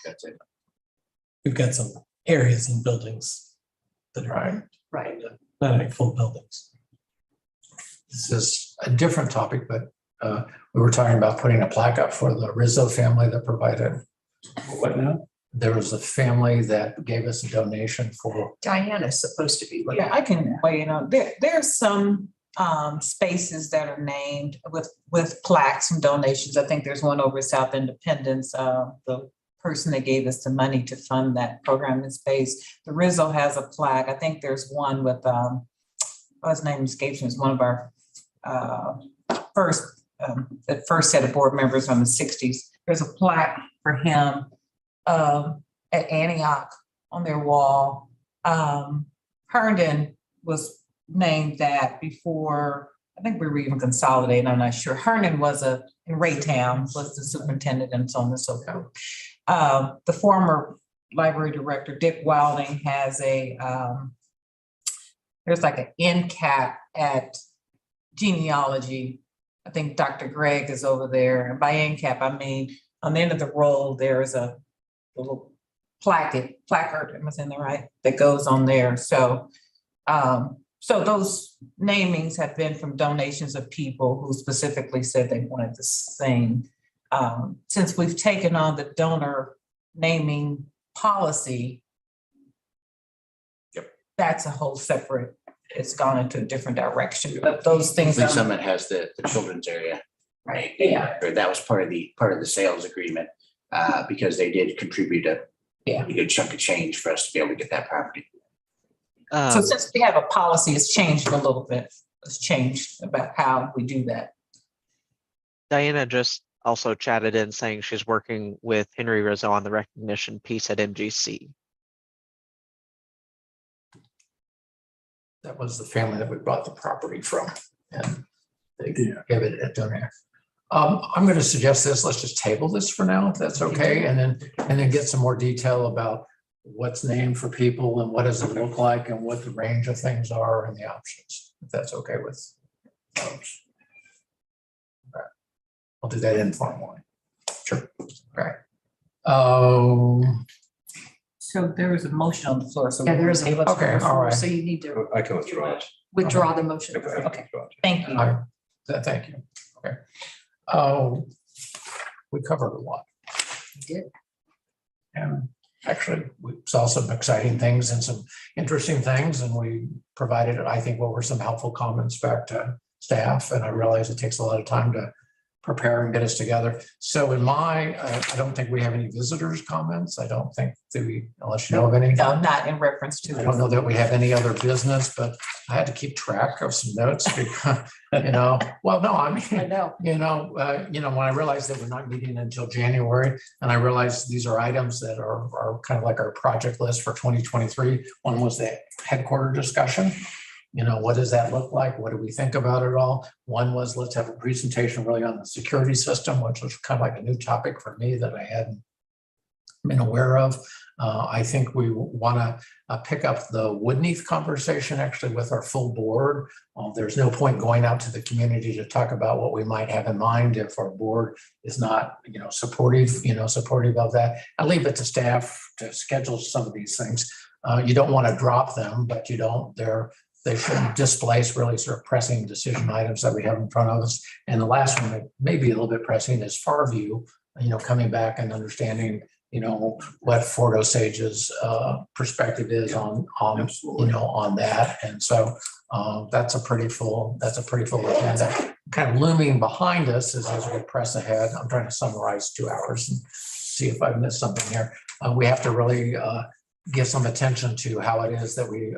Speaker 12: That's it.
Speaker 11: We've got some areas and buildings that are
Speaker 2: Right.
Speaker 11: not like full buildings.
Speaker 3: This is a different topic, but we were talking about putting a plaque up for the Rizzo family that provided.
Speaker 6: What now?
Speaker 3: There was a family that gave us a donation for.
Speaker 2: Diana's supposed to be.
Speaker 4: Yeah, I can weigh in on, there's some spaces that are named with plaques and donations. I think there's one over South Independence, the person that gave us the money to fund that program in space. The Rizzo has a plaque. I think there's one with, his name escapes me, it's one of our the first set of board members from the 60s. There's a plaque for him at Antioch on their wall. Herndon was named that before, I think we were even consolidated, I'm not sure. Herndon was in Raytown, was the superintendent and so on and so forth. The former library director, Dick Wilding, has there's like an end cap at genealogy. I think Dr. Gregg is over there. And by end cap, I mean, on the end of the roll, there is a little placard, am I saying that right? That goes on there. So, so those namings have been from donations of people who specifically said they wanted this thing. Since we've taken on the donor naming policy, that's a whole separate, it's gone into a different direction, but those things.
Speaker 7: Lee Summit has the children's area. Right.
Speaker 4: Yeah.
Speaker 7: Or that was part of the sales agreement, because they did contribute a good chunk of change for us to be able to get that property.
Speaker 4: So since we have a policy, it's changed a little bit. It's changed about how we do that.
Speaker 1: Diana just also chatted in saying she's working with Henry Rizzo on the recognition piece at MGC.
Speaker 3: That was the family that we bought the property from, and they gave it a donor. I'm going to suggest this, let's just table this for now, if that's okay, and then get some more detail about what's named for people and what does it look like and what the range of things are and the options, if that's okay with folks. Right. I'll do that informally. Sure. Right.
Speaker 4: So there is a motion on the floor, so.
Speaker 2: Yeah, there is a motion on the
Speaker 3: Okay, all
Speaker 2: floor,
Speaker 3: right.
Speaker 2: so you need to
Speaker 12: I can withdraw it.
Speaker 2: withdraw the motion. Okay.
Speaker 4: Thank you.
Speaker 3: Thank you. Okay. We covered a lot.
Speaker 2: You did.
Speaker 3: And actually, we saw some exciting things and some interesting things, and we provided, I think, what were some helpful comments back to staff. And I realize it takes a lot of time to prepare and get us together. So in I don't think we have any visitors' comments. I don't think that we, unless you know of any.
Speaker 4: No, not in reference to.
Speaker 3: I don't know that we have any other business, but I had to keep track of some notes because, well, no, I mean,
Speaker 2: I know.
Speaker 3: when I realized that we're not meeting until January, and I realized these are items that are kind of like our project list for 2023. One was the headquarter discussion. What does that look like? What do we think about it all? One was, let's have a presentation really on the security system, which was kind of like a new topic for me that I hadn't been aware of. I think we want to pick up the Woodneath conversation actually with our full board. There's no point going out to the community to talk about what we might have in mind if our board is not, supportive of that. I leave it to staff to schedule some of these things. You don't want to drop them, but they shouldn't displace really sort of pressing decision items that we have in front of us. And the last one that may be a little bit pressing is Farview, coming back and understanding, what Fort Osage's perspective is on that. And so that's a pretty full agenda. Kind of looming behind us as we press ahead. I'm trying to summarize 2 hours and see if I've missed something here. We have to really give some attention to how it is that we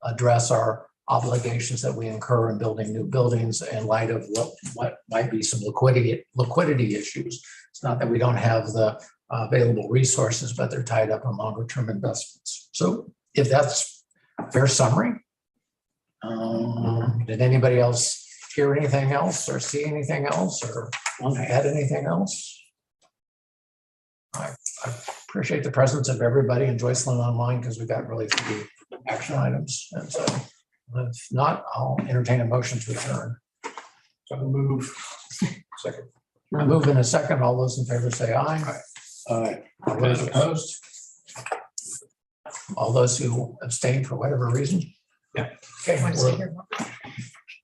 Speaker 3: address our obligations that we incur in building new buildings in light of what might be some liquidity issues. It's not that we don't have the available resources, but they're tied up in longer term investments. So if that's a fair summary, did anybody else hear anything else or see anything else or want to add anything else? I appreciate the presence of everybody and Joycelyn online because we've got really 3 action items. And so if not, I'll entertain a motion to adjourn. So I move. Second. I move in a second. All those in favor say aye. Aye. All those opposed? All those who abstain for whatever reason? Yeah. Okay.
Speaker 2: Want to sit here?